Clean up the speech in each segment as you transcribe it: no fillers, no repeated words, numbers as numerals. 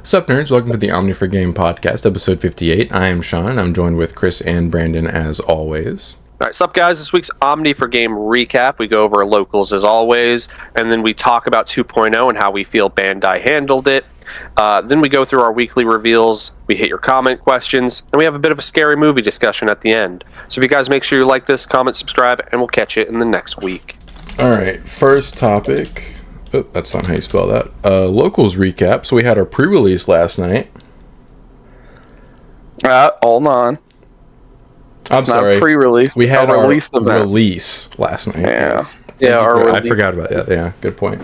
What's up, nerds? Welcome to the Omni4Game podcast, episode 58. I am Sean. I'm joined with Chris and Brandon as always. All right, sup guys? This week's Omni4Game recap. We go over locals as always, and then we talk about 2.0 and how we feel Bandai handled it. Then we go through our weekly reveals, we hit your comment questions, and we have a bit of a scary movie discussion at the end. So if you guys make sure you like this, comment, subscribe, and we'll catch you in the next week. All right, first topic. Oh, that's not how you spell that. Locals recap. So we had our pre-release last night. Hold on. I'm sorry. Not pre-release. We had our release event. Release last night. Yeah. I forgot about that. Yeah, good point.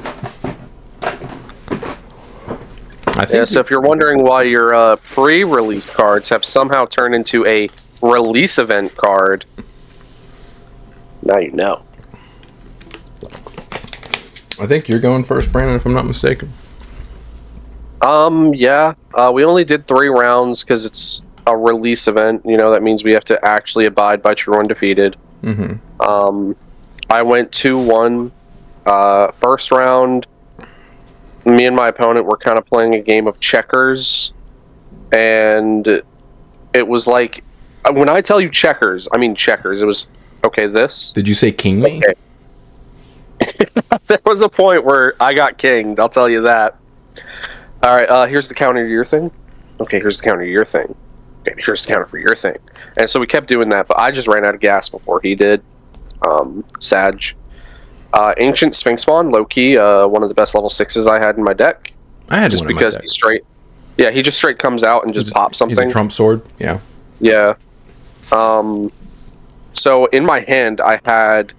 So if you're wondering why your pre-release cards have somehow turned into a release event card, now you know. I think you're going first, Brandon, if I'm not mistaken. Yeah. We only did 3 rounds because it's a release event. You know, that means we have to actually abide by True Undefeated. Mm-hmm. I went 2-1. First round, me and my opponent were kind of playing a game of checkers. And it was like, when I tell you checkers, I mean checkers. It was, okay, this. Did you say king me? Okay. There was a point where I got kinged, I'll tell you that. Alright, here's the counter to your thing. Okay, here's the counter to your thing. Okay, here's the counter for your thing. And so we kept doing that, but I just ran out of gas before he did. Sag. Ancient Sphinx Spawn, low-key, one of the best level 6s I had in my deck. I had just one in because my deck. he straight... Yeah, he just straight comes out and just pops something. He's a trump sword, yeah. Yeah. So in my hand, I had...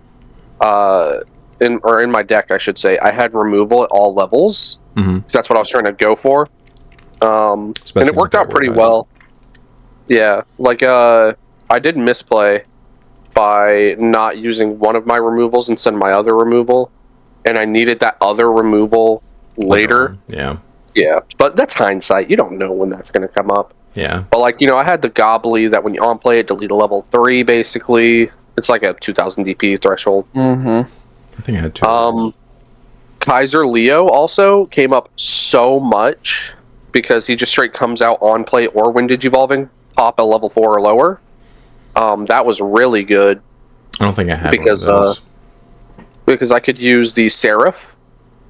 in my deck, I should say, I had removal at all levels. Mm-hmm. That's what I was trying to go for. And it worked out pretty well. Yeah, like, I did misplay by not using one of my removals instead of my other removal. And I needed that other removal later. Yeah. Yeah, but that's hindsight. You don't know when that's going to come up. Yeah. But, like, you know, I had the Gobbly that when you on-play it, delete a level 3, basically. It's like a 2000 DP threshold. Mm-hmm. I think I had 2. Kaiser Leo also came up so much because he just straight comes out on play or when Digivolving, pop a level 4 or lower. That was really good. I don't think I had because one of those. Because I could use the Seraph,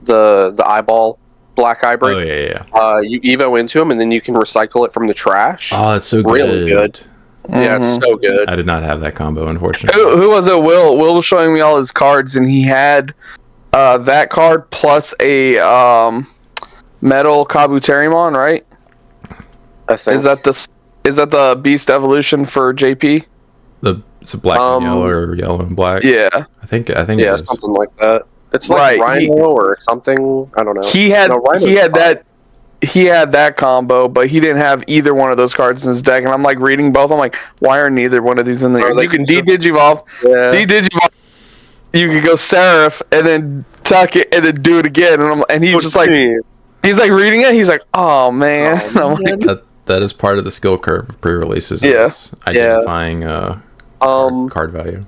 the eyeball black hybrid. Oh yeah. You Evo into him and then you can recycle it from the trash. Oh, that's so good. Really good. Mm-hmm. Yeah, it's so good. I did not have that combo, unfortunately. Who was it? Will was showing me all his cards, and he had that card plus a metal Kabuterimon, right? I think. Is that the Beast Evolution for JP? It's a black and yellow or yellow and black. Yeah. I think Yeah, it is. something like that. It's like Right, Rhino or something. I don't know. He had that combo, but he didn't have either one of those cards in his deck. And I'm like reading both. I'm like, why are neither one of these in there? You can de-digivolve, de-digivolve. You can go Seraph and then tuck it and then do it again. And he's just like, he's like reading it. He's like, oh man. Oh, I'm like, that is part of the skill curve of pre-releases. Yeah. Is identifying card value.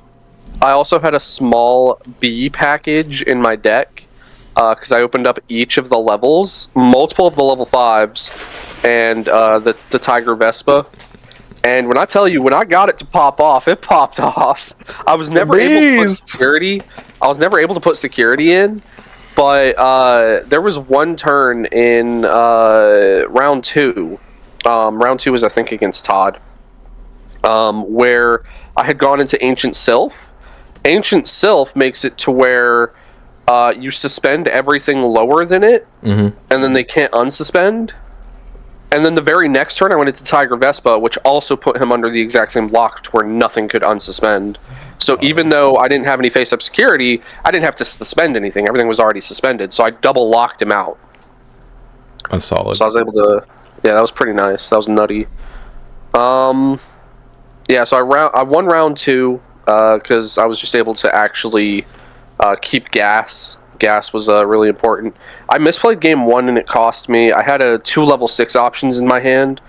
I also had a small B package in my deck. Because I opened up each of the levels, multiple of the level 5s, and the Tiger Vespa. And when I tell you, when I got it to pop off, it popped off. I was never able to put security. I was never able to put security in, but there was one turn in round 2. Round 2 was, I think, against Todd, where I had gone into Ancient Sylph. Ancient Sylph makes it to where you suspend everything lower than it, and then they can't unsuspend. And then the very next turn, I went into Tiger Vespa, which also put him under the exact same lock to where nothing could unsuspend. So even though I didn't have any face-up security, I didn't have to suspend anything. Everything was already suspended, so I double locked him out. That's solid. So I was able to... Yeah, that was pretty nice. That was nutty. Yeah, so I won round 2, because I was just able to actually... keep gas. Gas was really important. I misplayed game 1 and it cost me. I had 2 level 6 options in my hand,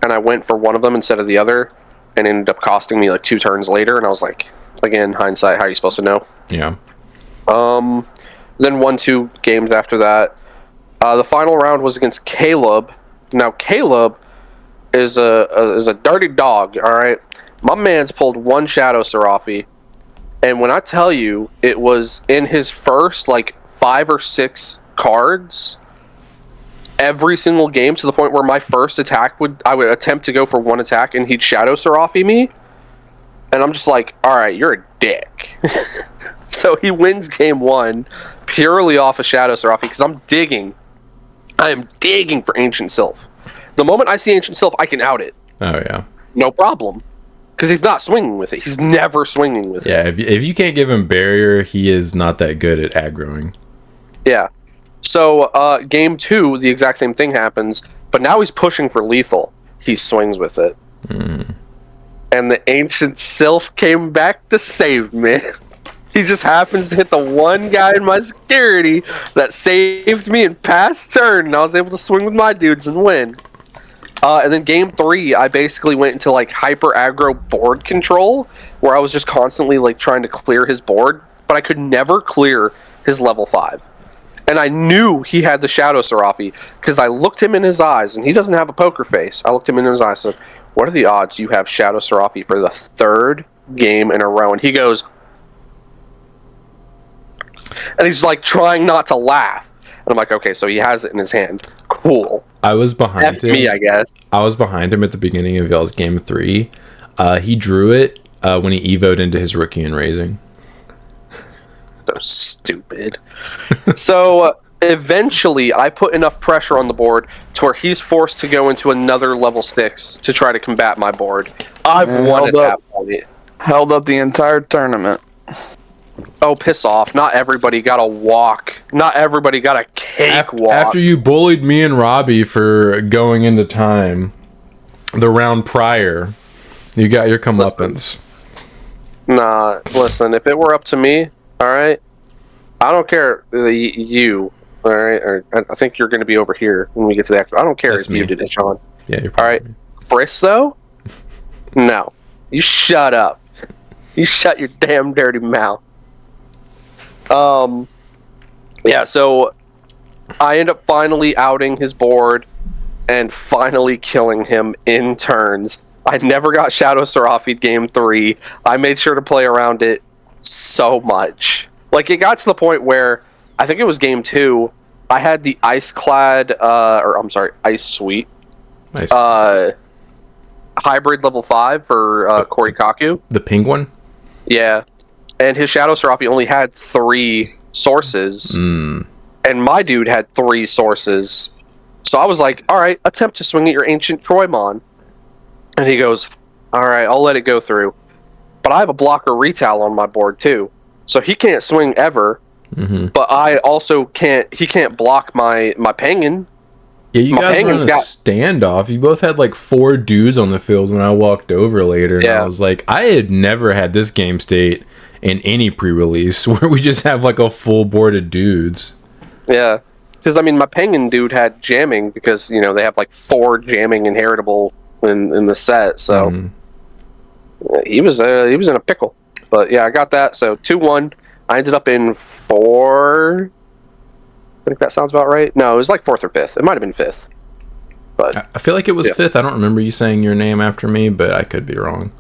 and I went for one of them instead of the other, and it ended up costing me like 2 turns later. And I was like, again, hindsight, how are you supposed to know? Yeah. Then 1-2 games after that. The final round was against Caleb, Now Caleb is a dirty dog. All right, my man's pulled one Shadow Seraphi, and when I tell you, it was in his first like 5 or 6 cards. Every single game, to the point where my first attack I would attempt to go for one attack and he'd Shadow Seraphi me, and I'm just like, all right, you're a dick. So he wins game 1 purely off of Shadow Seraphi because I am digging for Ancient Sylph. The moment I see Ancient Sylph, I can out it. Oh yeah, no problem, because he's not swinging with it. He's never swinging with it. Yeah, if you can't give him barrier, he is not that good at aggroing. Yeah. So, game 2, the exact same thing happens, but now he's pushing for lethal. He swings with it. And the Ancient Sylph came back to save me. He just happens to hit the one guy in my security that saved me in past turn, and I was able to swing with my dudes and win. And then game 3, I basically went into like hyper aggro board control, where I was just constantly like trying to clear his board, but I could never clear his level 5. And I knew he had the Shadow Seraphi because I looked him in his eyes, and he doesn't have a poker face. I looked him in his eyes and said, what are the odds you have Shadow Seraphi for the 3rd game in a row? And he goes, and he's like trying not to laugh. And I'm like, okay, so he has it in his hand. Cool. I was behind him. Me, I guess. I was behind him at the beginning of y'all's game 3. He drew it when he evoed into his Rookie and Raising. So stupid. So eventually I put enough pressure on the board to where he's forced to go into another level 6 to try to combat my board. I've won at that point. Held up the entire tournament. Oh, piss off. Not everybody got a walk. Not everybody got a cakewalk. After you bullied me and Robbie for going into time the round prior, you got your comeuppance. Nah, listen, if it were up to me, alright, I don't care, you, alright, or I think you're going to be over here when we get to the actual, I don't care if you did it, Sean. Yeah, you're probably alright, Frisk, though? No. You shut up. You shut your damn dirty mouth. Yeah, so I end up finally outing his board and finally killing him in turns. I never got Shadow Seraphi game 3. I made sure to play around it so much. Like, it got to the point where, I think it was game 2, I had the Ice Sweet. Hybrid level 5 for Korikaku. The penguin? Yeah. And his Shadow Seraphi only had 3 sources. And my dude had 3 sources. So I was like, alright, attempt to swing at your Ancient Troymon. And he goes, alright, I'll let it go through. But I have a blocker Retail on my board too. So he can't swing ever. But I also can't, he can't block my Penguin. Yeah, you guys were on a standoff. You both had like 4 dudes on the field when I walked over later. And I was like, I had never had this game state in any pre-release where we just have like a full board of dudes. Yeah. Because, I mean, my Penguin dude had jamming because, you know, they have like 4 jamming inheritable in the set. So he was in a pickle. But yeah, I got that. So 2-1. I ended up in 4. I think that sounds about right. No, it was like 4th or 5th. It might have been 5th. But I feel like it was 5th. I don't remember you saying your name after me, but I could be wrong.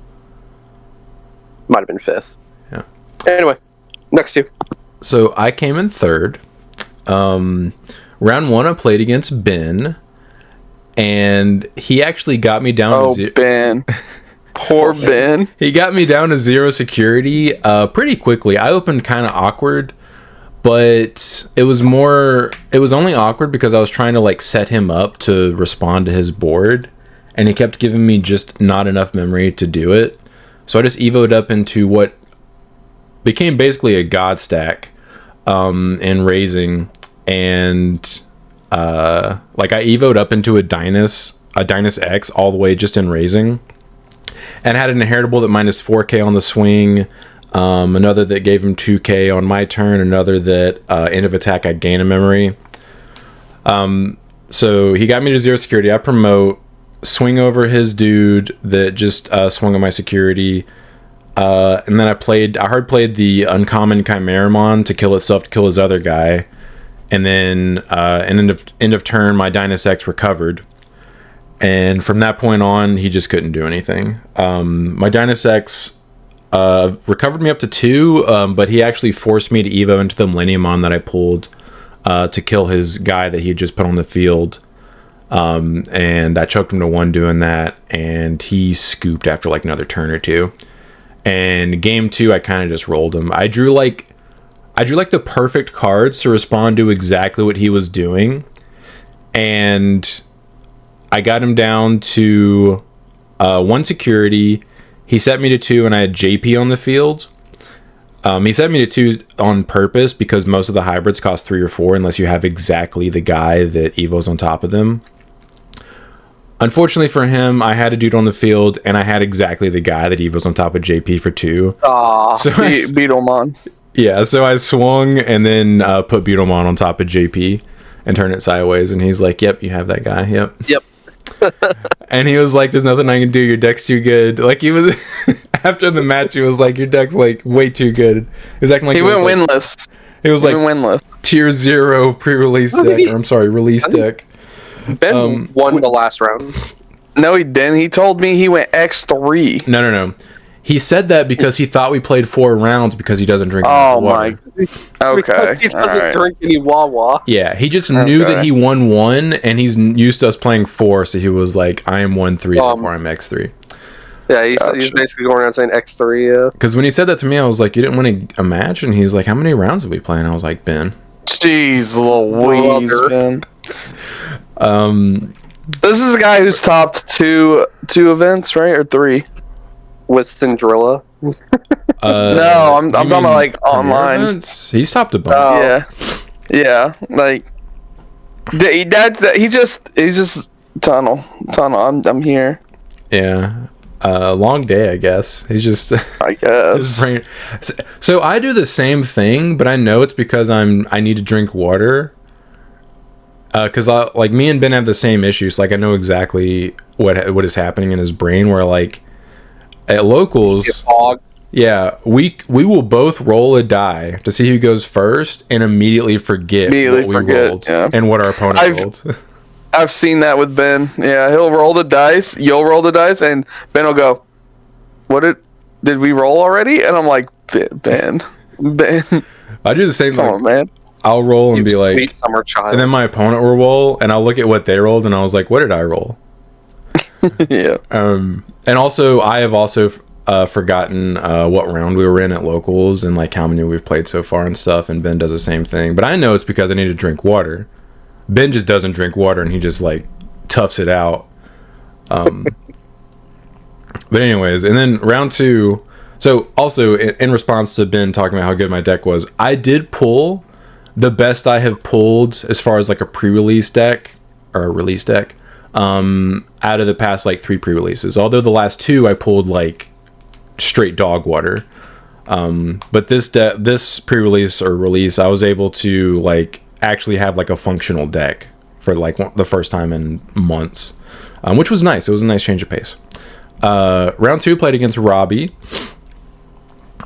Might have been 5th. Yeah. Anyway, next 2. So I came in 3rd. Round 1, I played against Ben, and he actually got me down to 0. Ben. Poor Ben. He got me down to 0 security pretty quickly. I opened kind of awkward, but it was only awkward because I was trying to like set him up to respond to his board, and he kept giving me just not enough memory to do it. So I just evoed up into what became basically a god stack and raising, and like I evoed up into a Dynus X all the way just in raising, and had an inheritable that minus 4k on the swing, another that gave him 2k on my turn, another that end of attack I gain a memory. So he got me to 0 security. I promote, swing over his dude that just swung on my security, and then I hard played the uncommon Chimeramon to kill itself to kill his other guy, and then end of turn my Dynus X recovered. And from that point on, he just couldn't do anything. My Dynasx recovered me up to 2, but he actually forced me to Evo into the Millenniumon that I pulled to kill his guy that he had just put on the field. And I choked him to 1 doing that, and he scooped after like another turn or 2. And game 2, I kind of just rolled him. I drew like the perfect cards to respond to exactly what he was doing, and I got him down to 1 security. He set me to 2, and I had JP on the field. He set me to 2 on purpose because most of the hybrids cost 3 or 4 unless you have exactly the guy that Evo's on top of them. Unfortunately for him, I had a dude on the field, and I had exactly the guy that Evo's on top of JP for 2. So Beetlemon. Yeah, so I swung and then put Beetlemon on top of JP and turned it sideways, and he's like, "Yep, you have that guy. Yep." And he was like, "There's nothing I can do. Your deck's too good." Like, he was after the match, he was like, "Your deck's like way too good." He was acting like he went winless. He was like winless. Tier 0 pre-release deck, or I'm sorry, release deck. Ben won the last round. No, he didn't. He told me he went X3. No. He said that because he thought we played 4 rounds because he doesn't drink enough water. Okay. He doesn't drink any Wawa. Yeah, he just knew that he won 1, and he's used to us playing 4, so he was like, I am 1-3 before I'm X3. Yeah, he's basically going around saying X3, yeah. Because when he said that to me, I was like, you didn't win a match? And he's like, how many rounds did we play? And I was like, Ben. Jeez Louise, Ben. This is a guy who's topped two events, right? Or 3? With Cinderella. No, I'm talking about like online. Events? He's topped a bunch. Yeah. Like he's just tunnel. I'm here. Yeah. Long day, I guess. He's just I guess. So I do the same thing, but I know it's because I need to drink water. Because like me and Ben have the same issues. Like, I know exactly what is happening in his brain. Where like at locals, yeah, we will both roll a die to see who goes first and immediately forget what we rolled and what our opponent rolled. I've seen that with Ben. Yeah, he'll roll the dice, you'll roll the dice, and Ben will go, "What did we roll already?" And I'm like, Ben. I do the same thing. Come on, man. I'll roll and be like, summer child. And then my opponent will roll, and I'll look at what they rolled, and I was like, what did I roll? Yeah. And also, I have also forgotten what round we were in at locals and like how many we've played so far and stuff. And Ben does the same thing, but I know it's because I need to drink water. Ben just doesn't drink water, and he just like toughs it out. But anyways, and then round 2. So also in response to Ben talking about how good my deck was, I did pull the best I have pulled as far as like a pre-release deck or a release deck out of the past like 3 pre-releases. Although the last 2 I pulled like straight dog water. But this pre-release or release, I was able to like actually have like a functional deck for like the first time in months, which was nice. It was a nice change of pace. Round 2 played against Robbie.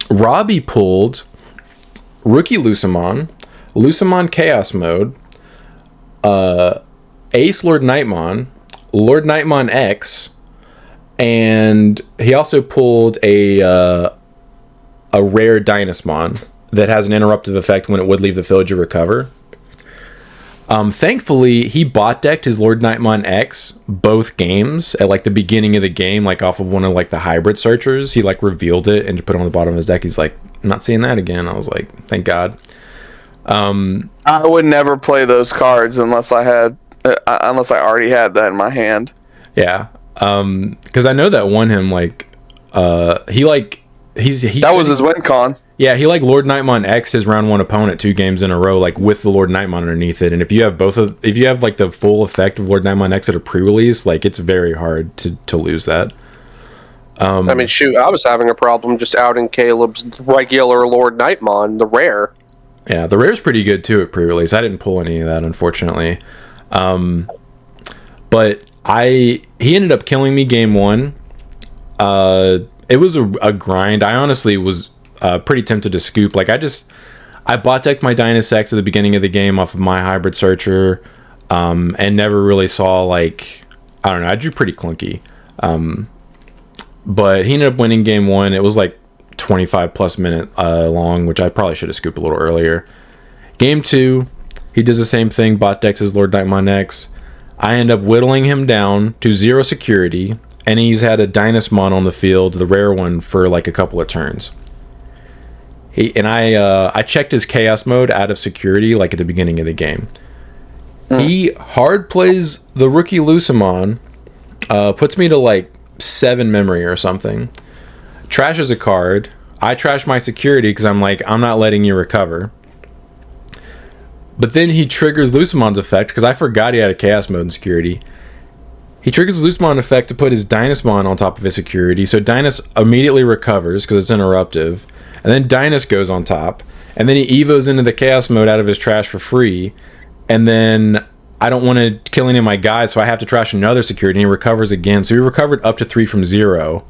Robbie pulled Rookie Lucemon Chaos Mode, Ace Lord Nightmon X, and he also pulled a rare Dynasmon that has an interruptive effect when it would leave the field you recover. Thankfully, he bot decked his Lord Nightmon X both games at like the beginning of the game, like off of one of like the hybrid searchers. He like revealed it and put it on the bottom of his deck. He's like, I'm not seeing that again. I was like, thank God. I would never play those cards unless I already had that in my hand. Yeah. Because I know that won him like that was his win con. Yeah, he like Lord Nightmon X his round 1 opponent 2 games in a row, like with the Lord Nightmon underneath it. And if you have like the full effect of Lord Nightmon X at a pre-release, like it's very hard to lose that. I mean, shoot, I was having a problem just outing Caleb's regular Lord Nightmon, the rare. Yeah, the rare's pretty good too at pre-release. I didn't pull any of that, unfortunately. But he ended up killing me game 1. It was a grind. I honestly was pretty tempted to scoop. Like I bot decked my Dynasx at the beginning of the game off of my hybrid searcher, and never really saw like I don't know. I drew pretty clunky. But he ended up winning game 1. It was like 25 plus minute long, which I probably should have scooped a little earlier. Game 2, he does the same thing. Bot decks his Lord Knightmon X. I end up whittling him down to 0 security, and he's had a Dynasmon on the field, the rare one, for like a couple of turns. I checked his Chaos mode out of security like at the beginning of the game. He hard plays the rookie Lucamon, puts me to like 7 memory or something, trashes a card. I trash my security because I'm like, I'm not letting you recover. But then he triggers Lucamon's effect because I forgot he had a Chaos mode in security. He triggers his Lucamon effect to put his Dynasmon on top of his security, so Dynas immediately recovers because it's interruptive, and then Dynas goes on top, and then he evos into the Chaos mode out of his trash for free, and then I don't want to kill any of my guys, so I have to trash another security, and he recovers again. So he recovered up to 3 from 0.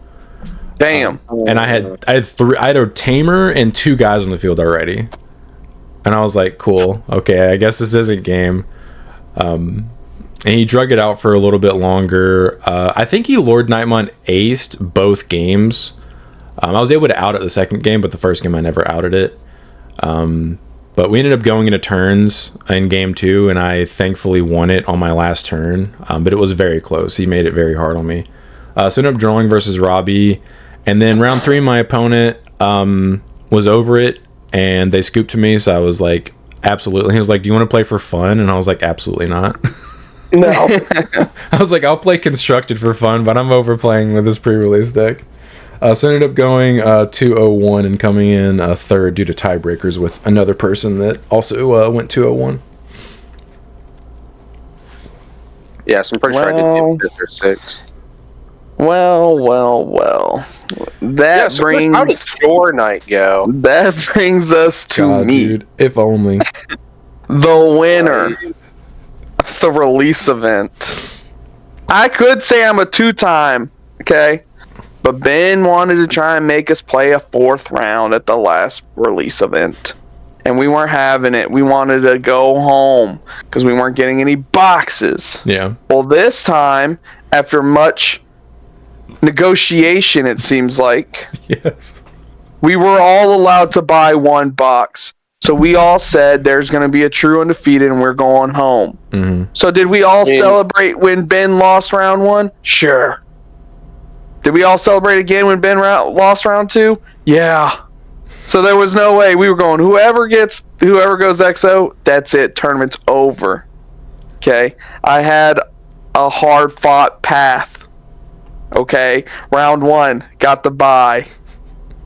Damn. And I had a Tamer and 2 guys on the field already. And I was like, cool, okay, I guess this isn't game. And he drug it out for a little bit longer. I think he Lord Knightmon aced both games. I was able to out it the second game, but the first game I never outed it. But we ended up going into turns in game 2, and I thankfully won it on my last turn. But it was very close. He made it very hard on me. So I ended up drawing versus Robbie. And then round 3, my opponent was over it, and they scooped to me. So I was like, absolutely. He was like, do you want to play for fun? And I was like, absolutely not. No. I was like, I'll play constructed for fun, but I'm overplaying with this pre-release deck. So I ended up going 2-0-1 and coming in third due to tiebreakers with another person that also went 2-0-1. Yeah, so I'm pretty sure I did 5th or 6th. Well. That brings. How did your night go? That brings us to me. Dude, if only. The winner. The release event. I could say I'm a 2-time, okay? But Ben wanted to try and make us play a 4th round at the last release event. And we weren't having it. We wanted to go home because we weren't getting any boxes. Yeah. Well, this time, after much negotiation, it seems like, yes, we were all allowed to buy 1 box. So we all said there's going to be a true undefeated and we're going home. Mm-hmm. So did we all celebrate when Ben lost round 1? Sure. Did we all celebrate again when Ben lost round 2? Yeah. So there was no way. We were going, whoever goes XO, that's it. Tournament's over. Okay. I had a hard fought path. Okay. Round 1, got the bye.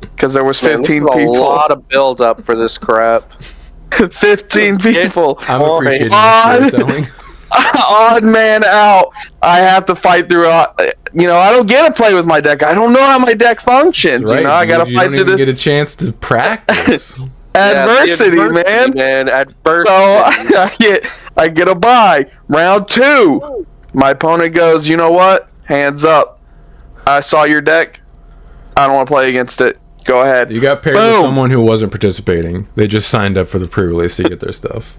Because there was 15 people. A lot of build up for this crap. 15 people. I'm appreciating the storytelling. Odd man out. I have to fight through. I don't get to play with my deck. I don't know how my deck functions. Right, I got to fight through this. Get a chance to practice. Adversity, man. Adversity. So I get a bye. Round 2. My opponent goes, you know what? Hands up. I saw your deck. I don't want to play against it. Go ahead. You got paired with someone who wasn't participating. They just signed up for the pre-release to get their stuff.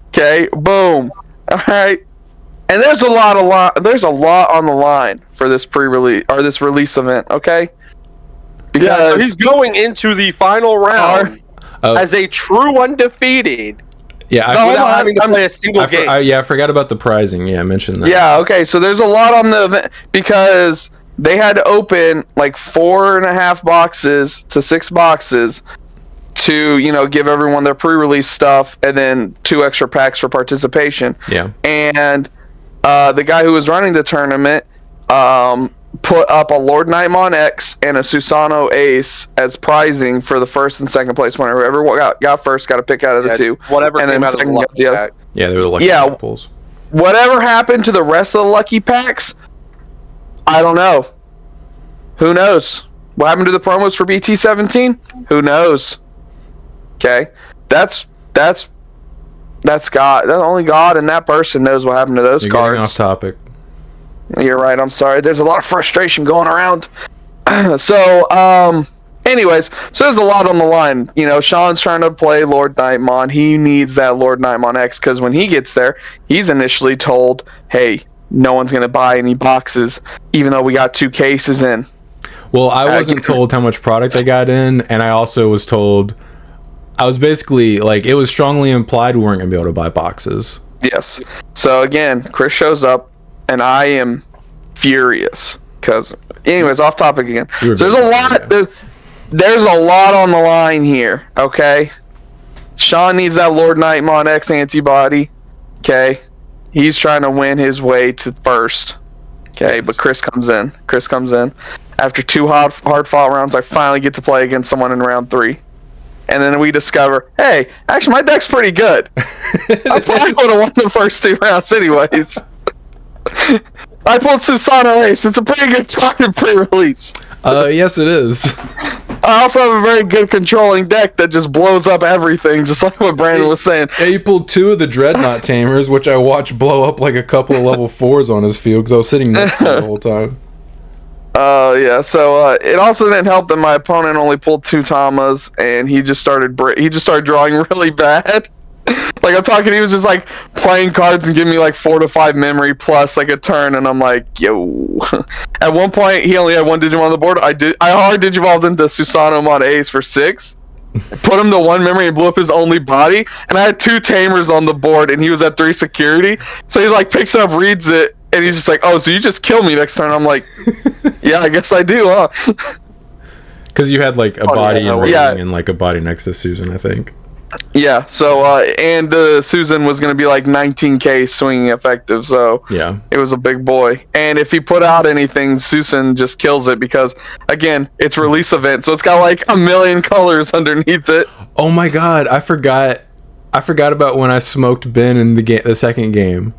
Okay, boom. All right. And there's a lot on the line for this pre-release or this release event, okay? Because so he's going into the final round as a true undefeated. Yeah, without having to play a single game. I forgot about the prizing. Yeah, I mentioned that. Yeah, okay. So there's a lot on the event because they had to open like 4.5 boxes to 6 boxes to, give everyone their pre-release stuff and then 2 extra packs for participation. Yeah. And the guy who was running the tournament put up a Lord Knightmon X and a Susano Ace as prizing for the first and second place winner. Whoever got first got to pick out of the 2. Whatever and came then out of the lucky pack. Yeah, they were the lucky pulls. Whatever happened to the rest of the lucky packs, I don't know. Who knows? What happened to the promos for BT17? Who knows? Okay, that's God. That's only God and that person knows what happened to those You're cards. Getting off topic. You're right. I'm sorry. There's a lot of frustration going around. So, anyways, so there's a lot on the line. Sean's trying to play Lord Knightmon. He needs that Lord Knightmon X because when he gets there, he's initially told, "Hey, no one's gonna buy any boxes, even though we got 2 cases in. Well, I wasn't told how much product I got in, and I also was told, I was basically like, it was strongly implied we weren't gonna be able to buy boxes. Yes. So again, Chris shows up, and I am furious because, anyways, off topic again. So there's a lot. There's a lot on the line here. Okay. Sean needs that Lord Nightmon X antibody. Okay. He's trying to win his way to first. Okay, yes. But Chris comes in. After 2 hard-fought rounds, I finally get to play against someone in round 3. And then we discover, hey, actually, my deck's pretty good. I probably would have won the first 2 rounds anyways. I pulled Susanoo Ace. It's a pretty good card in pre-release. Yes, it is. I also have a very good controlling deck that just blows up everything, just like what Brandon was saying. Yeah, you pulled 2 of the Dreadnought Tamers, which I watched blow up like a couple of level 4s on his field because I was sitting next to him the whole time. Yeah. So it also didn't help that my opponent only pulled 2 Tamas, and he just started drawing really bad. Like, I'm talking, he was just like playing cards and giving me like 4 to 5 memory plus like a turn, and I'm like, yo. At one point, he only had 1 Digimon on the board. I hard Digivolved into Susanoo Ace for 6. Put him to 1 memory and blew up his only body, and I had 2 Tamers on the board, and he was at 3 security. So he like picks it up, reads it, and he's just like, oh, so you just kill me next turn? I'm like, yeah, I guess I do, huh? Because you had like a body in Rating and like a body next to Susan, I think. Yeah, so, and Susan was going to be like 19k swinging effective, so yeah, it was a big boy. And if he put out anything, Susan just kills it because, again, it's release event, so it's got like a million colors underneath it. Oh my god, I forgot about when I smoked Ben in the second game.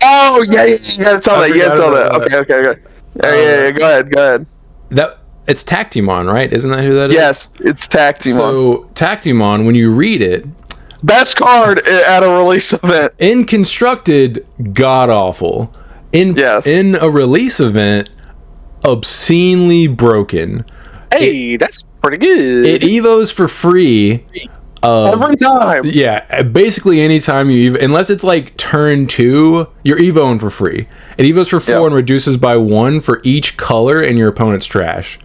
Oh, yeah, you gotta tell that. Okay. Yeah, go ahead. It's Tactimon, right? Isn't that who that is? Yes, it's Tactimon. So, Tactimon, when you read it... Best card at a release event. In constructed, god-awful. In a release event, obscenely broken. Hey, that's pretty good. It evos for free. Every time. Yeah, basically anytime you unless it's like turn 2, you're evoing for free. It evos for 4 and reduces by 1 for each color in your opponent's trash.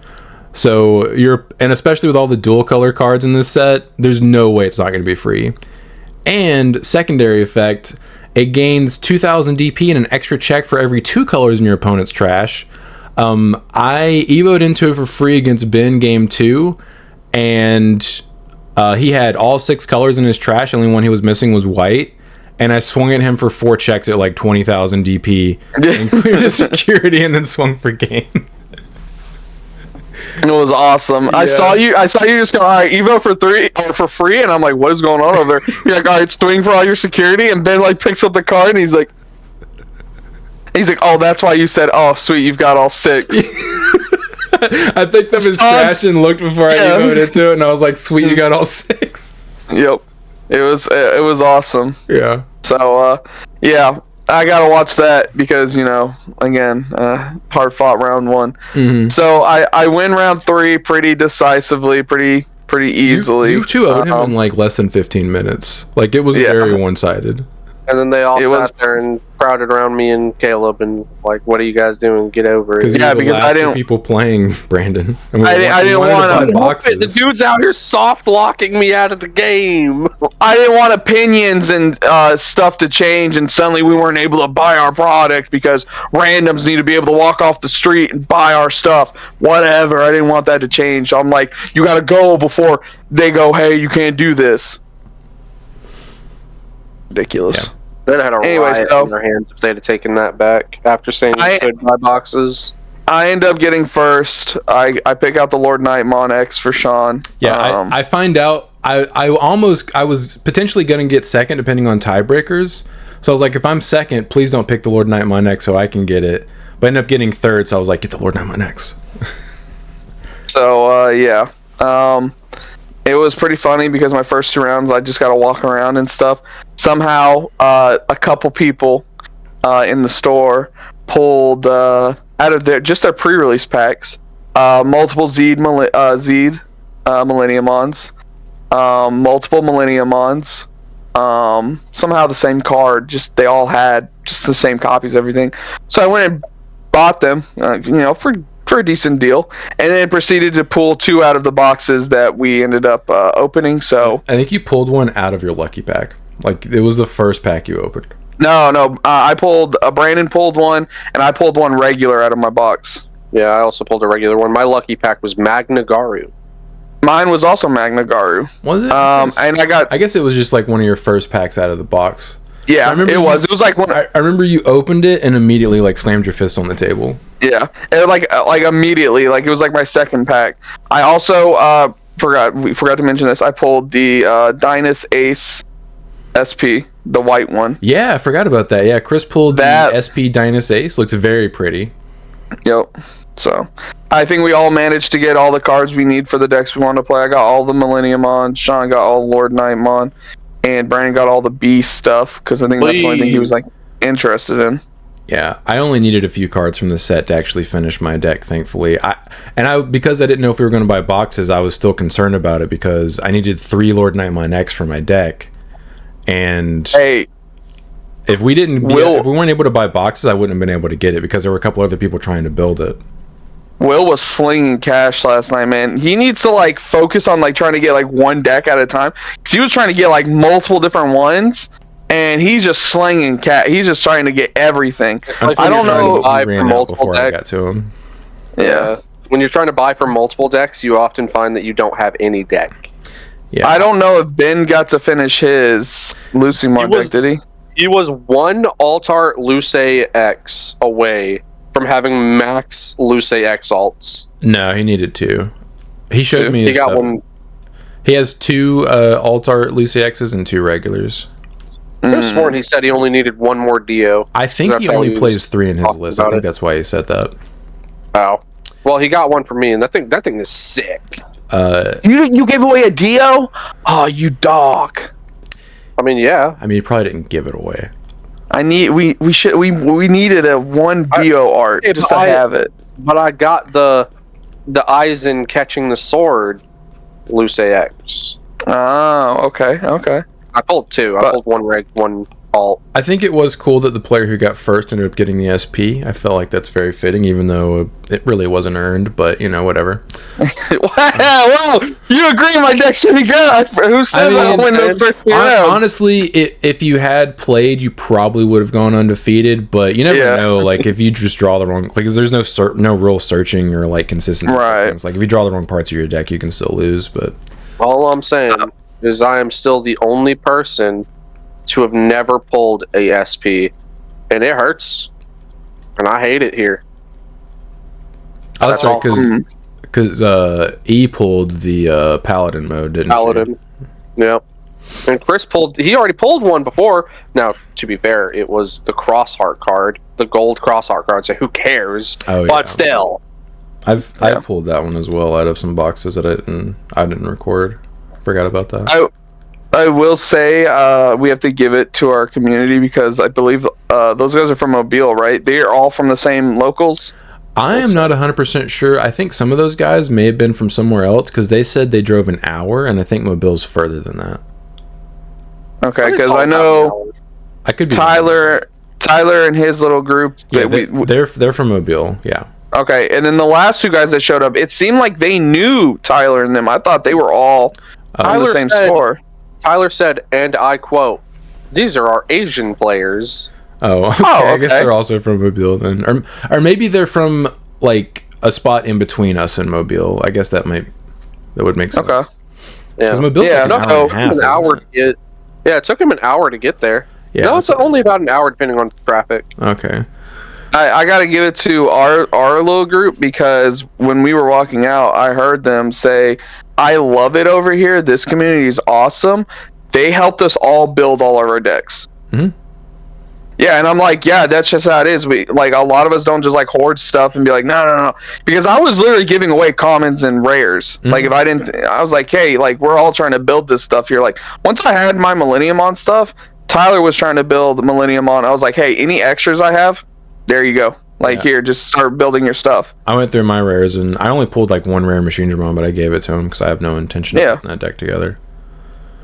So and especially with all the dual color cards in this set, there's no way it's not going to be free. And secondary effect, it gains 2,000 DP and an extra check for every 2 colors in your opponent's trash. I evoed into it for free against Ben game 2, and he had all 6 colors in his trash. The only one he was missing was white. And I swung at him for 4 checks at like 20,000 DP and cleared his security and then swung for game. It was awesome. Yeah. I saw you just go, all right, Evo for free, and I'm like, what is going on over there? You're like, all right, swing for all your security, and Ben like picks up the card and he's like, oh, that's why you said, oh, sweet, you've got all 6. I picked up his trash and looked before I evoed into it, and I was like, sweet, you got all 6. Yep. It was awesome. Yeah. So, yeah, I gotta watch that because, again, hard fought round 1. Mm-hmm. So I win round 3 pretty decisively, pretty easily. You 2-0'd him in like less than 15 minutes. Like, it was very one-sided. And then they all sat there and crowded around me and Caleb and like, what are you guys doing? Get over it. Yeah, because I didn't people playing Brandon. I didn't want boxes. The dude's out here soft locking me out of the game. I didn't want opinions and stuff to change, and suddenly we weren't able to buy our product because randoms need to be able to walk off the street and buy our stuff. Whatever. I didn't want that to change. So I'm like, you got to go before they go, hey, you can't do this. Ridiculous. Yeah. They'd have had a riot in their hands if they'd have taken that back after saying you could buy boxes. I end up getting first. I pick out the Lord Nightmon X for Sean. Yeah, I find out I was potentially going to get second depending on tiebreakers. So I was like, if I'm second, please don't pick the Lord Nightmon X so I can get it. But I ended up getting third, so I was like, get the Lord Nightmon X. So, yeah. It was pretty funny because my first 2 rounds, I just got to walk around and stuff. Somehow, a couple people in the store pulled out of their pre-release packs multiple Zed Millenniumons, multiple Millenniumons, somehow the same card. Just they all had just the same copies, everything. So I went and bought them, for a decent deal, and then proceeded to pull 2 out of the boxes that we ended up opening. So I think you pulled one out of your lucky pack. Like it was the first pack you opened. No. I pulled. Brandon pulled one, and I pulled one regular out of my box. Yeah, I also pulled a regular one. My lucky pack was Magna Garu. Mine was also Magna Garu. Was it? And I guess it was just like one of your first packs out of the box. Yeah, it was. It was like one. I remember you opened it and immediately like slammed your fist on the table. Yeah, and like immediately, like it was like my second pack. I also we forgot to mention this. I pulled the Dynus Ace SP, the white one. Yeah, I forgot about that. Yeah, Chris pulled the SP Dynus Ace. Looks very pretty. Yep. So I think we all managed to get all the cards we need for the decks we want to play. I got all the Millennium on. Sean got all Lord Nightmon. And Brandon got all the beast stuff because I think that's the only thing he was like interested in. Yeah, I only needed a few cards from the set to actually finish my deck. Thankfully, because I didn't know if we were going to buy boxes, I was still concerned about it because I needed 3 Lord Nightmon X for my deck. And if we weren't able to buy boxes, I wouldn't have been able to get it because there were a couple other people trying to build it. Will was slinging cash last night, man. He needs to like focus on like trying to get like one deck at a time. Cause he was trying to get like multiple different ones, and he's just slinging cash. He's just trying to get everything. I don't know. Buy for multiple decks. I got to him. Yeah. When you're trying to buy for multiple decks, you often find that you don't have any deck. Yeah. I don't know if Ben got to finish his Lucimon deck, did he? He was 1 Altar Luce X away from having max Luce X alts. No, he needed 2. He showed me his He got stuff. one. He has 2 Alt-Art Luce X's and 2 regulars. I could have sworn he said he only needed 1 more Dio. I think he only plays 3 in his list. I think that's why he said that. Oh. Well, he got one for me, and that thing is sick. You gave away a Dio? Oh, you dog. I mean, yeah. I mean, he probably didn't give it away. We needed a 1 Dio art just to have it. But I got the Aizen catching the sword Luce X. Oh, okay. I pulled 2. I pulled 1 reg, 1 alt. I think it was cool that the player who got first ended up getting the SP. I felt like that's very fitting, even though it really wasn't earned, but, whatever. Wow, you agree my deck should be good. Who said I'll win those first 2 rounds? Honestly, if you had played, you probably would have gone undefeated, but you never know, like, if you just draw the wrong... Like, because there's no real searching or, like, consistency. Right. Like, if you draw the wrong parts of your deck, you can still lose, but... All I'm saying is I am still the only person to have never pulled a SP, and it hurts, and I hate it here. Oh, that's right, because E pulled the Paladin mode, didn't Paladin. she? Yep. And Chris he already pulled one before. Now, to be fair, it was the Crossheart card, the gold Crossheart card, so who cares? Oh, yeah. But still. I pulled that one as well out of some boxes that I didn't record. Forgot about that. I will say we have to give it to our community because I believe those guys are from Mobile, right? They are all from the same locals. I am not 100% sure. I think some of those guys may have been from somewhere else because they said they drove an hour, and I think Mobile's further than that. Okay, because I know I could be Tyler and his little group. Yeah, they're from Mobile. Yeah. Okay, and then the last 2 guys that showed up, it seemed like they knew Tyler and them. I thought they were all on the same store. Tyler said, and I quote, "These are our Asian players." Oh, okay. I guess they're also from Mobile then, or maybe they're from like a spot in between us and Mobile. I guess that would make sense. Okay. Yeah. Mobile's like an hour and a half, it took him an hour to get there. Yeah. No, it's only about an hour depending on traffic. Okay. I got to give it to our little group because when we were walking out, I heard them say, "I love it over here. This community is awesome. They helped us all build all of our decks." Mm-hmm. Yeah, and I'm like, yeah, that's just how it is. We like a lot of us don't just like hoard stuff and be like, no, because I was literally giving away commons and rares. Mm-hmm. Like if I didn't, I was like, hey, like we're all trying to build this stuff here. Like once I had my Millennium on stuff, Tyler was trying to build Millennium on. I was like, hey, any extras I have, there you go. Like here, just start building your stuff. I went through my rares and I only pulled like 1 rare Machine Dramon, but I gave it to him because I have no intention of putting that deck together.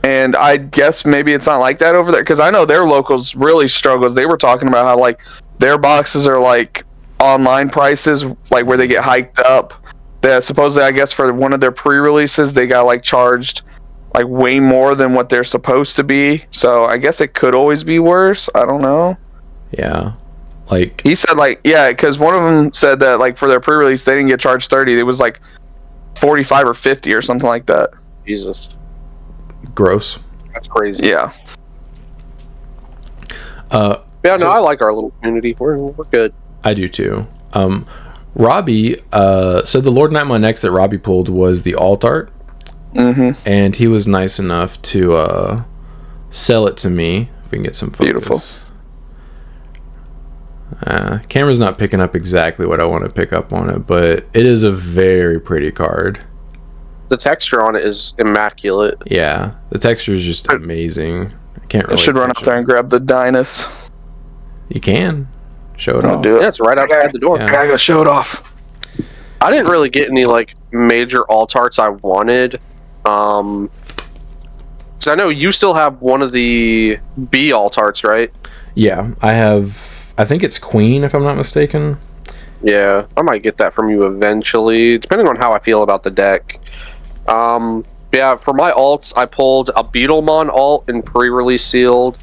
And I guess maybe it's not like that over there, because I know their locals really struggles. They were talking about how like their boxes are like online prices, like where they get hiked up. That supposedly, I guess, for one of their pre-releases, they got like charged like way more than what they're supposed to be. So I guess it could always be worse. I don't know. Yeah, like he said, like because one of them said that like for their pre-release they didn't get charged 30. It was like 45 or 50 or something like that. Jesus. Gross. That's crazy. Yeah. I like our little community. We're good. I do too. Robbie, so the Lord Nightmare X that Robbie pulled was the alt art. Mm-hmm. And he was nice enough to sell it to me. If we can get some focus. Beautiful. Camera's not picking up exactly what I want to pick up on it, but it is a very pretty card. The texture on it is immaculate. Yeah, the texture is just amazing. I can't really. I should run out there and grab the Dynus. You can show it off. Do it. Yeah, it's right outside the door. Yeah. I gotta go show it off. I didn't really get any like major alt arts I wanted. Because I know you still have one of the B alt arts, right? Yeah, I have. I think it's Queen, if I'm not mistaken. Yeah, I might get that from you eventually, depending on how I feel about the deck. Yeah, for my alts, I pulled a Beetlemon alt in pre-release sealed.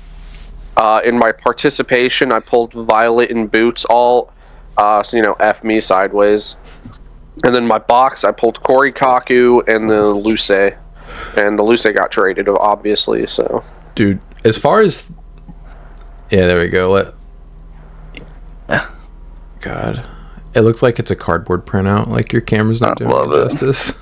In my participation, I pulled Violet and Boots alt. So, F me sideways. And then my box, I pulled Korikaku and the Luce. And the Luce got traded, obviously, so. Dude, as far as... Yeah, there we go. God. It looks like it's a cardboard printout. Like, your camera's not doing it justice.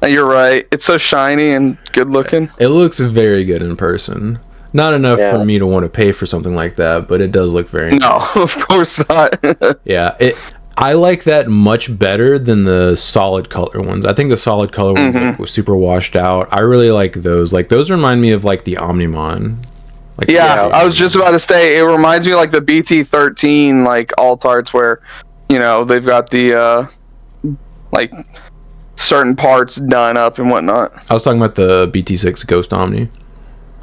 You're right. It's so shiny and good looking. It looks very good in person. Not enough for me to want to pay for something like that, but it does look very nice. No, of course not. Yeah, I like that much better than the solid color ones. I think the solid color ones were super washed out. I really like those. Like, those remind me of like the Omnimon. Like, I was just about to say, it reminds me of like the BT13 like alt arts where, they've got the like certain parts done up and whatnot. I was talking about the BT6 Ghost Omni.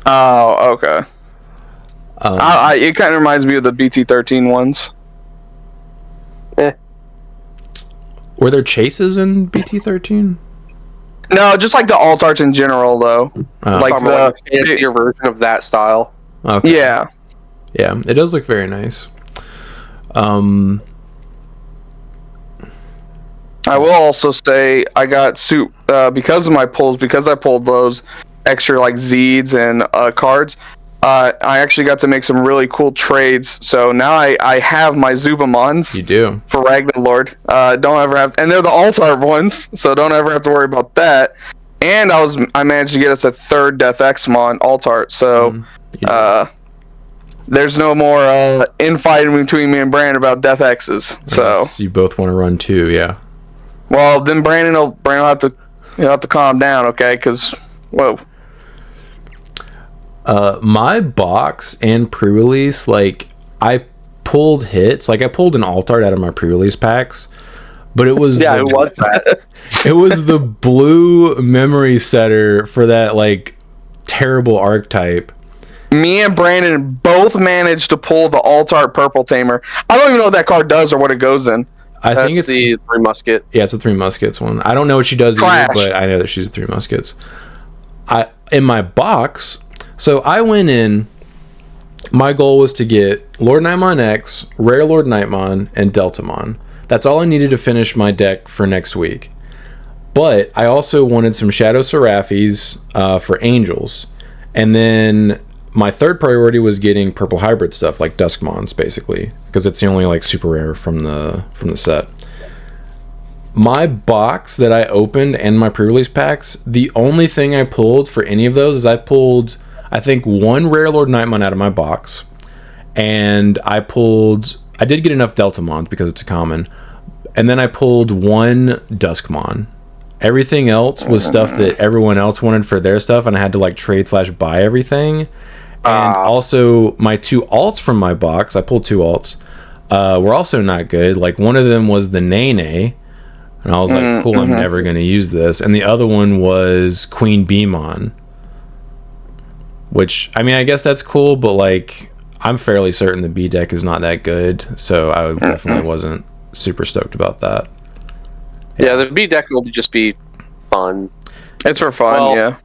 Oh, okay. It kind of reminds me of the BT13 ones. Were there chases in BT13? No, just like the alt arts in general, though. Like the fancier version of that style. Okay. Yeah. Yeah, it does look very nice. I will also say I got because of my pulls, because I pulled those extra like Zeeds and cards. I actually got to make some really cool trades. So now I have my Zubamons. You do for Ragnarlord. Don't ever have, and they're the alt art ones, so don't ever have to worry about that. And I managed to get us a third Death Exmon alt art. So there's no more infighting between me and Brandon about Death X's. So you both want to run too, yeah. Well, then Brandon will have to calm down, okay? Because whoa. My box and pre-release, like, I pulled hits. Like, I pulled an alt art out of my pre-release packs, but it was who was that? It was the blue memory setter for that like terrible archetype. Me and Brandon both managed to pull the alt art Purple Tamer. I don't even know what that card does or what it goes in. I think it's the Three Musket. Yeah, it's a Three Muskets one. I don't know what she does either, but I know that she's a Three Muskets. In my box, so I went in. My goal was to get Lord Nightmon X, Rare Lord Nightmon, and Deltamon. That's all I needed to finish my deck for next week. But I also wanted some Shadow Seraphis for Angels. And then my third priority was getting purple hybrid stuff, like Duskmons, basically. Because it's the only like super rare from the set. My box that I opened and my pre-release packs, the only thing I pulled for any of those is I pulled, I think, one Rare Lord Nightmon out of my box. And I did get enough Deltamon because it's a common. And then I pulled one Duskmon. Everything else was stuff that everyone else wanted for their stuff, and I had to like trade/buy everything. And also my two alts from my box, I pulled two alts, were also not good. Like one of them was the Nene, and I was like, cool, I'm never going to use this. And the other one was Queen Beemon. which I mean, I guess that's cool, but like I'm fairly certain the B deck is not that good, so I definitely wasn't super stoked about that. Yeah, the B deck will just be fun. It's for fun, Well, yeah.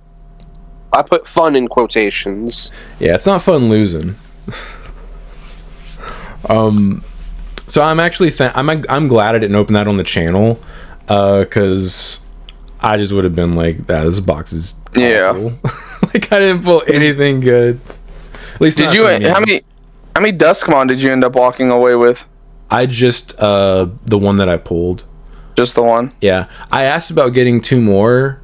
I put fun in quotations. Yeah, it's not fun losing. So I'm actually I'm glad I didn't open that on the channel, because I just would have been like, this box is awful. Yeah. Like I didn't pull anything good. At least Did you? How many Duskmon did you end up walking away with? I just the one that I pulled. Just the one. Yeah, I asked about getting 2 more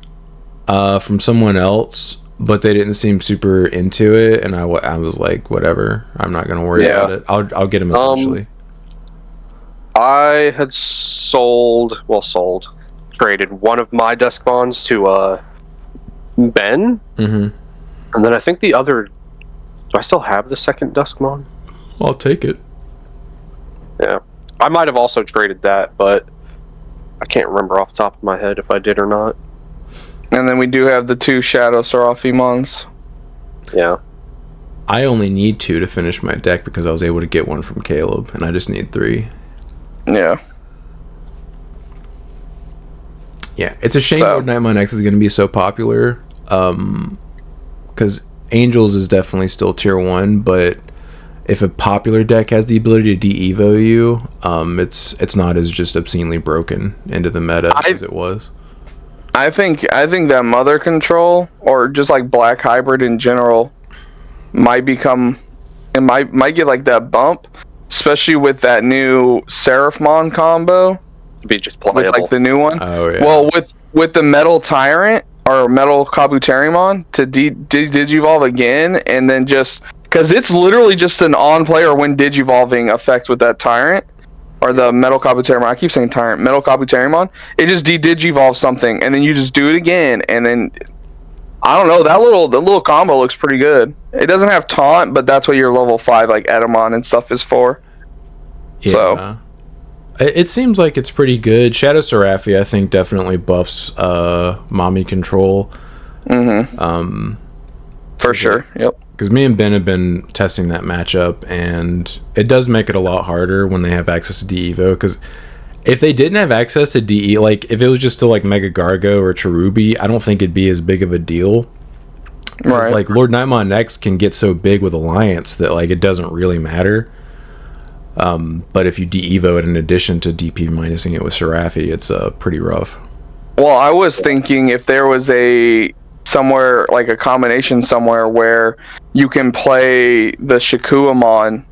from someone else, but they didn't seem super into it, and I was like, whatever, I'm not gonna worry about it. I'll get them eventually. I had traded one of my Duskmons to Ben, and then I think the other. Do I still have the second Duskmon? I'll take it. Yeah, I might have also traded that, but I can't remember off the top of my head if I did or not. And then we do have the 2 Shadow Seraphimons. Yeah. I only need 2 to finish my deck because I was able to get one from Caleb, and I just need 3. Yeah. Yeah, it's a shame Lord Nightmon X is going to be so popular, because Angels is definitely still tier 1, but if a popular deck has the ability to de-evo you, it's not as just obscenely broken into the meta as it was. I think that Mother Control, or just like Black Hybrid in general, might get like that bump, especially with that new Seraphmon combo. Be just playable. With like the new one. Oh yeah. Well, with the Metal Tyrant or Metal Kabuterimon to Digivolve again, and then just because it's literally just an on-player when Digivolving effect with that Tyrant or the Metal Kabuterimon. I keep saying Tyrant. Metal Kabuterimon. It just Digivolves something, and then you just do it again, and then I don't know. The little combo looks pretty good. It doesn't have taunt, but that's what your level 5 like Edamon and stuff is for. Yeah. So. It seems like it's pretty good. Shadow Seraphi, I think, definitely buffs Mommy Control. For sure, yep. Because me and Ben have been testing that matchup, and it does make it a lot harder when they have access to de-evo. Because if they didn't have access to de, like if it was just still like Mega Gargo or Cherubi, I don't think it'd be as big of a deal. Right. Like Lord Nightmon X can get so big with Alliance that like it doesn't really matter. But if you de-evo it in addition to DP minusing it with Seraphi, it's pretty rough. Well, I was thinking if there was a combination somewhere where you can play the Shikuamon,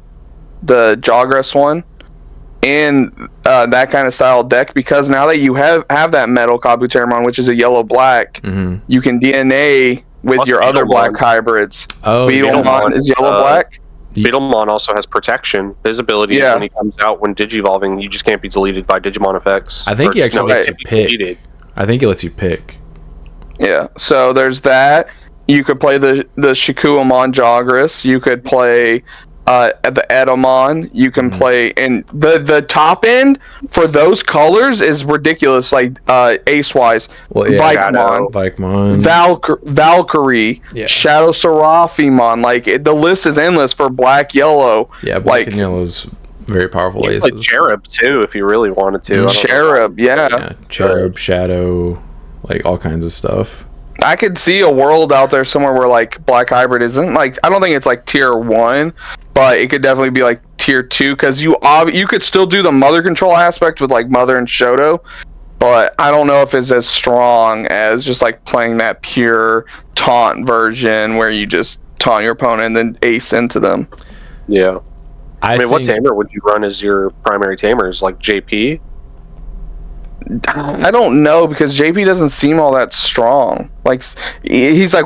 the Jogress one, in that kind of style deck, because now that you have that Metal Kabuterimon, which is a yellow-black, you can DNA with plus your Beetlemon. Other black hybrids. Oh, Beetlemon is yellow-black. Beetlemon also has protection. His ability when he comes out when Digivolving, you just can't be deleted by Digimon effects. I think he actually lets you pick. I think he lets you pick. Yeah, so there's that. You could play the Shikuamon Jogress. You could play the Edamon. You can play, and the top end for those colors is ridiculous, like ace-wise. Well, yeah, Vikemon. Valkyrie, Shadow Seraphimon. Like the list is endless for black, yellow. Yeah, black and yellow is very powerful aces. Like Cherub too, if you really wanted to. Cherub, yeah, Cherub, Shadow, like all kinds of stuff. I could see a world out there somewhere where like Black Hybrid isn't like, I don't think it's like tier 1, but it could definitely be like tier 2, because you could still do the Mother Control aspect with like Mother and Shoto, but I don't know if it's as strong as just like playing that pure taunt version where you just taunt your opponent and then ace into them. Yeah. I mean, what tamer would you run as your primary tamers? Like JP? I don't know, because JP doesn't seem all that strong. Like he's like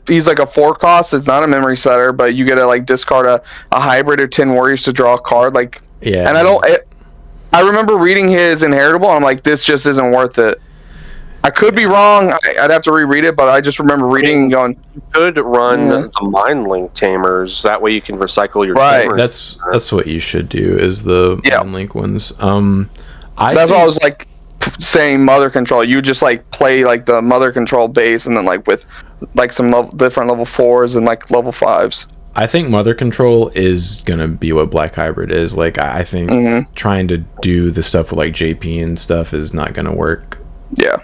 he's like a 4 cost. It's not a memory setter, but you get to like discard a hybrid or 10 warriors to draw a card. Like, yeah. And I remember reading his Inheritable, and I'm like, this just isn't worth it. I could be wrong. I'd have to reread it, but I just remember reading and going, you could run the Mind Link tamers. That way you can recycle your tamers. That's what you should do, is the Mind Link ones. That's why I was like, saying mother control. You just like play like the mother control base, and then like with like some different level 4s and like level 5s. I think mother control is gonna be what Black Hybrid is. Like, I think trying to do the stuff with like JP and stuff is not gonna work. Yeah.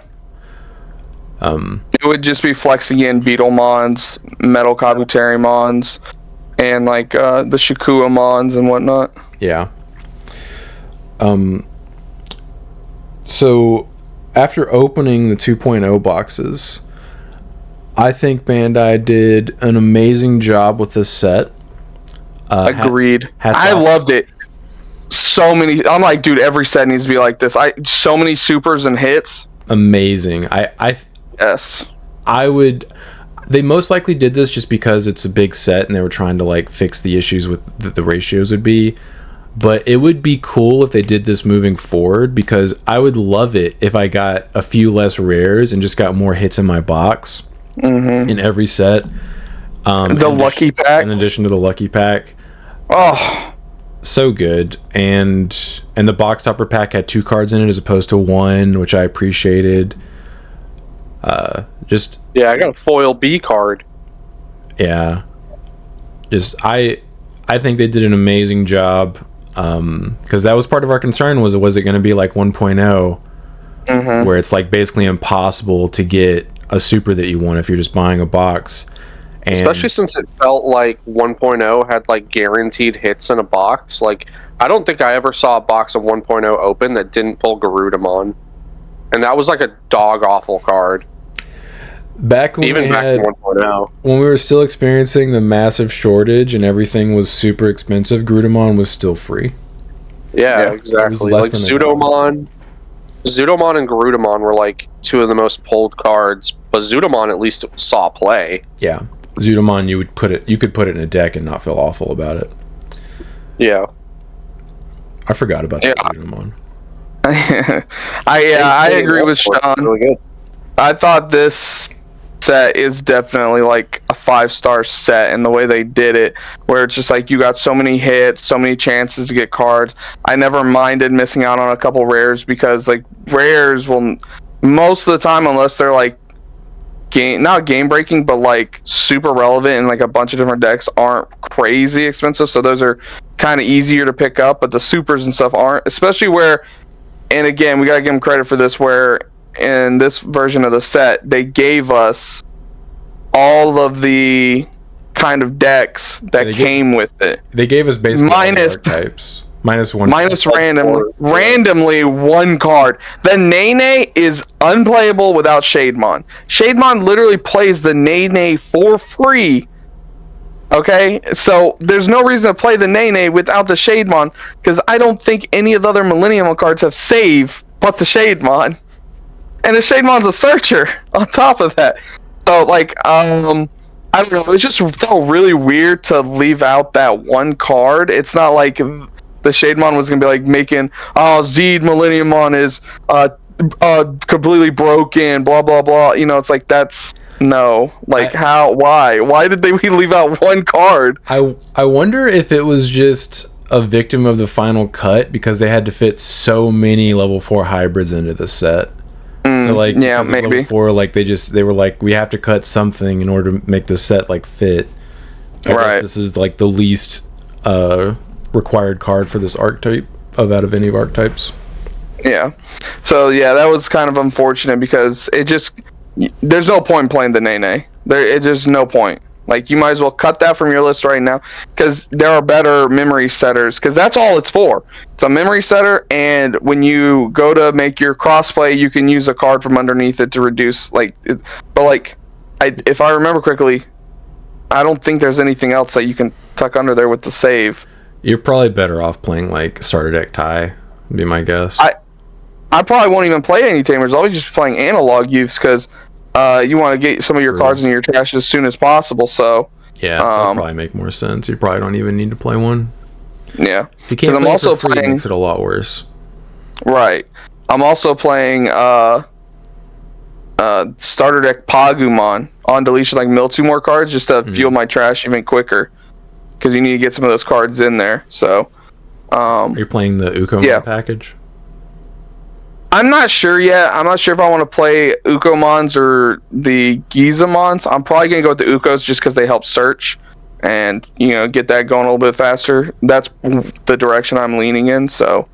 It would just be flexing in Beetle Mons, Metal Kabuteru Mons, and like the Shikua Mons and whatnot. Yeah. So after opening the 2.0 boxes, I think Bandai did an amazing job with this set. Agreed. I loved it. So many. I'm like, dude, every set needs to be like this. So many supers and hits. Amazing. Yes. They most likely did this just because it's a big set and they were trying to like fix the issues with the ratios would be. But it would be cool if they did this moving forward, because I would love it if I got a few less rares and just got more hits in my box in every set. The lucky pack. In addition to the lucky pack. Oh, so good. And the box topper pack had 2 cards in it as opposed to 1, which I appreciated. I got a foil B card. Yeah. I think they did an amazing job. Because that was part of our concern, was it going to be like 1.0 where it's like basically impossible to get a super that you want if you're just buying a box. And especially since it felt like 1.0 had like guaranteed hits in a box. Like, I don't think I ever saw a box of 1.0 open that didn't pull Garudamon, and that was like a dog awful card. Back when Even back in 1.0, when we were still experiencing the massive shortage and everything was super expensive, Garudamon was still free. Yeah, exactly. Like Zudomon and Garudamon were like 2 of the most pulled cards, but Zudomon at least saw play. Yeah, Zudomon, you could put it in a deck and not feel awful about it. Yeah, I forgot about that Zudomon. I agree with Sean. Really good. I thought this set is definitely like a 5-star set in the way they did it, where it's just like you got so many hits, so many chances to get cards. I never minded missing out on a couple rares, because like rares will most of the time, unless they're like not game breaking, but like super relevant in like a bunch of different decks, aren't crazy expensive, so those are kind of easier to pick up. But the supers and stuff aren't, especially where, and again, we gotta give them credit for this, where in this version of the set, they gave us all of the kind of decks that came with it. They gave us basically archetypes. Randomly 1 card. The Nene is unplayable without Shademon. Shademon literally plays the Nene for free. Okay, so there's no reason to play the Nene without the Shademon, because I don't think any of the other Millennium cards have save but the Shademon. And the Shademon's a searcher on top of that. So, like, I don't know, it just felt really weird to leave out that 1 card. It's not like the Shademon was going to be, like, making, Zed Millenniumon is completely broken, blah, blah, blah. You know, it's like, that's, no. Like, why? Why did we leave out 1 card? I wonder if it was just a victim of the final cut, because they had to fit so many level 4 hybrids into the set. So like, yeah, maybe level 4, like they were like, we have to cut something in order to make the set like fit. I guess this is like the least required card for this archetype out of any of archetypes. Yeah. So yeah, that was kind of unfortunate, because it just, there's no point in playing the Nene. There's no point. Like, you might as well cut that from your list right now, because there are better memory setters, because that's all it's for. It's a memory setter, and when you go to make your crossplay, you can use a card from underneath it to reduce, like, but like, if I remember correctly, I don't think there's anything else that you can tuck under there with the save. You're probably better off playing like starter deck tie, would be my guess. I probably won't even play any tamers. I'll be just playing analog youths, because you want to get some of your cards in your trash as soon as possible. So yeah, that'll probably make more sense. You probably don't even need to play one. Yeah, if you can't play it for free, it makes it a lot worse. Right. I'm also playing starter deck Pagumon on deletion, like mill 2 more cards just to fuel my trash even quicker, because you need to get some of those cards in there. So you're playing the Ukomon package? I'm not sure yet. I'm not sure if I want to play Ukomons or the Gizamons. I'm probably going to go with the Ukos just because they help search and, get that going a little bit faster. That's the direction I'm leaning in. So,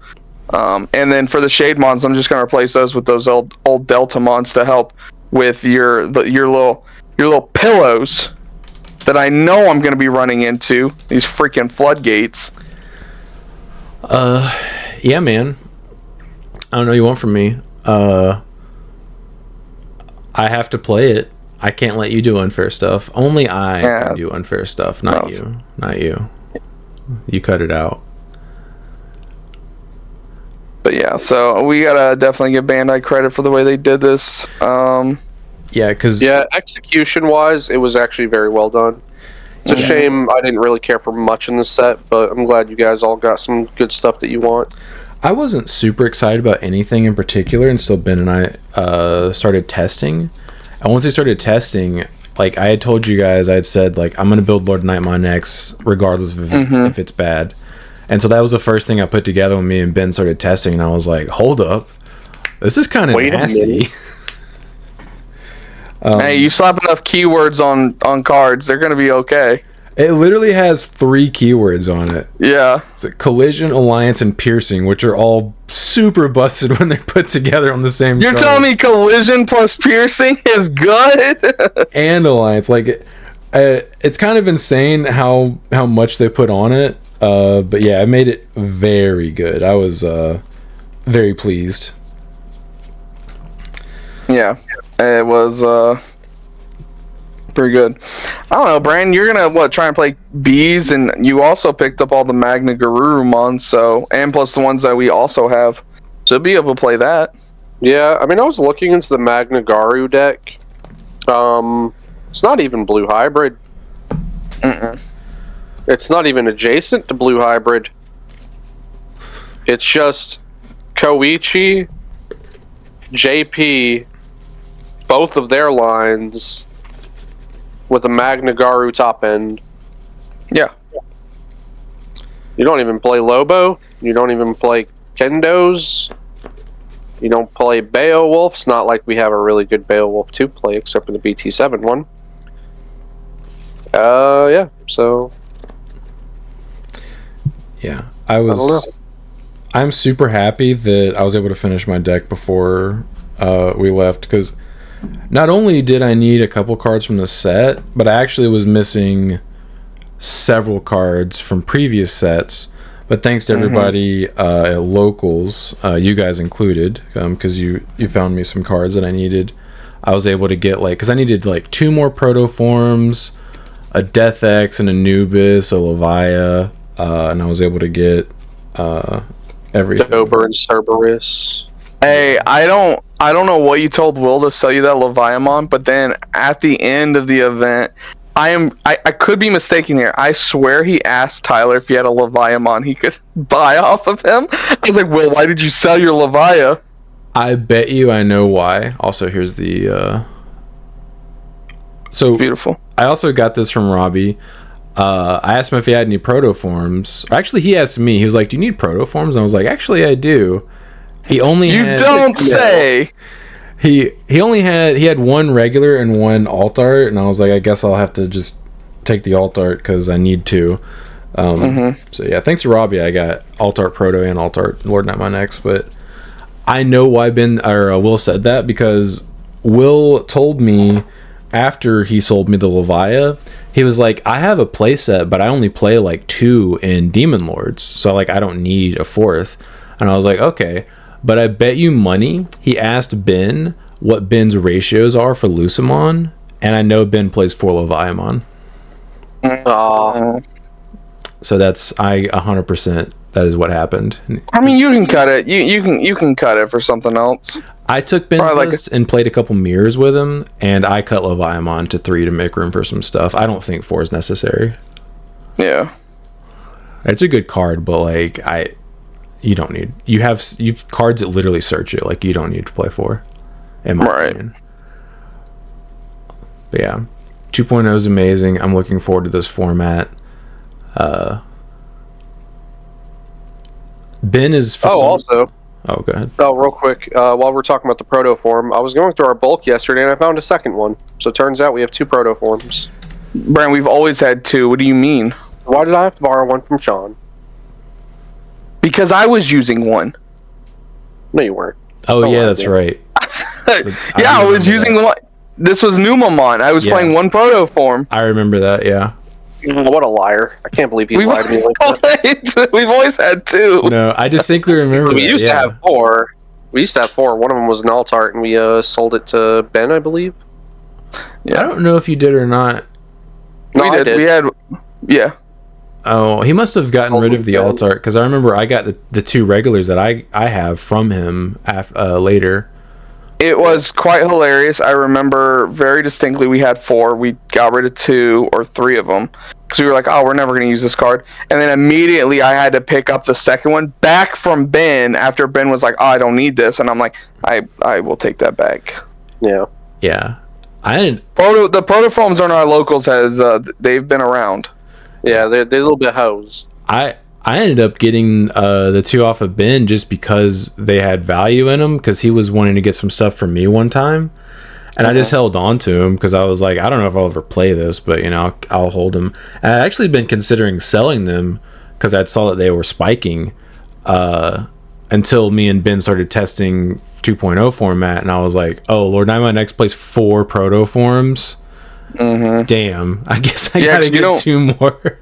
and then for the Shademons, I'm just going to replace those with those old Deltamons to help with your little pillows that I know I'm going to be running into. These freaking floodgates. Yeah, man. I don't know what you want from me. I have to play it. I can't let you do unfair stuff. Only I can do unfair stuff, not you. Not you. You cut it out. But yeah, so we gotta definitely give Bandai credit for the way they did this. Execution-wise, it was actually very well done. It's a shame I didn't really care for much in this set, but I'm glad you guys all got some good stuff that you want. I wasn't super excited about anything in particular until Ben and I started testing. And once we started testing, like I had told you guys, I had said, like, I'm going to build Lord Nightmare next, regardless of if it's bad. And so that was the first thing I put together when me and Ben started testing, and I was like, hold up. This is kind of nasty. Hey, you slap enough keywords on cards, they're going to be okay. It literally has 3 keywords on it. Yeah. It's like collision, alliance, and piercing, which are all super busted when they're put together on the same You're card. telling me collision plus piercing is good? And alliance. Like, it's kind of insane how much they put on it. But yeah, it made it very good. I was very pleased. Yeah. It was pretty good. I don't know, Brandon, you're gonna try and play bees, and you also picked up all the Magna Garurumon, and plus the ones that we also have, so be able to play that. Yeah, I mean, I was looking into the Magna Garu deck. It's not even blue hybrid. It's not even adjacent to blue hybrid. It's just Koichi, JP, both of their lines, with a Magna Garu top end. Yeah. You don't even play Lobo. You don't even play Kendos. You don't play Beowulf. It's not like we have a really good Beowulf 2 play, except for the BT7 one. Yeah, so... Yeah, I'm super happy that I was able to finish my deck before we left, because not only did I need a couple cards from the set, but I actually was missing several cards from previous sets. But thanks to everybody at Locals, you guys included, because you found me some cards that I needed. I was able to get, like, because I needed like 2 more Protoforms, a Death X, an Anubis, a Levia, and I was able to get everything. Dober and Cerberus. Hey, I don't know what you told Will to sell you that Leviamon, but then at the end of the event, I could be mistaken here. I swear he asked Tyler if he had a Leviamon he could buy off of him. I was like, Will, why did you sell your Levia? I bet you I know why. Also, here's the so beautiful. I also got this from Robbie. I asked him if he had any Protoforms. Actually, he asked me. He was like, "Do you need Protoforms?" And I was like, "Actually, I do." He only had, don't say. He had 1 regular and 1 alt art, and I was like, I guess I'll have to just take the alt art because I need to. So yeah, thanks to Robbie, I got alt art Proto and alt art Lord Nightmare next. But I know why Will said that, because Will told me after he sold me the Levia, he was like, I have a playset, but I only play like 2 in Demon Lords, so like I don't need a 4th. And I was like, okay. But I bet you money he asked Ben what Ben's ratios are for Lucimon, and I know Ben plays 4 Leviamon. So that's 100%. That is what happened. I mean, you can cut it. You can cut it for something else. I took Ben's list and played a couple mirrors with him, and I cut Leviamon to 3 to make room for some stuff. I don't think 4 is necessary. Yeah, it's a good card, but like you don't need. You've cards that literally search it. Like, you don't need to play 4. In my opinion. But yeah, 2.0 is amazing. I'm looking forward to this format. Ben is. Oh, go ahead. Oh, real quick, while we're talking about the protoform, I was going through our bulk yesterday and I found a second one. So it turns out we have 2 protoforms. Brent, we've always had 2. What do you mean? Why did I have to borrow one from Sean? Because I was using one. No, you weren't. Oh, yeah, that's right. Yeah, I was using one. This was Numamon. I was playing one protoform. I remember that, yeah. What a liar. I can't believe he lied to me like that. We've always had 2. No, I distinctly remember We used to have 4. We used to have 4. One of them was an alt-art, and we sold it to Ben, I believe. Yeah. I don't know if you did or not. No, we did. We had... Yeah. Oh, he must have gotten rid of the alt-art, because I remember I got the 2 regulars that I have from him later. It was quite hilarious. I remember very distinctly we had 4. We got rid of 2 or 3 of them. Because we were like, oh, we're never going to use this card. And then immediately I had to pick up the second one back from Ben after Ben was like, oh, I don't need this. And I'm like, I will take that back. Yeah. Yeah. The protoforms on our locals they've been around. Yeah, they're a little bit hosed. I ended up getting the 2 off of Ben just because they had value in them, because he was wanting to get some stuff from me one time. And I just held on to him because I was like, I don't know if I'll ever play this, but, I'll hold them. And I'd actually been considering selling them because I saw that they were spiking until me and Ben started testing 2.0 format. And I was like, oh, Lord Nightmon X plays 4 protoforms. Mm-hmm. Damn. I guess I gotta get 2 more.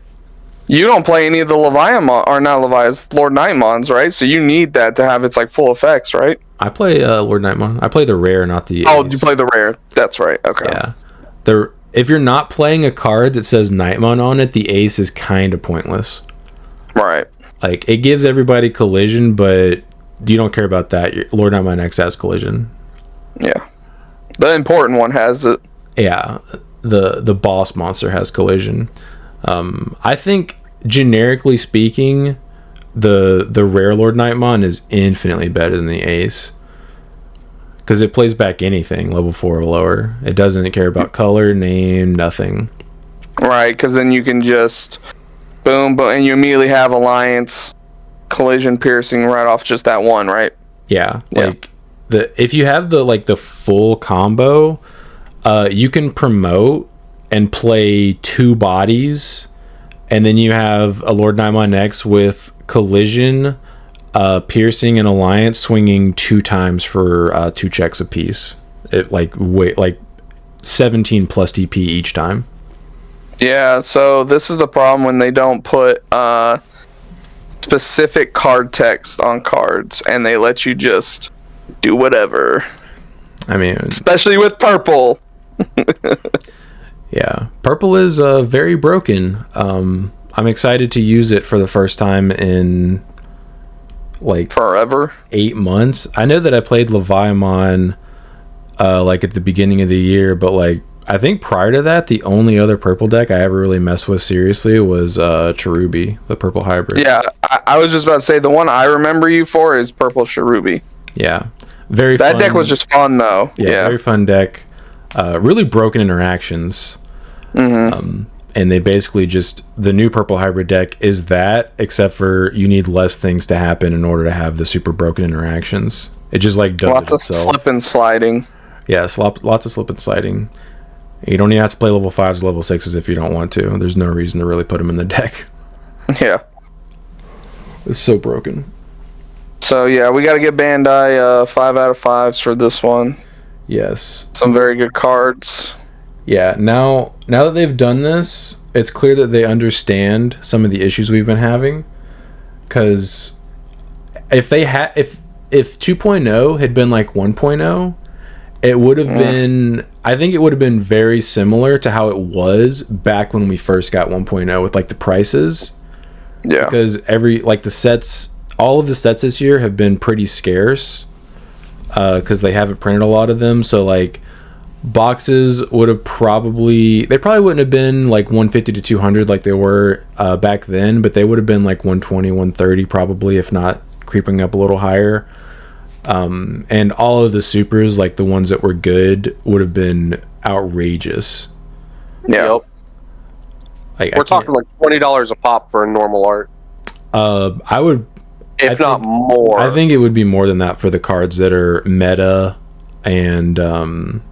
You don't play any of the Leviathan, or not Leviathan, Lord Nightmons, right? So you need that to have its full effects, right? I play Lord Nightmon. I play the rare, not the Oh, ace. you play the rare. That's right. Okay. Yeah. If you're not playing a card that says Nightmon on it, the ace is kind of pointless. Right. Like, it gives everybody collision, but you don't care about that. Lord Nightmon X has collision. Yeah. The important one has it. Yeah. The boss monster has collision. I think, generically speaking, the rare Lord Nightmon is infinitely better than the ace, because it plays back anything level 4 or lower. It doesn't care about color, name, nothing. Right, because then you can just boom, and you immediately have alliance, collision, piercing right off just that one, right? Yeah. Like if you have the full combo, you can promote and play 2 bodies, and then you have a Lord Nightmon X with collision, piercing, and alliance swinging 2 times for 2 checks apiece. It like 17 plus DP each time. Yeah, so this is the problem when they don't put specific card text on cards and they let you just do whatever. I mean, especially with purple. Yeah, purple is very broken. I'm excited to use it for the first time in forever 8 months. I know that I played Leviathan at the beginning of the year, but I think prior to that, the only other purple deck I ever really messed with seriously was Cherubi, the purple hybrid. Yeah, I was just about to say the one I remember you for is purple Cherubi. Yeah, very fun. That deck was just fun though. Yeah, very fun deck. Really broken interactions. Mm-hmm. And they basically just, the new purple hybrid deck is that, except for you need less things to happen in order to have the super broken interactions. It just does lots it of itself. Slip and sliding. Yeah, lots of slip and sliding. You don't even have to play level 5s, level 6s if you don't want to. There's no reason to really put them in the deck. Yeah. It's so broken. So yeah, we got to get Bandai 5 out of 5s for this one. Yes. Some very good cards. Yeah, now that they've done this, it's clear that they understand some of the issues we've been having. Because if 2.0 had been like 1.0, it would have been, I think it would have been very similar to how it was back when we first got 1.0 with the prices. Yeah. Because the sets, all of the sets this year have been pretty scarce. Because they haven't printed a lot of them. So boxes would have probably wouldn't have been 150 to 200 like they were back then, but they would have been 120, 130 probably, if not creeping up a little higher. And all of the supers, the ones that were good, would have been outrageous. Yeah. We're talking $20 a pop for a normal art. I if not more. I think it would be more than that for the cards that are meta and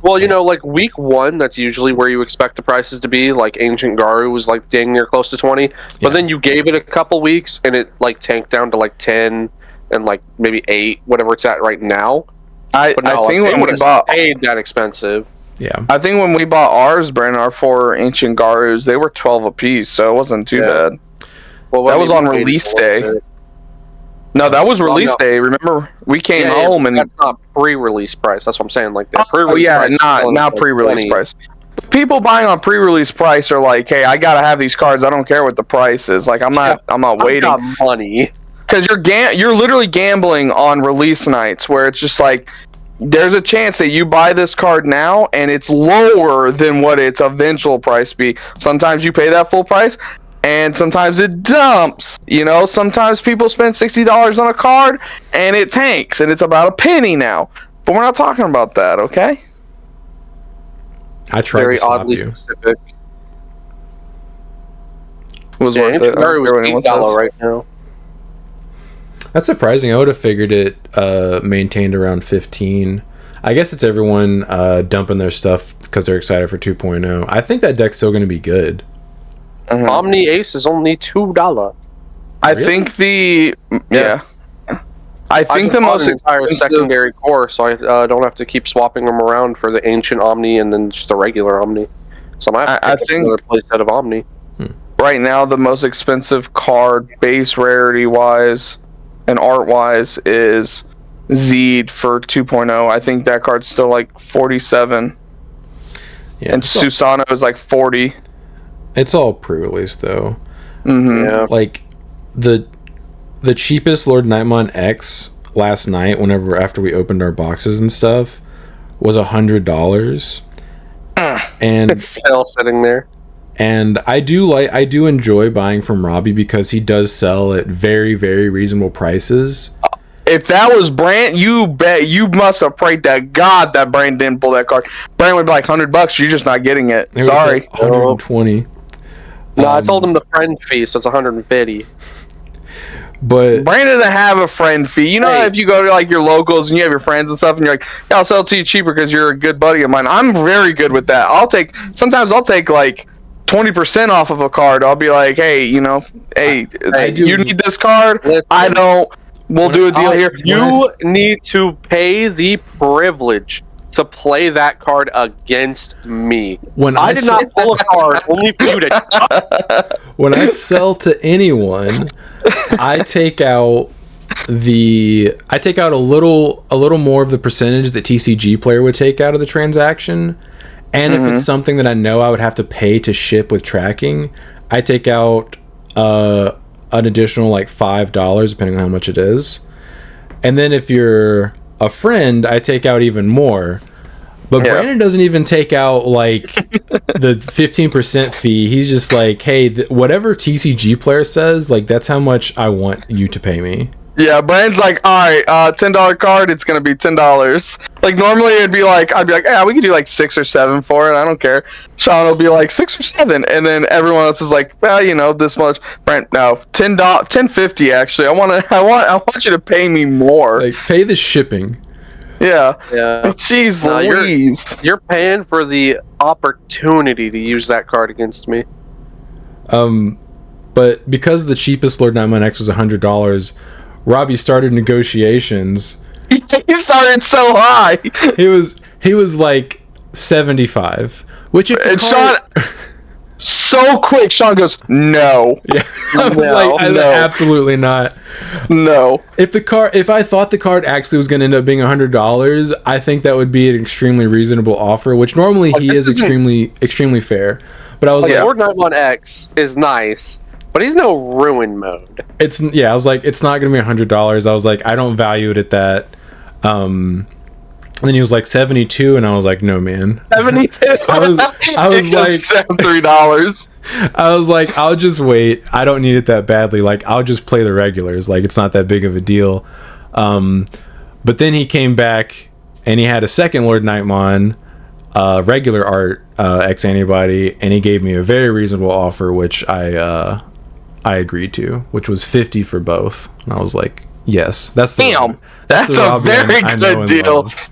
well, you know, like week 1, that's usually where you expect the prices to be. Like Ancient Garu was like dang near close to 20, but then you gave it a couple weeks and it like tanked down to like 10 and like maybe 8, whatever it's at right now. I think when we bought paid that expensive. Yeah, I think when we bought ours, Brandon, our 4 Ancient Garus, they were 12 apiece, so it wasn't too bad. Well, that was on release day. No, that was release day. Remember, we came home and that's not pre-release price. That's what I'm saying. Like the pre-release price. not pre-release price. People buying on pre-release price are like, hey, I gotta have these cards. I don't care what the price is. Like, I'm not waiting. I got money. Because you're literally gambling on release nights where it's just like, there's a chance that you buy this card now and it's lower than what its eventual price be. Sometimes you pay that full price, and sometimes it dumps. You know, sometimes people spend $60 on a card and it tanks and it's about a penny now. But we're not talking about that, okay? I tried very to swap oddly you. specific. Was worth it. Garu was $8 right now. That's surprising. I would have figured it maintained around 15. I guess it's everyone dumping their stuff because they're excited for 2.0. I think that deck's still going to be good. Mm-hmm. Omni Ace is only $2. I think the I think the most entire secondary core, so I don't have to keep swapping them around for the ancient Omni and then just the regular Omni. So I think another playset of Omni. Right now, the most expensive card, base rarity wise and art wise, is Zed for 2.0. I think that card's still like 47. Yeah, and Susano is like 40. It's all pre-release though. Mm-hmm. Yeah. Like the cheapest Lord Nightmon X last night, after we opened our boxes and stuff, was $100. And it's still sitting there. And I do enjoy buying from Robbie because he does sell at very, very reasonable prices. If that was Brand, you must have prayed to God that Brand didn't pull that card. Brand would be like $100. You're just not getting it. Sorry, like 120. No, I told him the friend fee, so it's 150. But Brand doesn't have a friend fee. You know, if you go to like your locals and you have your friends and stuff, and you're like, yeah, I'll sell it to you cheaper because you're a good buddy of mine. I'm very good with that. Sometimes I'll take like 20% off of a card. I'll be like, hey, you need this card? Listen, I don't. We'll do a deal here. You need to pay the privilege to play that card against me. When I did not pull a card only for you to. When I sell to anyone, I take out a little more of the percentage that TCG player would take out of the transaction. And if it's something that I know I would have to pay to ship with tracking, I take out an additional like $5, depending on how much it is. And then if you're a friend, I take out even more. But Brandon doesn't even take out like the 15% fee. He's just like, hey, whatever TCG player says, like that's how much I want you to pay me. Yeah, Brand's like, all right, $10 card, it's gonna be $10. Like normally I'd be like, yeah, we could do like 6 or 7 for it. I don't care. Sean will be like 6 or 7, and then everyone else is like, well, this much. Brent, no, $10.50 actually. I want you to pay me more. Like pay the shipping. Yeah. Yeah. Jeez Louise. You're paying for the opportunity to use that card against me. But because the cheapest Lord Nightmon X was $100, Robbie started negotiations. He started so high. He was like 75, which Sean so quick. Sean goes, no. Yeah, I was like, absolutely not. No. If I thought the card actually was going to end up being $100, I think that would be an extremely reasonable offer, which normally he is extremely fair. But I was like, Lord Nightmon X is nice, but he's no ruin mode. I was like, it's not going to be $100. I was like, I don't value it at that. And then he was like 72, and I was like, no, man. 72. I was like $3. I was like, I'll just wait. I don't need it that badly. Like, I'll just play the regulars. Like, it's not that big of a deal. But then he came back, and he had a second Lord Nightmon, regular art X antibody, and he gave me a very reasonable offer, which I agreed to, which was $50 for both. And I was like, Yes, that's the Damn, that's that's the a Robbie very I know good and deal. love.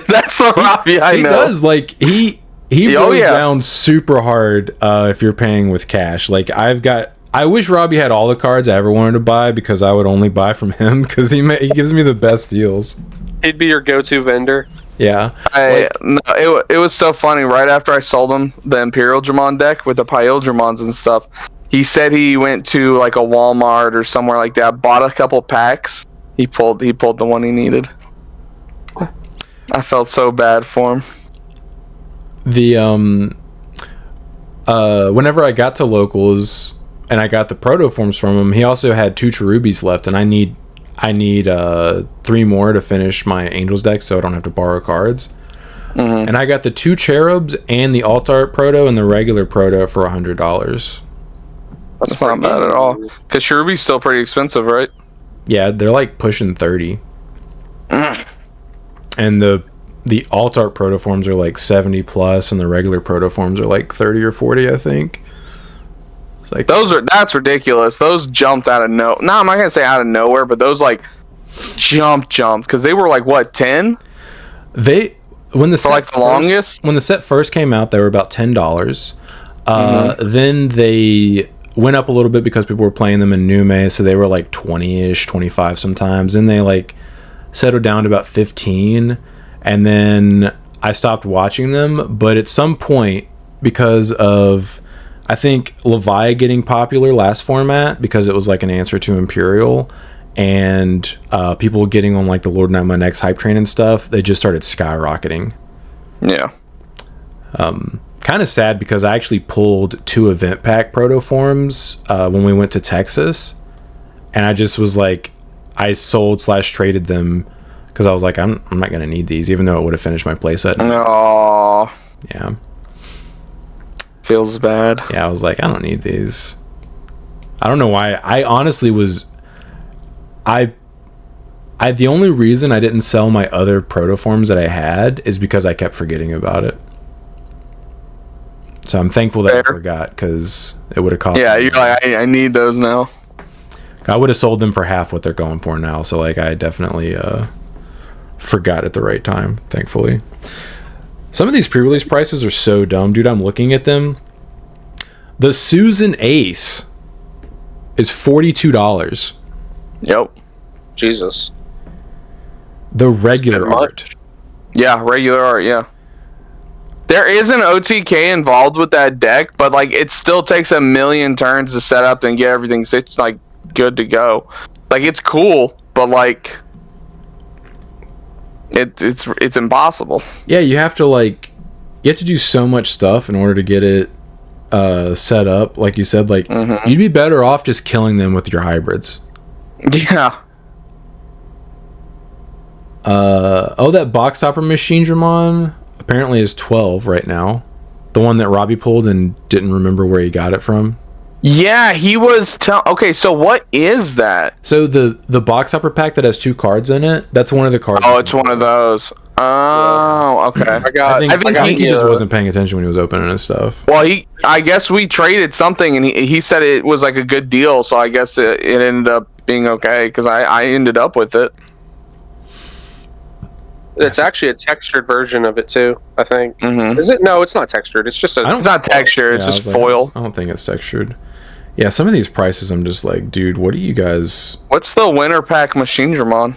That's the Robbie I He know. does, like, he Oh, blows yeah. down super hard if you're paying with cash. Like, I wish Robbie had all the cards I ever wanted to buy, because I would only buy from him, because he gives me the best deals. He'd be your go-to vendor. Yeah. It was so funny. Right after I sold him the Imperial Dramon deck with the Pyldramons and stuff, he said he went to like a Walmart or somewhere like that, bought a couple packs. He pulled the one he needed. I felt so bad for him. The whenever I got to locals and I got the protoforms from him, he also had 2 Cherubies left, and I need 3 more to finish my Angels deck, so I don't have to borrow cards. Mm-hmm. And I got the 2 Cherubs and the Alt Art Proto and the regular Proto for $100. That's not bad at all. Because Cherubi's still pretty expensive, right? Yeah, they're like pushing 30. And the Alt Art Protoforms are like 70 plus, and the regular Protoforms are like 30 or 40, I think. It's like, that's ridiculous. Those jumped out of I'm not gonna say out of nowhere, but those like jumped because they were like what, 10? When the set longest? When the set first came out, they were about $10. Then they went up a little bit because people were playing them in Nume, so they were like 20-ish, 25 sometimes. Then they like settled down to about 15, and then I stopped watching them. But at some point, because of, I think, Levi getting popular last format, because it was like an answer to Imperial, and people getting on like the Lord Nightmare X hype train and stuff, they just started skyrocketing. Yeah. Kind of sad, because I actually pulled 2 event pack protoforms when we went to Texas, and I just was like, I sold/traded them because I was like, I'm not gonna need these, even though it would have finished my playset. No. Yeah. Feels bad. Yeah, I was like, I don't need these. I don't know why. I honestly was. The only reason I didn't sell my other protoforms that I had is because I kept forgetting about it. So I'm thankful that I forgot, because it would have cost. Yeah, you're like, I need those now. I would have sold them for half what they're going for now. So like, I definitely forgot at the right time, thankfully. Some of these pre-release prices are so dumb, dude. I'm looking at them. The Susan Ace is $42. Yep. Jesus. The regular art. Yeah, regular art, yeah. There is an OTK involved with that deck, but like it still takes a million turns to set up and get everything like good to go. Like, it's cool, but like it's impossible. Yeah, you have to do so much stuff in order to get it set up. Like you said, like you'd be better off just killing them with your hybrids. Yeah. That box topper machine Dramon apparently is 12 right now. The one that Robbie pulled and didn't remember where he got it from. Yeah, he was okay, so what is that? So the box topper pack that has 2 cards in it, that's one of the cards. Oh, it's one of those. Oh, okay. I think he just wasn't paying attention when he was opening his stuff. Well, I guess we traded something, and he said it was like a good deal, so I guess it ended up being okay, because I ended up with it. It's actually a textured version of it too, I think. Mm-hmm. Is it? No, it's not textured. It's just it's not textured. It's just foil. I don't think it's textured. Yeah, some of these prices, I'm just like, dude, what do you guys? What's the winter pack machine Dramon?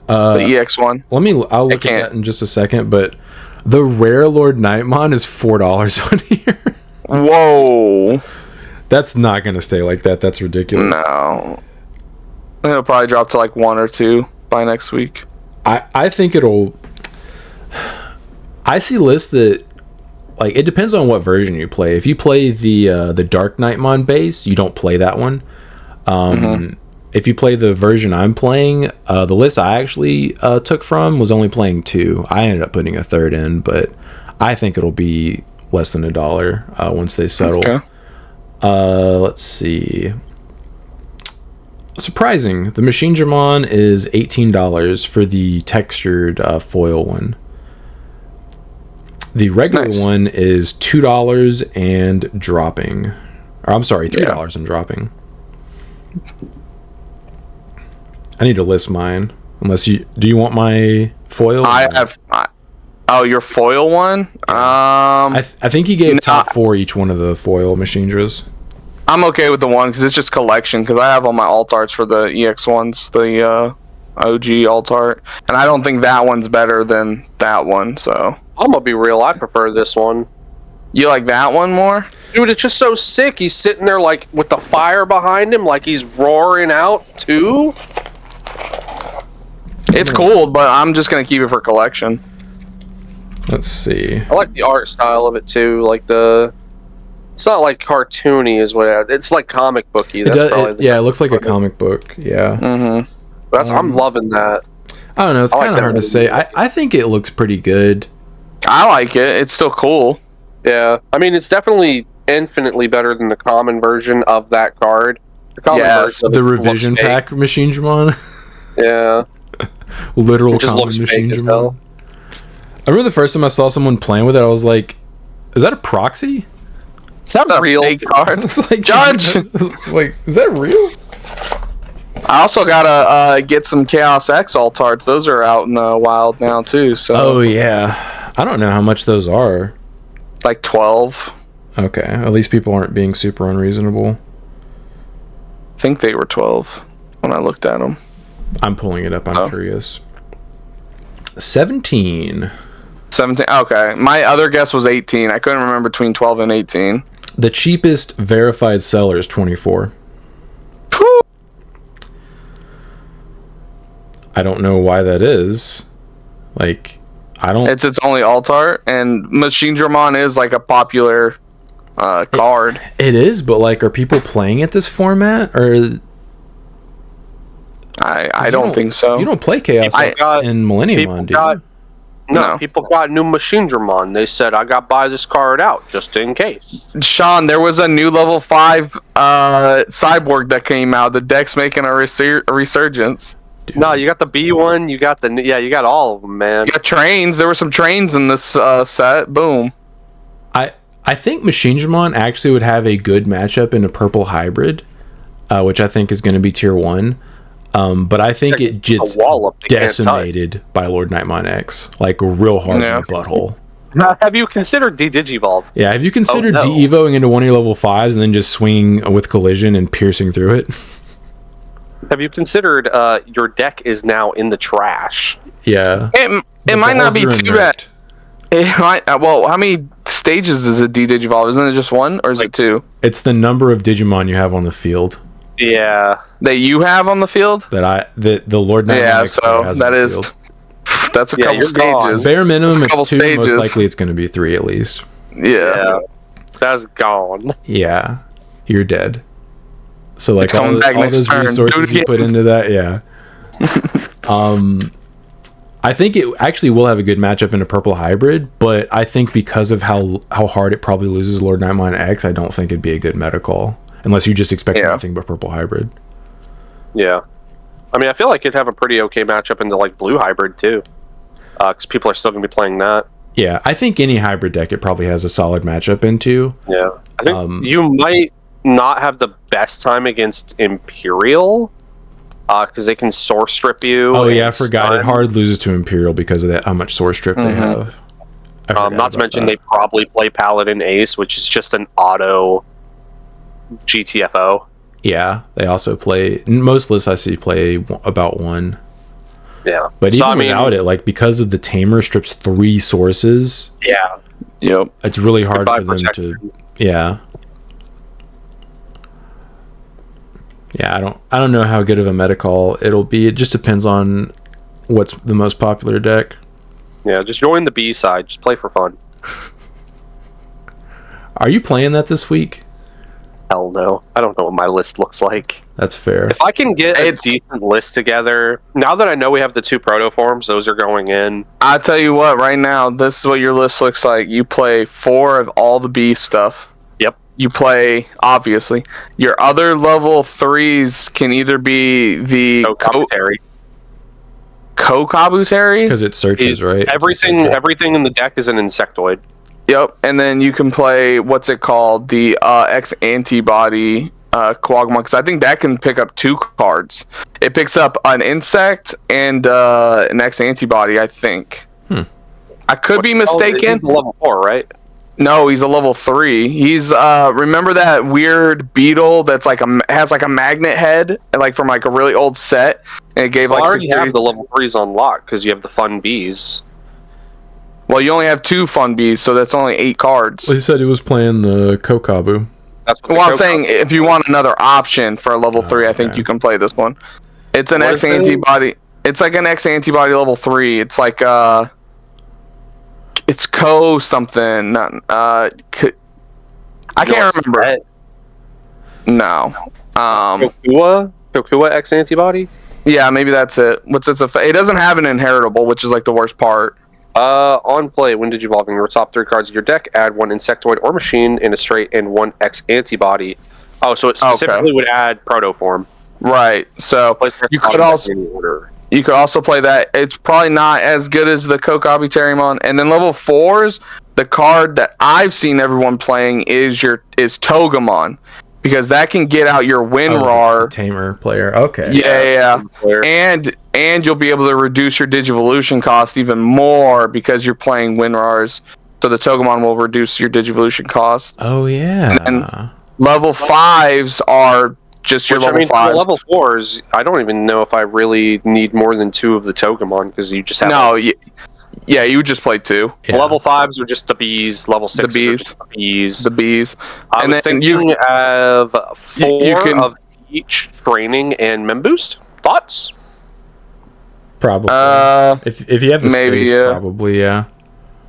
The EX one. I'll look at that in just a second. But the rare Lord Nightmon is $4 on here. Whoa. That's not gonna stay like that. That's ridiculous. No. It'll probably drop to like 1 or 2 by next week. I think it'll. I see lists that, like, it depends on what version you play. If you play the Dark Nightmon base, you don't play that one. If you play the version I'm playing, the list I actually took from was only playing 2. I ended up putting a 3rd in, but I think it'll be less than $1 once they settle. Okay. Let's see. Surprising. The Machine Dramon is $18 for the textured foil one. The regular one is $2 and dropping. Or I'm sorry, $3 and dropping. I need to list mine. Unless you want my foil? I have. Oh, your foil one? I think he gave top 4 each one of the foil Machinedras. I'm okay with the one because it's just collection. Because I have all my alt arts for the EX ones, the OG alt art, and I don't think that one's better than that one. So I'm gonna be real. I prefer this one. You like that one more? Dude, it's just so sick. He's sitting there like with the fire behind him, like he's roaring out too. It's cool, but I'm just gonna keep it for collection. Let's see. I like the art style of it too. Like it's not like cartoony, is what it's like comic booky. That's it looks like a comic book. Yeah. Mm-hmm. I'm loving that. I don't know. It's kind of hard to say. I think it looks pretty good. I like it. It's still cool. Yeah, I mean, it's definitely infinitely better than the common version of that card. The revision pack Machinedramon. Yeah. Literal common Machinedramon. I remember the first time I saw someone playing with it, I was like, "Is that a proxy? Is that a real card?" It's like, Judge. Like, is that real? I also gotta get some Chaos X alt arts. Those are out in the wild now too. So. Oh yeah, I don't know how much those are. Like 12. Okay, at least people aren't being super unreasonable. I think they were 12 when I looked at them. I'm pulling it up. I'm curious. 17. 17. Okay, my other guess was 18. I couldn't remember between 12 and 18. The cheapest verified seller is 24. Whew. I don't know why that is. Like, I don't. It's its only alt art, and Machinedramon is like a popular card. It is, but like, are people playing at this format, or? I don't think so. You don't play Chaos X and Millenniumon, do you? No, people got new Machinedramon. They said, I got to buy this card out just in case. Sean, there was a new level 5 Cyborg that came out. The deck's making a resurgence. Dude. No, you got the B one. You got you got all of them, man. You got trains. There were some trains in this set. Boom. I think Machinedramon actually would have a good matchup in a purple hybrid, which I think is going to be tier 1. But I think it gets decimated by Lord Nightmon X, like real hard in the butthole. Have you considered de-Digivolve? Yeah, have you considered de-evoing into one of your level 5s and then just swinging with collision and piercing through it? Have you considered your deck is now in the trash? Yeah. It might not be too bad. It might, well, how many stages is it de-Digivolve? Isn't it just one, or is it 2? It's the number of Digimon you have on the field. Yeah. That you have on the field? The Lord Nightmon X so has that on the is... field. That's a couple stages. Gone. Bare minimum, it's 2. Stages. Most likely it's going to be 3 at least. Yeah. That's gone. Yeah. You're dead. So like all those turn. resources you put into that, yeah. I think it actually will have a good matchup in a purple hybrid, but I think because of how hard it probably loses Lord Nightmon X, I don't think it'd be a good meta call. Unless you just expect nothing but purple hybrid. Yeah. I mean, I feel like it'd have a pretty okay matchup into like blue hybrid too. Because people are still going to be playing that. Yeah, I think any hybrid deck it probably has a solid matchup into. Yeah. I think you might not have the best time against Imperial. Because they can source strip you. Oh yeah, I forgot. It hard loses to Imperial because of that how much source strip they have. Not to mention they probably play Paladin Ace, which is just an auto GTFO. Yeah, they also play. Most lists I see play about 1. Yeah, but even without it, like because of the Tamer strips 3 sources. Yeah. Yep. It's really hard for them to. Yeah. Yeah, I don't know how good of a meta call it'll be. It just depends on what's the most popular deck. Yeah, just join the B side. Just play for fun. Are you playing that this week? Hell no. I don't know what my list looks like. That's fair. If I can get a decent list together, now that I know we have the 2 proto forms, those are going in. I'll tell you what, right now, this is what your list looks like. You play 4 of all the B stuff. Yep. You play, obviously. Your other level 3s can either be the Kokabutary? Because it searches, right? Everything in the deck is an insectoid. Yep, and then you can play, what's it called? The X antibody Quagmon, because I think that can pick up 2 cards. It picks up an insect and an X antibody, I think. I could be mistaken. He's level 4, right? No, he's a level 3. He's remember that weird beetle that's like has like a magnet head, like from like a really old set, and it gave like. I already have the level 3s unlocked because you have the fun bees. Well, you only have 2 fun bees, so that's only 8 cards. Well, he said he was playing the Kokabu. That's what well, I'm saying if you want another option for a level 3, I think you can play this one. It's an X antibody. It's like an X antibody level 3. It's like it's Co something. Not I can't remember. No. Kokua X antibody. Yeah, maybe that's it. What's its effect? It doesn't have an inheritable, which is like the worst part. On play, when digivolving your top 3 cards of your deck, add 1 insectoid or machine in a straight and 1 X antibody. Oh, so it specifically would add Protoform. Right. So you could also play that. It's probably not as good as the Kokabi Terriermon. And then level 4s, the card that I've seen everyone playing is Togemon. Because that can get out your WinRAR. Tamer player. Okay. Yeah. And you'll be able to reduce your Digivolution cost even more because you're playing WinRARs. So the Togemon will reduce your Digivolution cost. Oh, yeah. And level 5s are just your level 5s. For level 4s, I don't even know if I really need more than 2 of the Togemon because you just have... No, yeah, you would just play 2. Yeah. Level 5s are just the bees. Level 6s are just the bees. The bees. I was thinking of 4 of each training and Memboost. Thoughts? Probably. If you have the space, probably, yeah.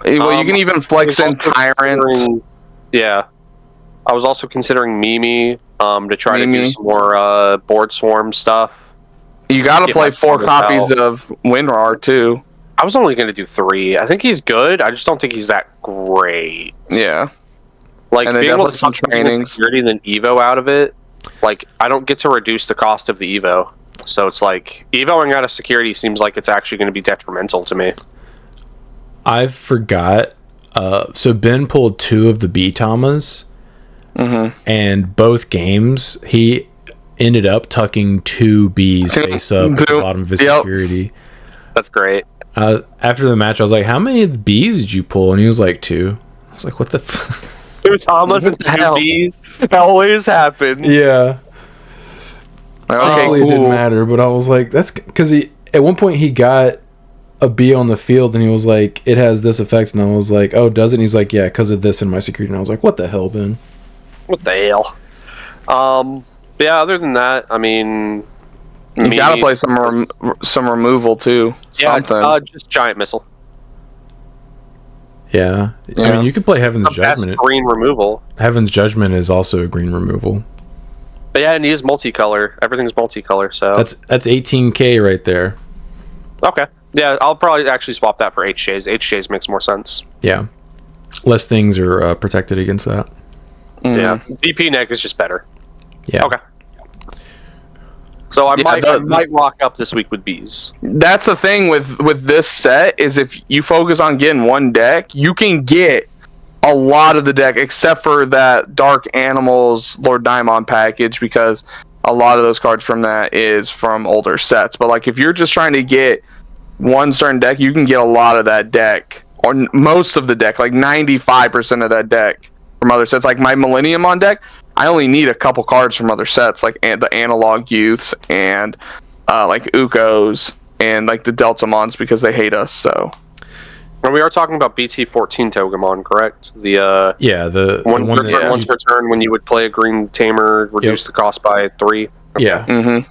Well, you can even flex in Tyrant. Yeah. I was also considering Mimi to try to do some more board swarm stuff. You gotta play 4 copies of WinRAR, too. I was only going to do 3. I think he's good. I just don't think he's that great. Yeah. Like, being able to touch security and then Evo out of it, like, I don't get to reduce the cost of the Evo. So it's like, Evoing out of security seems like it's actually going to be detrimental to me. I forgot. So Ben pulled 2 of the B-Tamas. And both games, he ended up tucking 2 bees face up at the bottom of his security. That's great. After the match, I was like, how many of the bees did you pull? And he was like, 2. I was like, what the f... 2 Tamas and 2 bees. That always happens. Yeah. Okay, it didn't matter, but I was like, that's because at one point he got a bee on the field and he was like, it has this effect, and I was like, oh, does it? And he's like, yeah, because of this in my security. And I was like, what the hell, Ben? What the hell? Yeah, other than that, I mean, you gotta play some removal too. Something. Just giant missile. Yeah. I mean, you could play Heaven's Judgment. Green removal. Heaven's Judgment is also a green removal. But yeah, and he is multicolor. Everything's multicolor, so that's 18K right there. Okay. Yeah, I'll probably actually swap that for HJs. HJs makes more sense. Yeah. Less things are protected against that. Yeah. VP neck is just better. Yeah. Okay. So I might rock up this week with bees. That's the thing with this set is if you focus on getting one deck, you can get a lot of the deck except for that Dark Animals Lord Daimon package because a lot of those cards from that is from older sets. But like if you're just trying to get one certain deck, you can get a lot of that deck or most of the deck, like 95% of that deck from other sets. Like my Millennium on deck, I only need a couple cards from other sets, like the Analog Youths and like Ukos and like the Deltamons because they hate us. So, and we are talking about BT14 Togemon, correct? The the one that once per turn when you would play a green tamer, reduce the cost by 3. Okay. Yeah.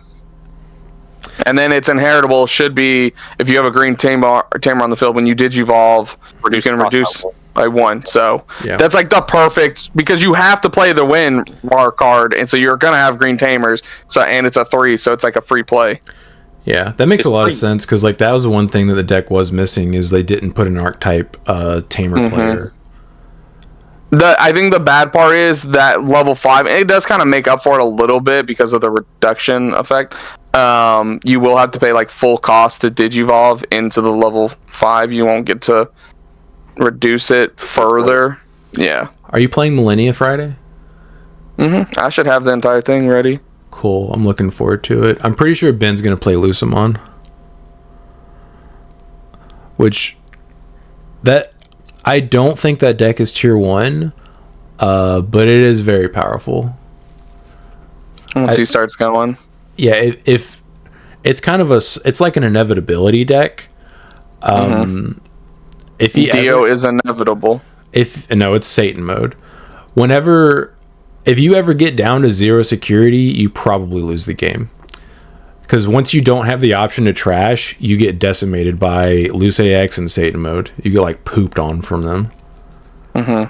And then its inheritable should be if you have a green tamer on the field when you Digivolve, you can reduce by 1. So that's like the perfect because you have to play the WinRAR card, and so you're gonna have green tamers. So and it's a 3, so it's like a free play. Yeah, that makes a lot of sense because like that was the one thing that the deck was missing is they didn't put an archetype tamer player. I think the bad part is that level 5, and it does kind of make up for it a little bit because of the reduction effect. You will have to pay like full cost to Digivolve into the level 5. You won't get to reduce it further. Yeah. Are you playing Millennia Friday? I should have the entire thing ready. Cool. I'm looking forward to it. I'm pretty sure Ben's gonna play Lucamon, which I don't think that deck is tier 1, but it is very powerful. Once he starts going. Yeah, if it's kind of it's like an inevitability deck. If Dio is inevitable. It's Satan mode. If you ever get down to 0 security, you probably lose the game. Because once you don't have the option to trash, you get decimated by Luce X and Satan mode. You get like pooped on from them. I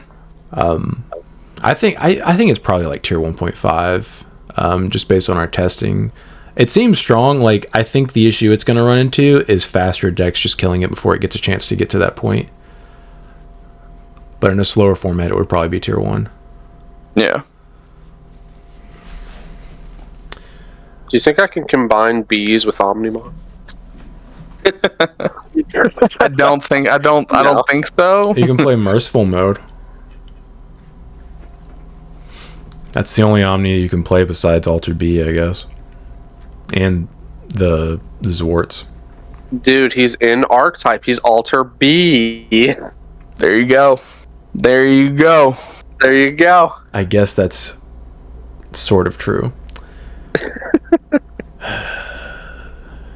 think it's probably like tier 1.5, just based on our testing. It seems strong. Like, I think the issue it's going to run into is faster decks just killing it before it gets a chance to get to that point. But in a slower format, it would probably be tier 1. Yeah. Do you think I can combine bees with Omnimon? I don't think so. You can play Merciful mode. That's the only Omni you can play besides Alter B, I guess. And the Zwarts. Dude, he's in Archetype. He's Alter B. There you go. There you go. There you go. I guess that's sort of true.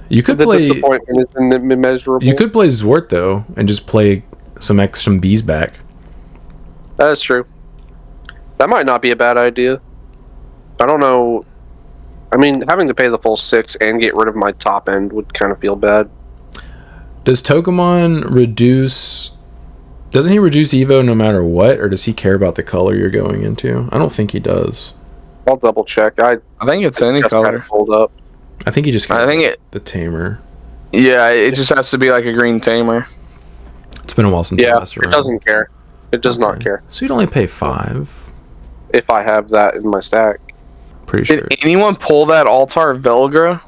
You could play. Disappointment is immeasurable. You could play Zwart though, and just play some bees back. That's true. That might not be a bad idea. I don't know. I mean, having to pay the full 6 and get rid of my top end would kind of feel bad. Does Togemon reduce... Doesn't he reduce Evo no matter what? Or does he care about the color you're going into? I don't think he does. I'll double check. I think it's any color. Hold up. I think he just... the tamer. Yeah, it just has to be like a green tamer. It's been a while since I messed around. It doesn't care. It does not care. So you'd only pay 5? If I have that in my stack. Pretty sure. Did anyone pull that Altar Velgra?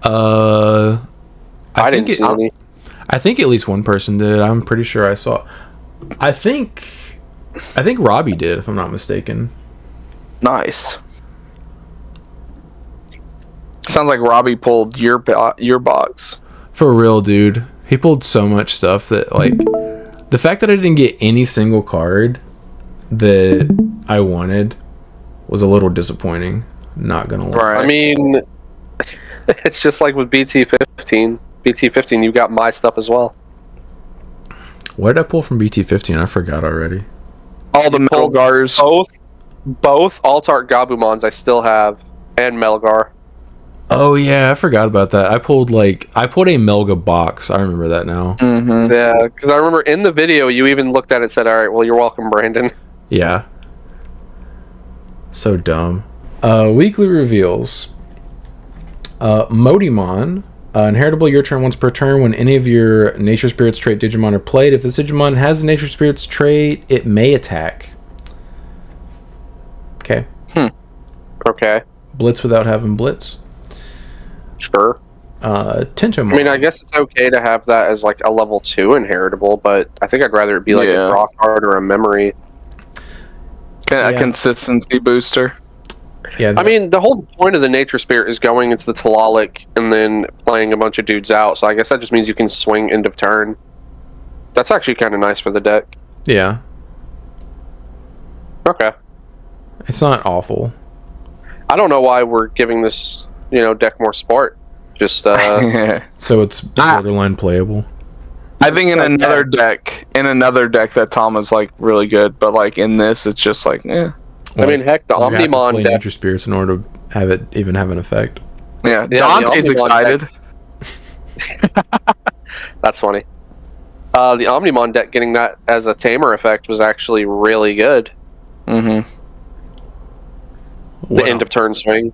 I didn't see any. I think at least one person did. I'm pretty sure I saw. I think Robbie did, if I'm not mistaken. Nice. Sounds like Robbie pulled your box. For real, dude. He pulled so much stuff that, like, the fact that I didn't get any single card that I wanted was a little disappointing. Not gonna lie. Right. I mean, it's just like with BT15. BT15, you got my stuff as well. What did I pull from BT15? I forgot already. All the Melgars. Both Altart Gabumons I still have, and Melgar. Oh yeah, I forgot about that. I pulled a Melga box. I remember that now. Mm-hmm. Yeah, because I remember in the video you even looked at it and said, "All right, well, you're welcome, Brandon." Yeah. So dumb. Weekly reveals. Modimon. Inheritable your turn once per turn when any of your Nature Spirits trait Digimon are played. If this Digimon has a Nature Spirits trait, it may attack. Okay. Okay. Blitz without having Blitz. Sure. Tentomon. I mean, I guess it's okay to have that as like a level 2 inheritable, but I think I'd rather it be like a draw card or a memory. A consistency booster. Yeah. I mean, the whole point of the Nature Spirit is going into the Talalic and then playing a bunch of dudes out, so I guess that just means you can swing end of turn. That's actually kind of nice for the deck. Yeah. Okay. It's not awful. I don't know why we're giving this, deck more support. Just, So it's borderline playable. I think in another deck that Tama's like really good, but like in this, it's just like, eh. I mean, heck, the Omnimon deck. Nature Spirits in order to have it even have an effect. Yeah, Dante's excited. That's funny. The Omnimon deck getting that as a tamer effect was actually really good. Mm-hmm. The end of turn swing.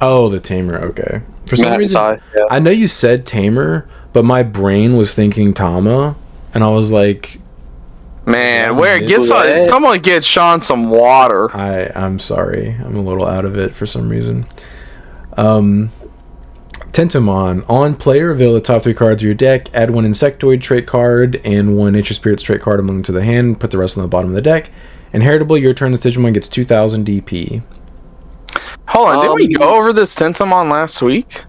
Oh, the tamer. Okay. For some reason, yeah. I know you said tamer, but my brain was thinking Tama, and I was like, "Man, someone get Sean some water." I'm sorry. I'm a little out of it for some reason. Tentomon. On play, reveal the top 3 cards of your deck. Add 1 Insectoid trait card and 1 Nature Spirits trait card among them to the hand. Put the rest on the bottom of the deck. Inheritable, your turn. This Digimon gets 2,000 DP. Hold on, didn't we go over this Tentomon last week?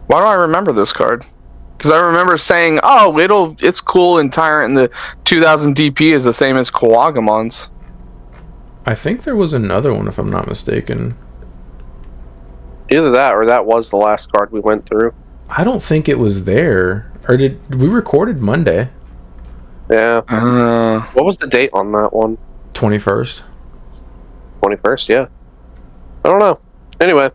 Why do I remember this card? Because I remember saying, "Oh, it's cool and Tyrant, and the 2,000 DP is the same as Kawagumon's." I think there was another one, if I'm not mistaken. Either that or that was the last card we went through. I don't think it was there. Or did we recorded Monday? Yeah. What was the date on that one? 21st. 21st, yeah. I don't know. Anyway,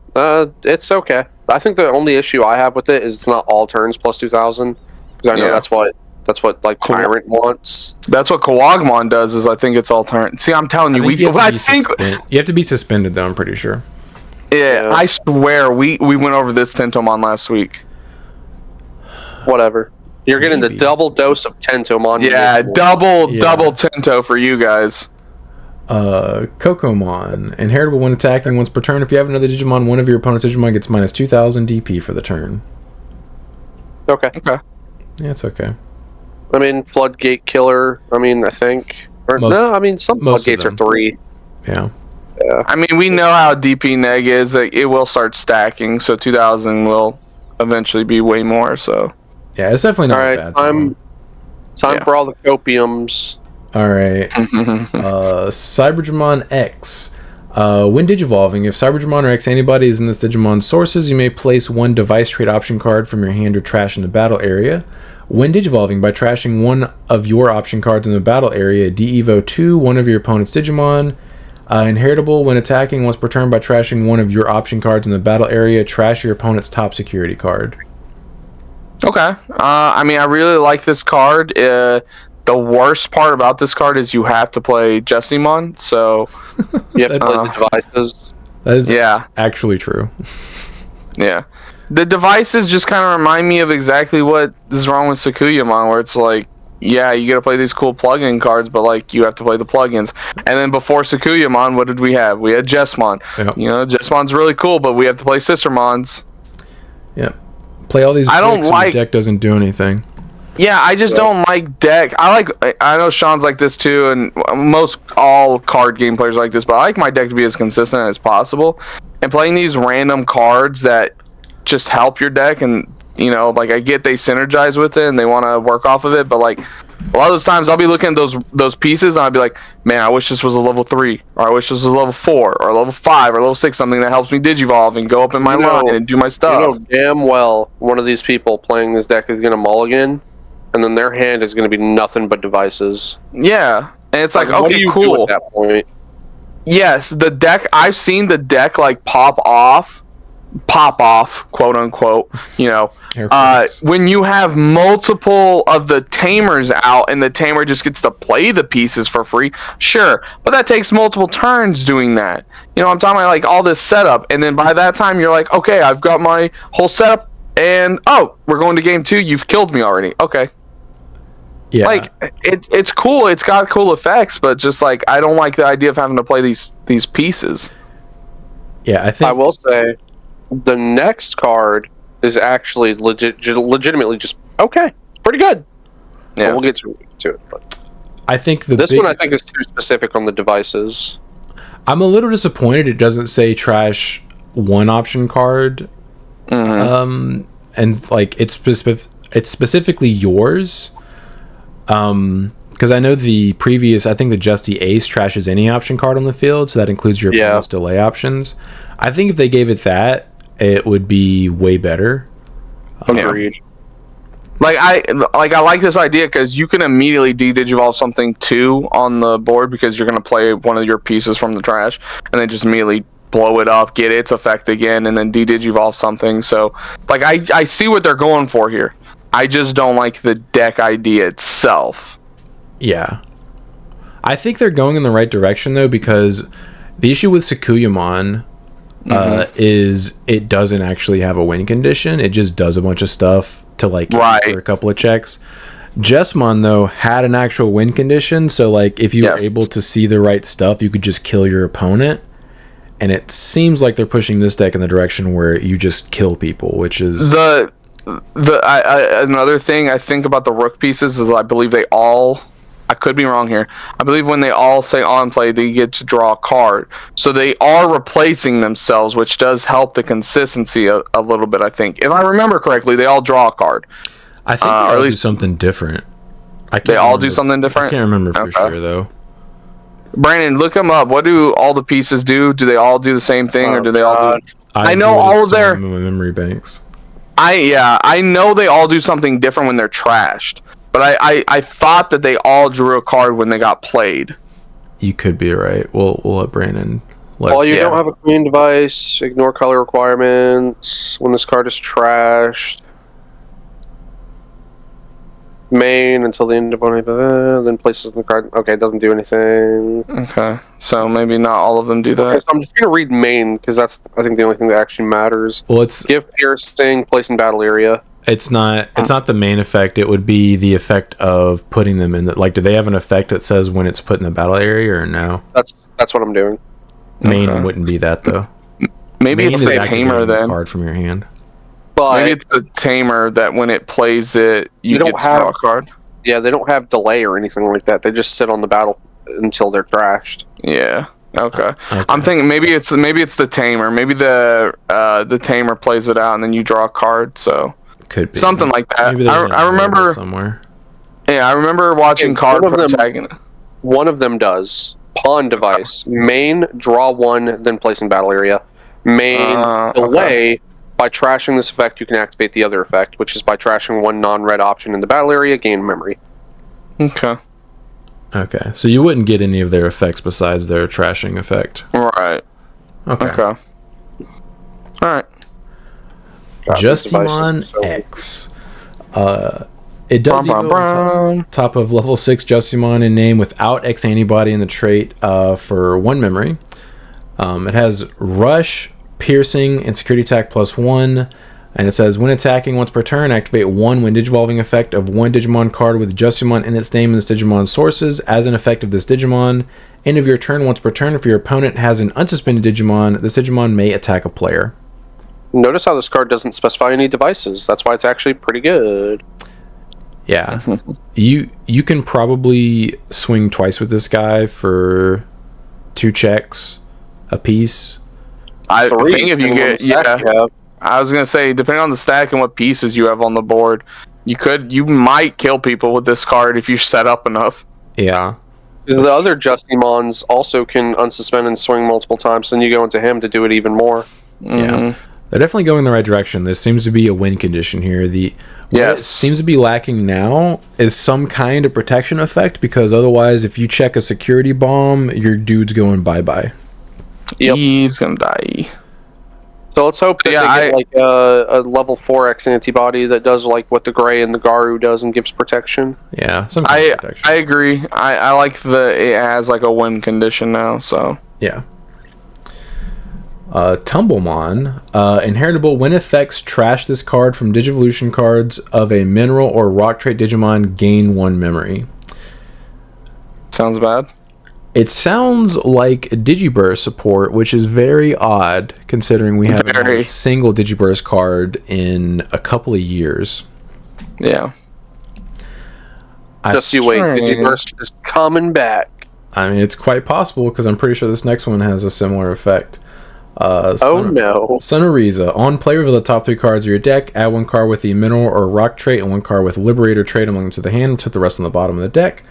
it's okay. I think the only issue I have with it is it's not all turns plus 2,000. Because I know that's what like Tyrant wants. That's what Kawagmon does. Is I think it's all turn. See, I'm telling you, you have to be suspended though. I'm pretty sure. Yeah, I swear we went over this Tentomon last week. Whatever. You're getting the double dose of Tentomon. Yeah, double Tento for you guys. Kokomon. Inheritable when attacking once per turn. If you have another Digimon, one of your opponent's Digimon gets minus 2,000 DP for the turn. Okay. Okay. Yeah, it's okay. I mean, Floodgate Killer, I think. Some Floodgates are 3. Yeah. Yeah. I mean, we know how DP neg is. It will start stacking, so 2,000 will eventually be way more, so... Yeah, it's definitely not a bad time for all the copiums. Alright. Cybergemon X. When Digivolving, if Cybergemon or X antibody is in this Digimon's sources, you may place one device trait option card from your hand or trash in the battle area. When Digivolving, by trashing one of your option cards in the battle area, de-evo 2 one of your opponent's Digimon. Inheritable, when attacking once per turn by trashing one of your option cards in the battle area, trash your opponent's top security card. Okay. I mean, I really like this card. The worst part about this card is you have to play Jessimon, so... You have to play the devices. That is actually true. Yeah. The devices just kind of remind me of exactly what is wrong with Sakuyamon, where it's like, yeah, you gotta play these cool plug-in cards, but like you have to play the plugins. And then before Sakuyamon, what did we have? We had Jessmon. Yep. You know, Jessmon's really cool, but we have to play Sistermons. Yep. Play all these bricks and the deck doesn't do anything. Yeah, I just don't like deck. I know Sean's like this too, and most all card game players like this, but I like my deck to be as consistent as possible. And playing these random cards that just help your deck, and you know, like I get they synergize with it and they want to work off of it, but like a lot of those times I'll be looking at those pieces and I'll be like, man, I wish this was a level 3, or I wish this was a level 4, or a level 5, or level 6, something that helps me digivolve and go up in my line and do my stuff. You know damn well one of these people playing this deck is going to mulligan, and then their hand is going to be nothing but devices. Yeah, and it's like what okay, do you cool. do at that point? Yes, the deck. I've seen the deck like pop off, quote unquote. You know, when you have multiple of the tamers out and the tamer just gets to play the pieces for free. Sure, but that takes multiple turns doing that. You know, I'm talking about like all this setup, and then by that time you're like, okay, I've got my whole setup, and we're going to game 2. You've killed me already. Okay. Yeah. Like it's cool. It's got cool effects, but just like I don't like the idea of having to play these pieces. Yeah, I will say the next card is actually legitimately just okay, pretty good. Yeah, but we'll get to it. But I think this one I think is too specific on the devices. I'm a little disappointed it doesn't say trash one option card. And like it's specifically yours. Because I know the previous, I think the Justy Ace trashes any option card on the field, so that includes your opponent's delay options. I think if they gave it that, it would be way better. Agreed. Like I like this idea because you can immediately de-digivolve something too on the board because you're gonna play one of your pieces from the trash and then just immediately blow it up, get its effect again, and then de-digivolve something. So like I see what they're going for here. I just don't like the deck idea itself. Yeah. I think they're going in the right direction, though, because the issue with Sakuyamon is it doesn't actually have a win condition. It just does a bunch of stuff to, like, for a couple of checks. Jessmon, though, had an actual win condition, so, like, if you were able to see the right stuff, you could just kill your opponent. And it seems like they're pushing this deck in the direction where you just kill people, which is... Another thing I think about the rook pieces is I believe they all I could be wrong here. I believe when they all say on play, they get to draw a card. So they are replacing themselves, which does help the consistency a little bit, I think. If I remember correctly, they all draw a card. I think they all do something different. They all do something different? I can't remember for sure, though. Brandon, look them up. What do all the pieces do? Do they all do the same thing, or do they all do... I know all of their... memory banks. I know they all do something different when they're trashed. But I thought that they all drew a card when they got played. You could be right. We'll let Brandon... While you don't have a queen device, ignore color requirements. When this card is trashed... Main until the end of one, then places in the card. Okay, it doesn't do anything. Okay, so maybe not all of them do that. Okay, so I'm just gonna read main because that's I think the only thing that actually matters. Well, it's give piercing, place in battle area. It's not the main effect. It would be the effect of putting them in. Do they have an effect that says when it's put in the battle area or no? That's what I'm doing. Main wouldn't be that though. Maybe main it's the tamer then. Card from your hand. But maybe it's the tamer that when it plays it, you get to draw a card. Yeah, they don't have delay or anything like that. They just sit on the battle until they're trashed. Yeah. Okay. I'm thinking maybe it's the tamer. Maybe the tamer plays it out and then you draw a card. So could be something like that. I remember somewhere. Yeah, I remember watching card protagonist. One of them does pawn device main draw one then place in battle area. Main delay. By trashing this effect, you can activate the other effect, which is by trashing one non-red option in the battle area, gain memory. Okay. Okay, so you wouldn't get any of their effects besides their trashing effect. Right. Okay. All right. Justimon X. It does go top of level 6 Justimon in name without X antibody in the trait for 1 memory. It has Rush, Piercing, and Security Attack +1. And it says, when attacking once per turn, activate 1 when Digivolving effect of 1 Digimon card with Justimon in its name and this Digimon's sources as an effect of this Digimon. End of your turn once per turn. If your opponent has an unsuspended Digimon, this Digimon may attack a player. Notice how this card doesn't specify any devices. That's why it's actually pretty good. Yeah. you can probably swing twice with this guy for 2 checks a piece. I think if you get I was gonna say, depending on the stack and what pieces you have on the board, you might kill people with this card if you set up enough. Yeah. The other Justimons also can unsuspend and swing multiple times, then you go into him to do it even more. Yeah. They're definitely going in the right direction. There seems to be a win condition here. What seems to be lacking now is some kind of protection effect, because otherwise, if you check a security bomb, your dude's going bye-bye. Yep. He's gonna die. So let's hope that they get like a level 4X antibody that does like what the Gray and the Garu does and gives protection. Yeah, some kind of protection. I agree. I like it has like a win condition now. So yeah. Tumblemon, inheritable when effects trash this card from Digivolution cards of a mineral or rock trait Digimon, gain 1 memory. Sounds bad. It sounds like Digiburst support, which is very odd considering we haven't had a single Digiburst card in a couple of years. Yeah. Just you wait, Digiburst is coming back. I mean, it's quite possible because I'm pretty sure this next one has a similar effect. No. Sonoriza. On play, reveal the top 3 cards of your deck. Add 1 card with the mineral or rock trait and 1 card with Liberator trait among them to the hand. Put the rest on the bottom of the deck.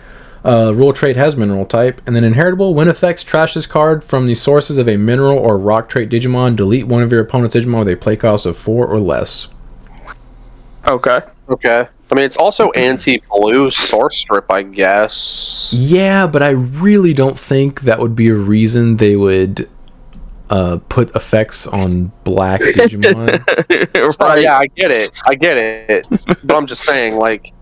Rule trait has mineral type. And then inheritable. When effects trash this card from the sources of a mineral or rock trait Digimon, delete one of your opponent's Digimon with a play cost of 4 or less. Okay. I mean, it's also anti-blue source strip, I guess. Yeah, but I really don't think that would be a reason they would put effects on black Digimon. Right. Yeah, I get it. But I'm just saying, like,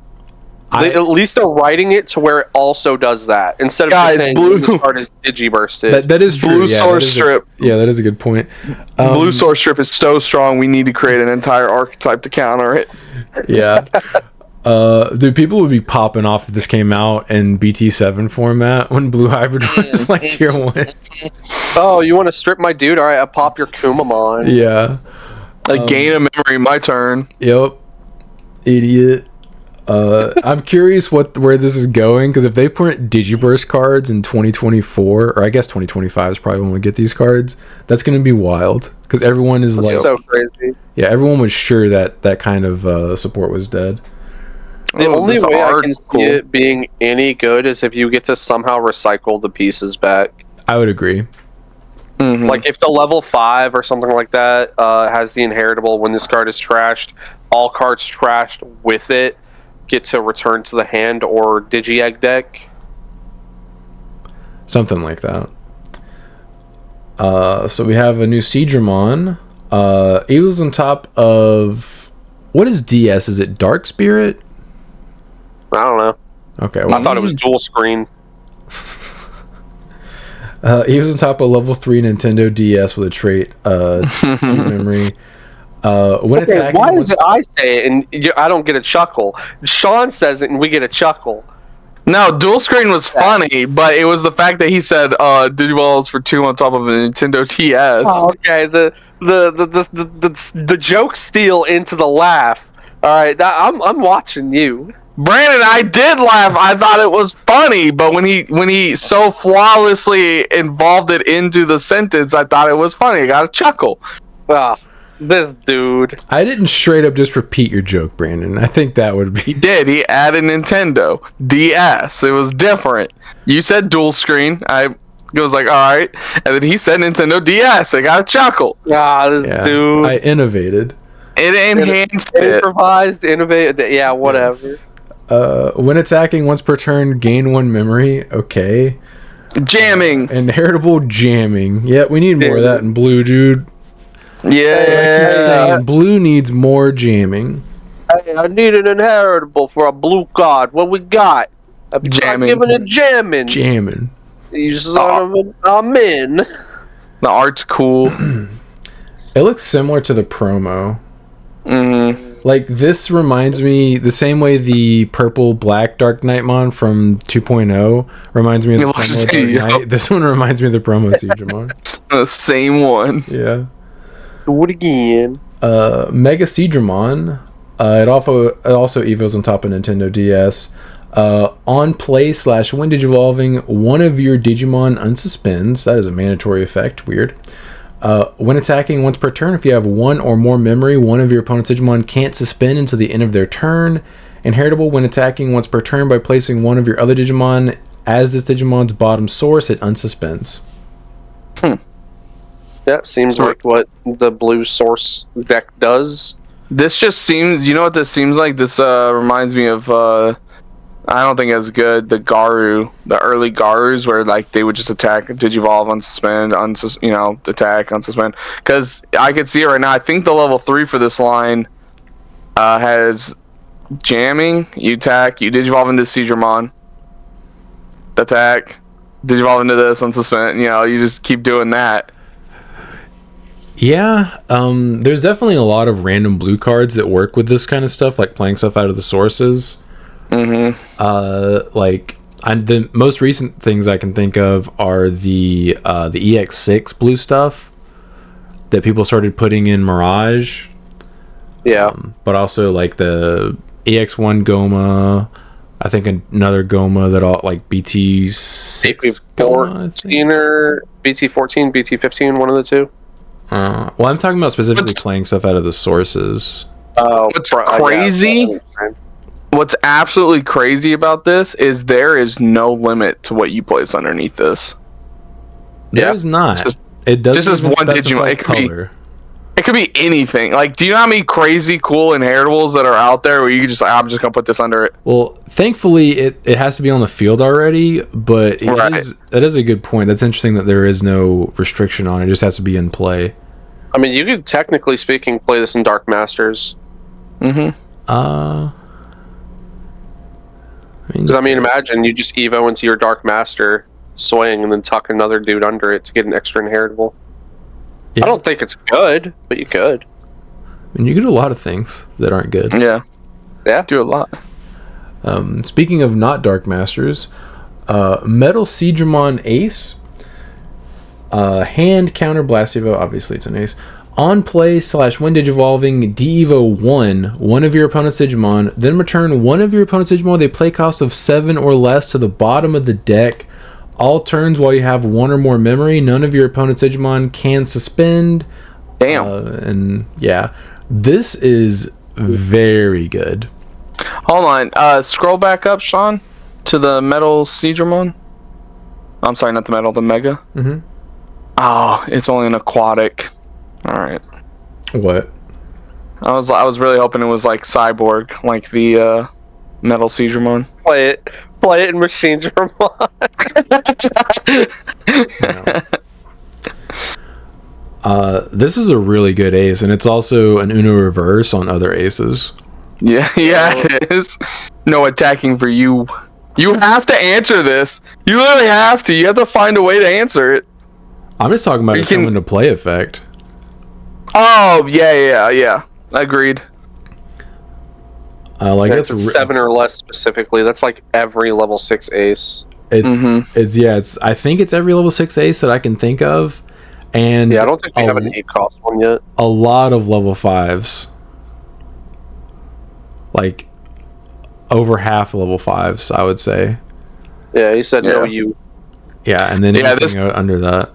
at least they're writing it to where it also does that instead of just saying this card is Digibursted. That is true. Blue source strip. That is a good point. Blue source strip is so strong. We need to create an entire archetype to counter it. Yeah. Dude, people would be popping off if this came out in BT7 format when Blue Hybrid was like tier 1. Oh, you want to strip my dude? All right, I'll pop your Kumamon. Yeah. Gain a memory. My turn. Yep. Idiot. I'm curious where this is going, because if they print Digiburst cards in 2024, or I guess 2025 is probably when we get these cards, that's going to be wild, because everyone is like so crazy. Yeah, everyone was sure that kind of support was dead. The only way I can see it being any good is if you get to somehow recycle the pieces back. I would agree. Mm-hmm. Like if the level 5 or something like that has the inheritable, when this card is trashed, all cards trashed with it get to return to the hand or Digi-Egg deck. Something like that. So we have a new Seedramon. It was on top of... What is DS? Is it Dark Spirit? I don't know. Okay. Well, I thought it was dual screen. He was on top of level 3 Nintendo DS with a trait, deep memory. When it's why is it I say it and I don't get a chuckle? Sean says it and we get a chuckle. No, dual screen was funny, but it was the fact that he said Digiballs for 2 on top of a Nintendo DS. Oh, okay, the joke steal into the laugh. All right, I'm watching you. Brandon, I did laugh. I thought it was funny, but when he so flawlessly involved it into the sentence, I thought it was funny. I got a chuckle. Ah, this dude. I didn't straight up just repeat your joke, Brandon. I think that would be... He did. He added Nintendo DS. It was different. You said dual screen. I was like, all right. And then he said Nintendo DS. I got a chuckle. Ah, this dude. I innovated. It enhanced it. Improvised, innovated. Yeah, whatever. Yes. When attacking once per turn, gain 1 memory. Okay. Jamming. Inheritable jamming. Yeah, we need more of that in blue, dude. Yeah. Saying blue needs more jamming. Hey, I need an inheritable for a blue card. What we got? I'm giving it jamming. Jamming. You son of an... I'm in. The art's cool. It looks similar to the promo. Mm-hmm. Like, this reminds me, the same way the purple black Dark Knightmon from 2.0 reminds me of the promo Dark Knight. This one reminds me of the promo Seedramon. The same one. Yeah. Do it again. Mega Seedramon. It also evos on top of Nintendo DS. On play / when Digivolving, one of your Digimon unsuspends. That is a mandatory effect. Weird. When attacking once per turn, if you have 1 or more memory, one of your opponent's Digimon can't suspend until the end of their turn. Inheritable, when attacking once per turn by placing one of your other Digimon as this Digimon's bottom source, it unsuspends. That seems like what the blue source deck does. This just seems... You know what this seems like? This reminds me of... I don't think it's good. The Garu, the early Garus, where like they would just attack, Digivolve, unsuspend, attack, unsuspend. Because I could see it right now. I think the level 3 for this line has jamming. You attack, you Digivolve into Seedramon, attack, Digivolve into this, unsuspend. You just keep doing that. Yeah, there's definitely a lot of random blue cards that work with this kind of stuff, like playing stuff out of the sources. Mm-hmm. The most recent things I can think of are the EX6 blue stuff that people started putting in Mirage. Yeah. But also like the EX1 Goma. I think another Goma that all like BT6 Goma, or BT14, BT15, one of the two. Well, I'm talking about specifically playing stuff out of the sources. What's crazy? What's absolutely crazy about this is there is no limit to what you place underneath this. There's not. It doesn't just as one Digimon. It could be anything. Like, do you know how many crazy cool inheritables that are out there where you can just I'm just gonna put this under it? Well, thankfully it has to be on the field already, but that is a good point. That's interesting that there is no restriction on it. It just has to be in play. I mean, you could technically speaking play this in Dark Masters. Because imagine you just evo into your Dark Master, swing, and then tuck another dude under it to get an extra inheritable. Yeah. I don't think it's good, but you could. You can do a lot of things that aren't good. Yeah, do a lot. Speaking of not Dark Masters, Metal Seedramon Ace, hand counter blast evo. Obviously, it's an ace. On play / when Digivolving, de-evo one of your opponent's Digimon, then return one of your opponent's Digimon with a play cost of 7 or less to the bottom of the deck. All turns while you have one or more memory, none of your opponent's Digimon can suspend. Damn. And yeah, this is very good. Hold on. Scroll back up, Sean, to the Metal Seedramon. I'm sorry, not the Metal, the Mega. Mm-hmm. Oh, it's only an aquatic. All right. What? I was really hoping it was like Cyborg, like the Metal Seedramon. Play it in Machine Dramon. This is a really good ace, and it's also an Uno reverse on other aces. Yeah, it is. No attacking for you. You have to answer this. You literally have to. You have to find a way to answer it. I'm just talking about its coming into play effect. Oh, yeah. Agreed. Like it's 7 or less specifically. That's like every level 6 ace. It's I think it's every level 6 ace that I can think of. And yeah, I don't think we have an 8 cost one yet. A lot of level 5s. Like over half level 5s, I would say. Yeah, he said no you. Yeah, and then anything under that.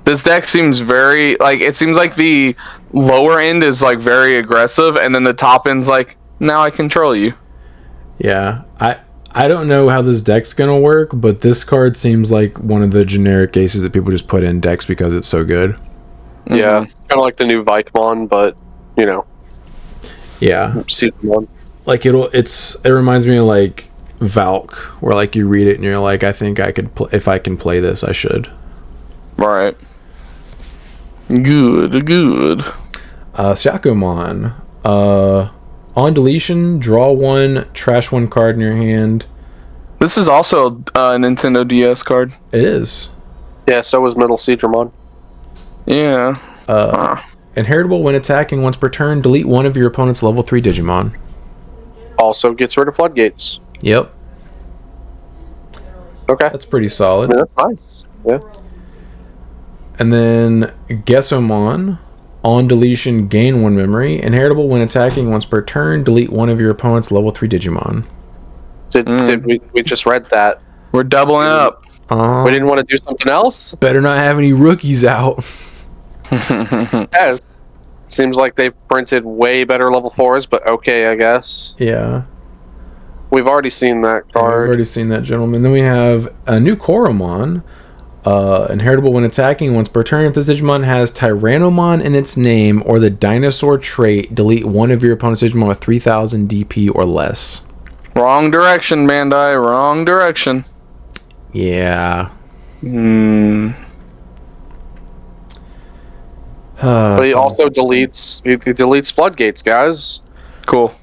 This deck seems very it seems like the lower end is like very aggressive, and then the top end's like, now I control you. Yeah, I don't know how this deck's gonna work, but this card seems like one of the generic aces that people just put in decks because it's so good. Yeah, kind of like the new Vikemon, but you know. Yeah. Seasonmon. Like it reminds me of like Valk, where like you read it and you're like, I think I could if I can play this, I should. Right. Good. Syakomon. On deletion, draw 1, trash 1 card in your hand. This is also a Nintendo DS card. It is. Yeah, so was Metal Seedramon. Yeah. Inheritable when attacking once per turn, delete one of your opponent's level 3 Digimon. Also gets rid of floodgates. Yep. Okay. That's pretty solid. Yeah, that's nice. Yeah. And then Gesomon. On deletion, gain 1 memory. Inheritable when attacking once per turn, delete one of your opponent's level 3 Digimon. Did we just read that? We're doubling up. We didn't want to do something else? Better not have any rookies out. Yes. Seems like they've printed way better level 4s, but okay, I guess. Yeah. We've already seen that card. Yeah, we've already seen that, gentlemen. Then we have a new Koromon. Inheritable when attacking once per turn. If this Digimon has Tyrannomon in its name or the dinosaur trait, delete one of your opponent's Digimon with 3000 DP or less. Wrong direction, Bandai. Wrong direction. Yeah. But he also deletes floodgates, guys. Cool.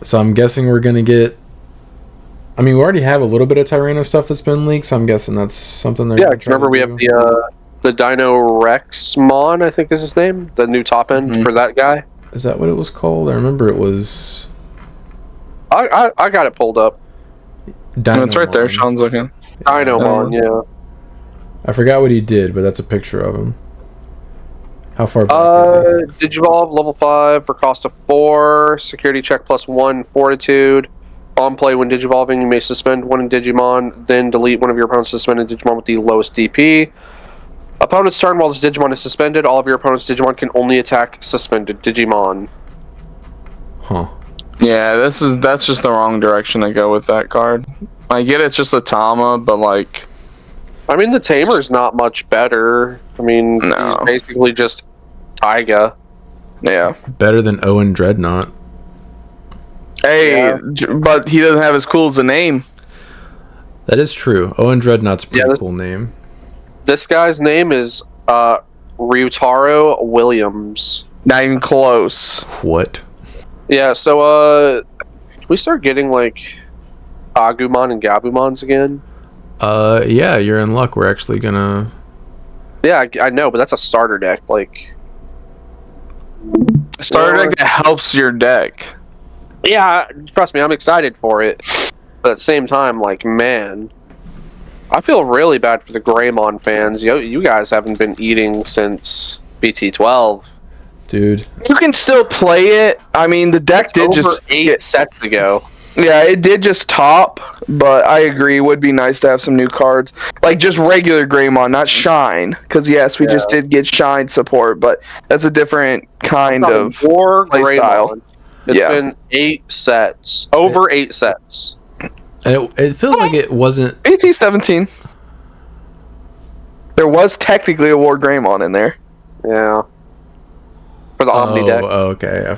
So I'm guessing we're gonna get. I mean, we already have a little bit of Tyranno stuff that's been leaked, so I'm guessing that's something they're. Yeah, remember we have the Dino Rexmon, I think is his name, the new top end for that guy. Is that what it was called? I remember it was. I got it pulled up. No, it's right there. Sean's looking. Dinomon, yeah. I forgot what he did, but that's a picture of him. How far back is he? Digivolve, level 5 for cost of 4, security check +1, fortitude. On play when Digivolving, you may suspend one Digimon, then delete one of your opponent's suspended Digimon with the lowest DP. Opponent's turn while this Digimon is suspended, all of your opponent's Digimon can only attack suspended Digimon. Huh. Yeah, that's just the wrong direction to go with that card. I get it's just a Tama, but like... I mean, the Tamer's not much better. I mean, he's basically just Taiga. Yeah. Better than Owen Dreadnought. Hey, but he doesn't have as cool as a name. That is true. Owen Dreadnought's a pretty cool name. This guy's name is Ryutaro Williams. Not even close. What? Yeah, so we start getting like Agumon and Gabumons again. Yeah, you're in luck. We're actually gonna. Yeah, I know, but that's a starter deck. Like, a starter deck that helps your deck. Yeah, trust me, I'm excited for it. But at the same time, like, man, I feel really bad for the Greymon fans. You guys haven't been eating since BT12. Dude. You can still play it. I mean, the deck did Over just 8 sets ago. Yeah, it did just top, but I agree. It would be nice to have some new cards. Like just regular Greymon, not Shine. Because, yes, we just did get Shine support, but that's a different kind of play style. It's been 8 sets. Over 8 sets. It feels like it wasn't... AT-17. There was technically a War Greymon in there. Yeah. For the Omni deck. Oh, okay. I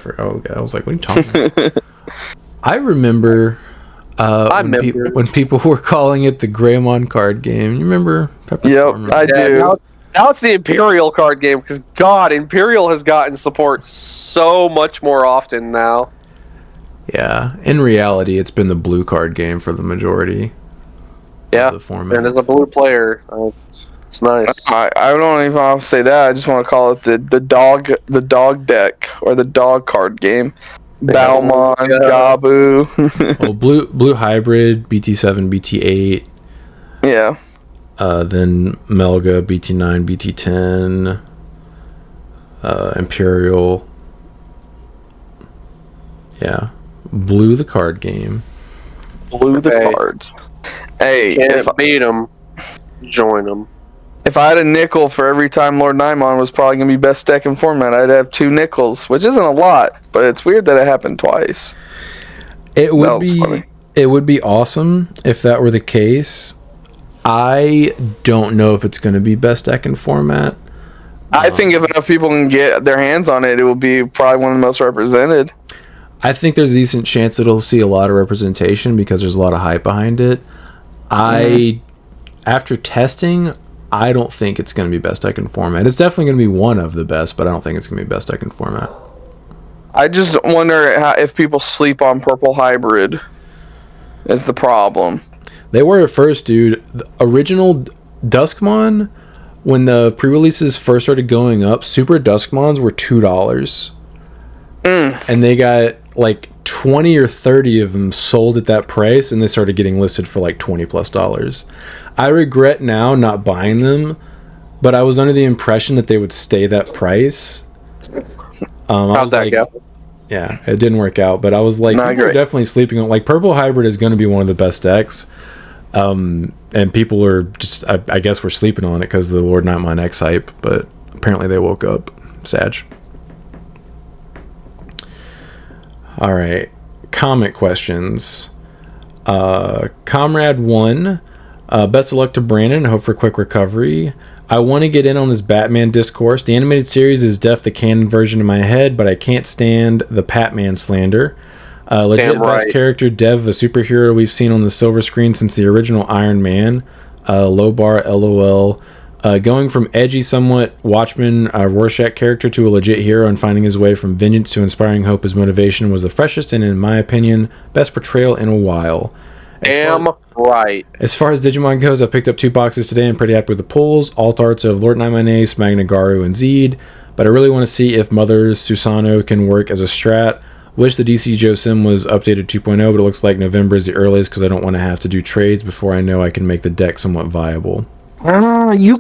was like, what are you talking about? I remember, when people were calling it the Greymon card game. You remember? Yep, I do. Now it's the Imperial card game, because, God, Imperial has gotten support so much more often now. Yeah, in reality, it's been the blue card game for the majority. Yeah, of the format. And as a blue player, it's nice. I don't even want to say that. I just want to call it the dog deck, or the dog card game. Balmon, Gabu. Well, blue hybrid, BT7, BT8. Yeah. Then Melga, BT9, BT10. Imperial. Yeah. Blue the card game. Blue the cards. Hey, if I beat them, join them. If I had a nickel for every time Lord Nymon was probably going to be best deck in format, I'd have 2 nickels, which isn't a lot, but it's weird that it happened twice. It would be awesome if that were the case. I don't know if it's going to be best deck in format. I think if enough people can get their hands on it, it will be probably one of the most represented. I think there's a decent chance it'll see a lot of representation because there's a lot of hype behind it. After testing, I don't think it's going to be best deck in format. It's definitely going to be one of the best, but I don't think it's going to be best deck in format. I just wonder if people sleep on Purple Hybrid is the problem. They were at first, dude. The original Duskmon, when the pre-releases first started going up, Super Duskmons were $2. And they got like 20 or 30 of them sold at that price, and they started getting listed for like $20+. I regret now not buying them, but I was under the impression that they would stay that price. How'd that go? Yeah, it didn't work out, but I was like, people are definitely sleeping on, like, Purple Hybrid is going to be one of the best decks, and people are just, I guess we're sleeping on it because of the Lord Nightmon X hype, but apparently they woke up. Sag. All right, comment questions. Comrade 1, best of luck to Brandon. Hope for a quick recovery. I want to get in on this Batman discourse. The animated series is the canon version in my head, but I can't stand the Patman slander. Legit best character dev of a superhero we've seen on the silver screen since the original Iron Man. Low bar, LOL. Going from edgy, somewhat Watchmen Rorschach character to a legit hero and finding his way from vengeance to inspiring hope as motivation was the freshest and, in my opinion, best portrayal in a while. As far as Digimon goes, I picked up 2 boxes today and pretty happy with the pulls. Alt arts of Lord Nightmon Ace, Magnagaru, and Zed. But I really want to see if Mother's Susano can work as a strat. Wish the DC Joe Sim was updated 2.0, but it looks like November is the earliest because I don't want to have to do trades before I know I can make the deck somewhat viable. You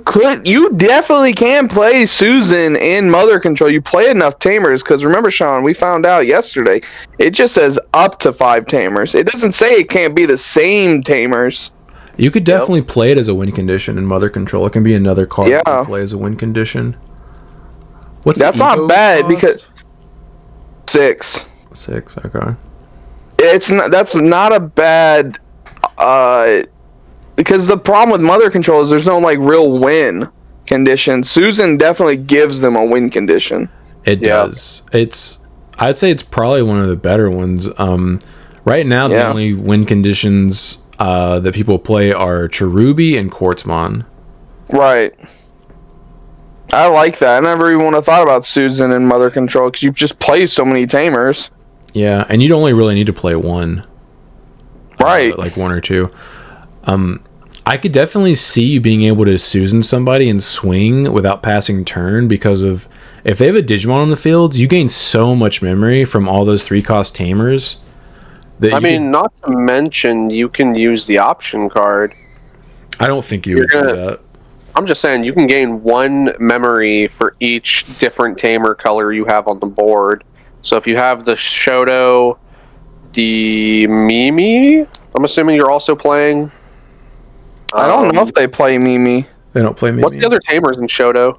definitely can play Susan in Mother Control. You play enough Tamers, because remember, Sean, we found out yesterday, it just says up to 5 Tamers. It doesn't say it can't be the same Tamers. You could definitely play it as a win condition in Mother Control. It can be another card you can play as a win condition. That's not bad cost? Because 6. 6, okay. That's not a bad because the problem with Mother Control is there's no like real win condition. Susan definitely gives them a win condition. It does. I'd say it's probably one of the better ones. Right now the only win conditions that people play are Cherubi and Quartzmon. Right. I like that. I never even would have thought about Susan and Mother Control because you just play so many Tamers. Yeah, and you'd only really need to play one. Right. Like 1 or 2. I could definitely see you being able to Susan somebody and swing without passing turn because of if they have a Digimon on the field, you gain so much memory from all those 3-cost Tamers. Not to mention you can use the option card. I don't think you would do that. I'm just saying you can gain 1 memory for each different tamer color you have on the board. So if you have the Shoto, the Mimi, I'm assuming you're also playing. I don't know if they play Mimi. They don't play Mimi. What's the other tamers in Shoto?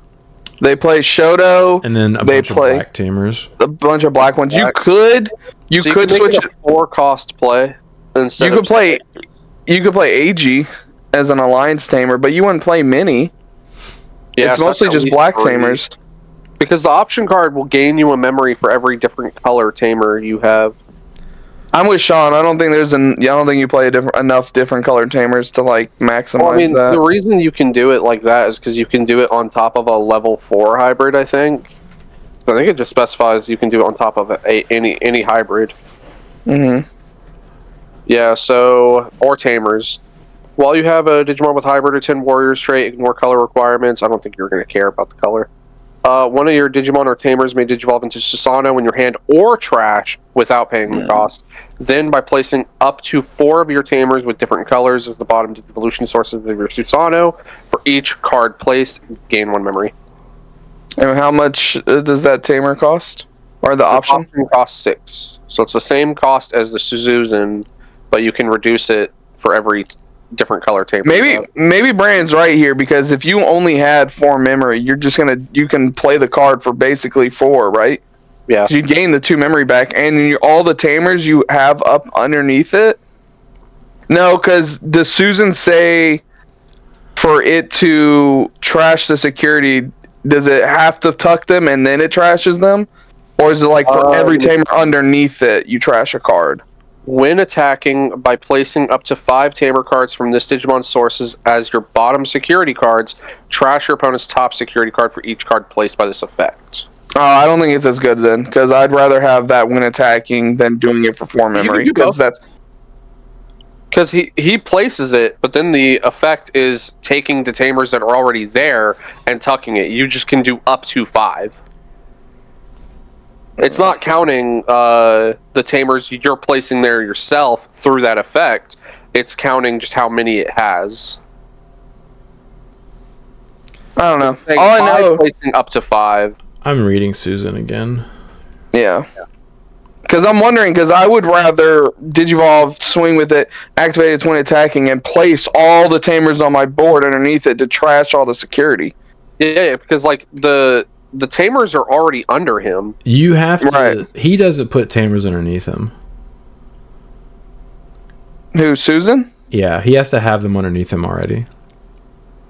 They play Shoto, and then a bunch of black tamers. A bunch of black ones. You could switch it a 4-cost play instead. You could play AG as an alliance tamer, but you wouldn't play Mini. Yeah, it's mostly just black tamers. Because the option card will gain you a memory for every different color tamer you have. I'm with Sean. I don't think you play enough different color tamers to like maximize that. The reason you can do it like that is because you can do it on top of a level 4 hybrid. I think it just specifies you can do it on top of any hybrid. Mm-hmm. Yeah. So or tamers. While you have a Digimon with hybrid or 10 warriors trait, ignore color requirements. I don't think you're going to care about the color. One of your Digimon or tamers may digivolve into Susanoo in your hand or trash without paying the cost. Then, by placing up to 4 of your tamers with different colors as the bottom evolution sources of your Susanoo, for each card placed, gain 1 memory. And how much does that tamer cost? Or the option? The option costs 6. So it's the same cost as the Suzuzen, but you can reduce it for every different color tamer. Maybe Brandon's right here, because if you only had 4 memory, you can play the card for basically 4, right? Yeah. You gain the 2 memory back, and all the tamers you have up underneath it. No, because does Susan say for it to trash the security, does it have to tuck them and then it trashes them? Or is it like for every tamer underneath it, you trash a card? When attacking, by placing up to 5 tamer cards from this Digimon sources as your bottom security cards, trash your opponent's top security card for each card placed by this effect. Oh, I don't think it's as good then, because I'd rather have that when attacking than doing it for 4 memory. Because he places it, but then the effect is taking the tamers that are already there and tucking it. You just can do up to 5. It's not counting the tamers you're placing there yourself through that effect. It's counting just how many it has. I don't know. All I know, placing up to 5. I'm reading Susan again. Yeah. Because I'm wondering, because I would rather Digivolve, swing with it, activate its when attacking, and place all the tamers on my board underneath it to trash all the security. Yeah, because like the tamers are already under him. You have to. Right. He doesn't put tamers underneath him. Who, Susan? Yeah, he has to have them underneath him already.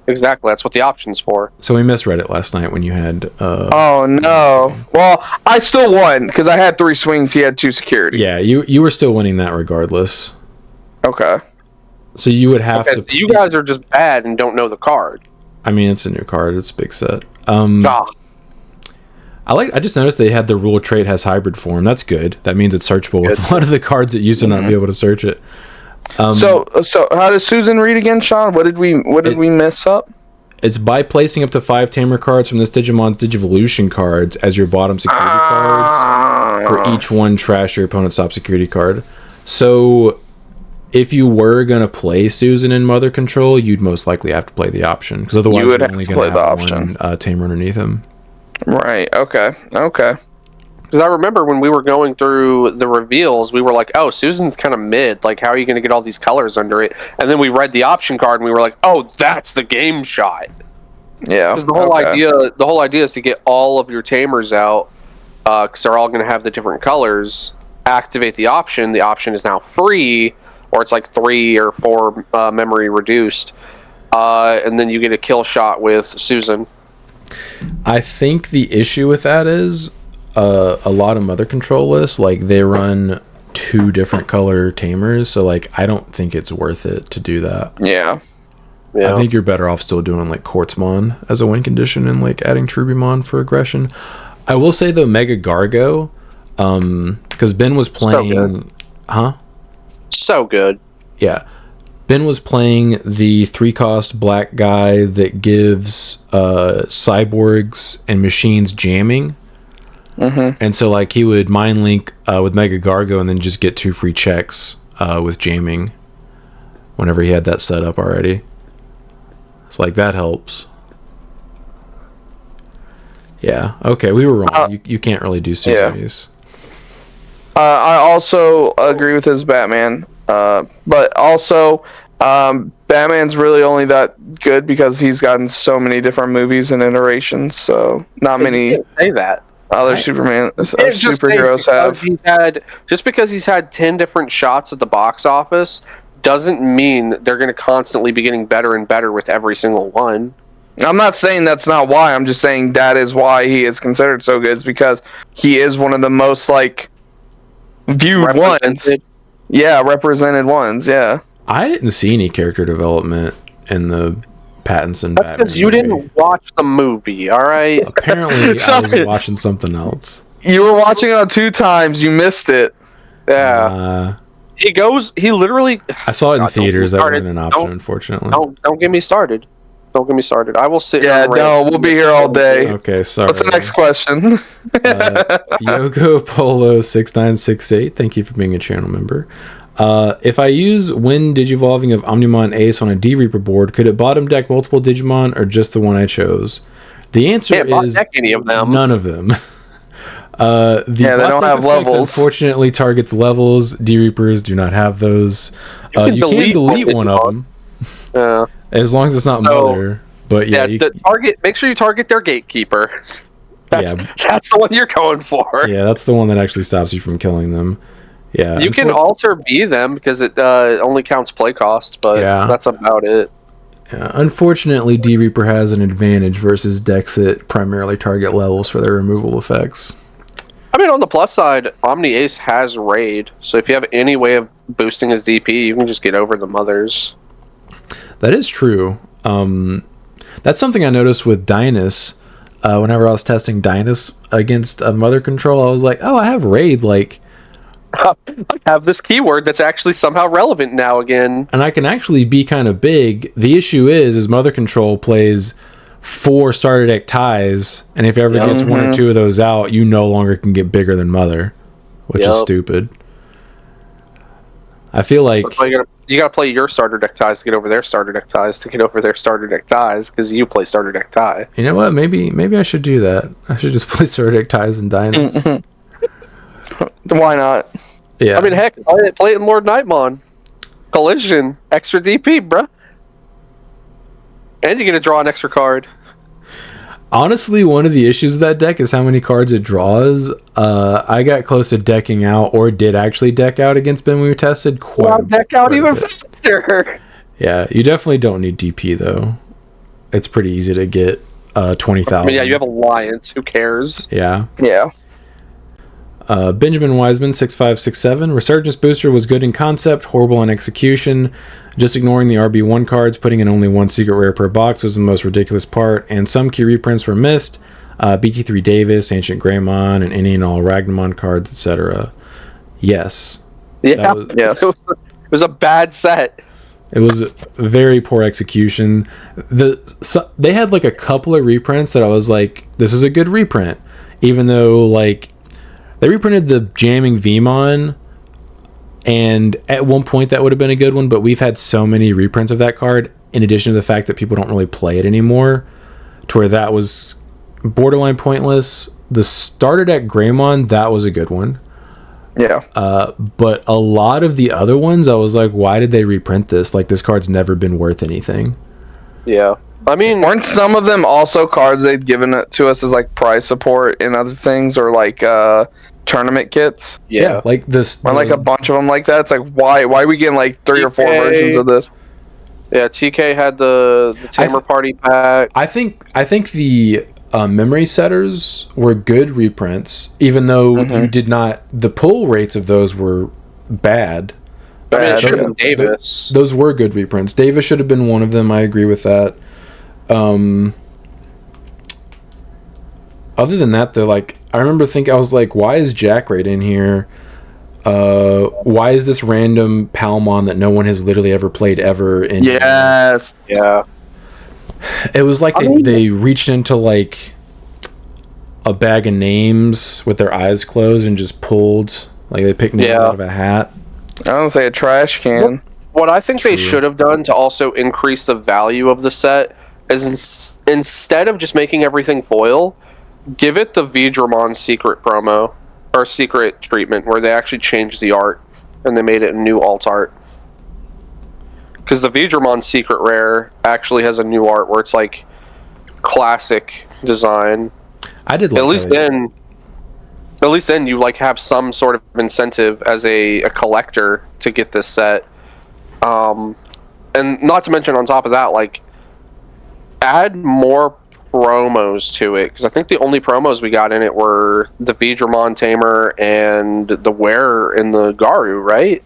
Exactly, that's what the option's for. So we misread it last night when you had... oh, no. Well, I still won, because I had 3 swings, he had 2 security. Yeah, you were still winning that regardless. Okay. So you would have to... So you guys are just bad and don't know the card. I mean, it's a new card. It's a big set. I just noticed they had the rule trait has hybrid form. That's good. That means it's searchable with a lot of the cards that used to not be able to search it. So how does Susan read again, Sean? What did we mess up? It's by placing up to 5 tamer cards from this Digimon's Digivolution cards as your bottom security cards. For each one, trash your opponent's top security card. So if you were going to play Susan in Mother Control, you'd most likely have to play the option. Because otherwise you're only going to have one tamer underneath him. Right, okay. Because I remember when we were going through the reveals, we were like, oh, Susan's kind of mid. Like, how are you going to get all these colors under it? And then we read the option card, and we were like, oh, that's the game shot. Yeah. Because the whole idea is to get all of your tamers out, because they're all going to have the different colors. Activate the option. The option is now free, or it's like 3 or 4 memory reduced. And then you get a kill shot with Susan. I think the issue with that is... a lot of Mother Control lists, like, they run 2 different color tamers, so like I don't think it's worth it to do that. Yeah. I think you're better off still doing like Quartzmon as a win condition and like adding Trubimon for aggression. I will say though, Mega Gargo, because Ben was playing so good. Yeah, Ben was playing the 3-cost black guy that gives cyborgs and machines jamming. Mm-hmm. And so like he would mind link with Mega Gargo and then just get 2 free checks with jamming whenever he had that set up already. It's like that helps. Yeah. Okay, we were wrong. You can't really do Suzumi's. I also agree with his Batman, but also Batman's really only that good because he's gotten so many different movies and iterations. So not many say that other superheroes have. Just because he's had 10 different shots at the box office doesn't mean they're going to constantly be getting better and better with every single one. I'm not saying that's not why. I'm just saying that is why he is considered so good. Is because he is one of the most viewed ones. Yeah, represented ones. Yeah. I didn't see any character development in the Pattinson. That's because you didn't watch the movie. All right. Apparently, I was watching something else. You were watching it 2 times. You missed it. Yeah. He literally. I saw it in theaters. That wasn't an option, unfortunately. Don't get me started. Don't get me started. I will sit here. Yeah, no, we'll be here all day. Okay, sorry. What's the next question? Yogo Polo 6968. Thank you for being a channel member. If I use When Digivolving of Omnimon Ace on a D-Reaper board, could it bottom deck multiple Digimon or just the one I chose? The answer is any of them. None of them. They don't have levels. Unfortunately, targets levels. D-Reapers do not have those. You can delete one of them. Yeah. As long as it's not Mother. But yeah, make sure you target their gatekeeper. That's the one you're going for. Yeah, that's the one that actually stops you from killing them. Yeah, you can alter B them because it only counts play cost, but that's about it. Yeah, unfortunately, D-Reaper has an advantage versus decks that primarily target levels for their removal effects. I mean, on the plus side, Omni Ace has Raid, so if you have any way of boosting his DP, you can just get over the Mothers. That is true. That's something I noticed with Dynus. Whenever I was testing Dynus against Mother Control, I was like, oh, I have Raid, I have this keyword that's actually somehow relevant now again. And I can actually be kind of big. The issue is Mother Control plays 4 starter deck ties, and if it ever gets 1 or 2 of those out, you no longer can get bigger than Mother, which is stupid. I feel like you gotta play your starter deck ties to get over their starter deck ties to get over their starter deck ties because you play starter deck tie. You know what? Maybe I should do that. I should just play starter deck ties and Dynus. Why not? Yeah. I mean, heck, play it in Lord Nightmon. Collision, extra DP, bruh. And you get to draw an extra card. Honestly, one of the issues with that deck is how many cards it draws. I got close to decking out, or did actually deck out against Ben when we tested. Deck out even faster. Yeah, you definitely don't need DP, though. It's pretty easy to get 20,000. I mean, yeah, you have Alliance. Who cares? Yeah. Yeah. Benjamin Wiseman 6567. Resurgence Booster was good in concept, horrible in execution. Just ignoring the RB1 cards, putting in only 1 secret rare per box was the most ridiculous part, and some key reprints were missed. BT3 Davis, Ancient Greymon, and any and all Ragnamon cards, etc. Yes. Yeah. Yes. It was a bad set. It was very poor execution. They had a couple of reprints that I was like, this is a good reprint. Even though, they reprinted the Jamming Vmon, and at one point that would have been a good one, but we've had so many reprints of that card, in addition to the fact that people don't really play it anymore, to where that was borderline pointless. The starter deck Greymon, that was a good one. Yeah. But a lot of the other ones, I was like, why did they reprint this? This card's never been worth anything. Yeah. I mean, weren't some of them also cards they'd given it to us as prize support and other things, or tournament kits? Yeah, this, or a bunch of them like that. It's why are we getting 3 or 4 versions of this? Yeah, TK had the Tamer Party pack. I think the memory setters were good reprints, even though you did not. The pull rates of those were bad. I mean, it should have been Davis. Those were good reprints. Davis should have been one of them. I agree with that. Other than that, though, I remember thinking, I was like, why is Jackraid in here? Why is this random Palmon that no one has literally ever played ever in here? Yes. Yeah. It was they reached into a bag of names with their eyes closed and just pulled, they picked names out of a hat. I don't say a trash can. What I think they should have done to also increase the value of the set is instead of just making everything foil, give it the Vidramon secret promo, or secret treatment, where they actually changed the art, and they made it a new alt art. Because the Vidramon secret rare actually has a new art, where it's like classic design. I did like at least then you like have some sort of incentive as a collector to get this set. And not to mention on top of that, like, add more promos to it, because I think the only promos we got in it were the Vidramon Tamer and the Wearer in the Garu, right?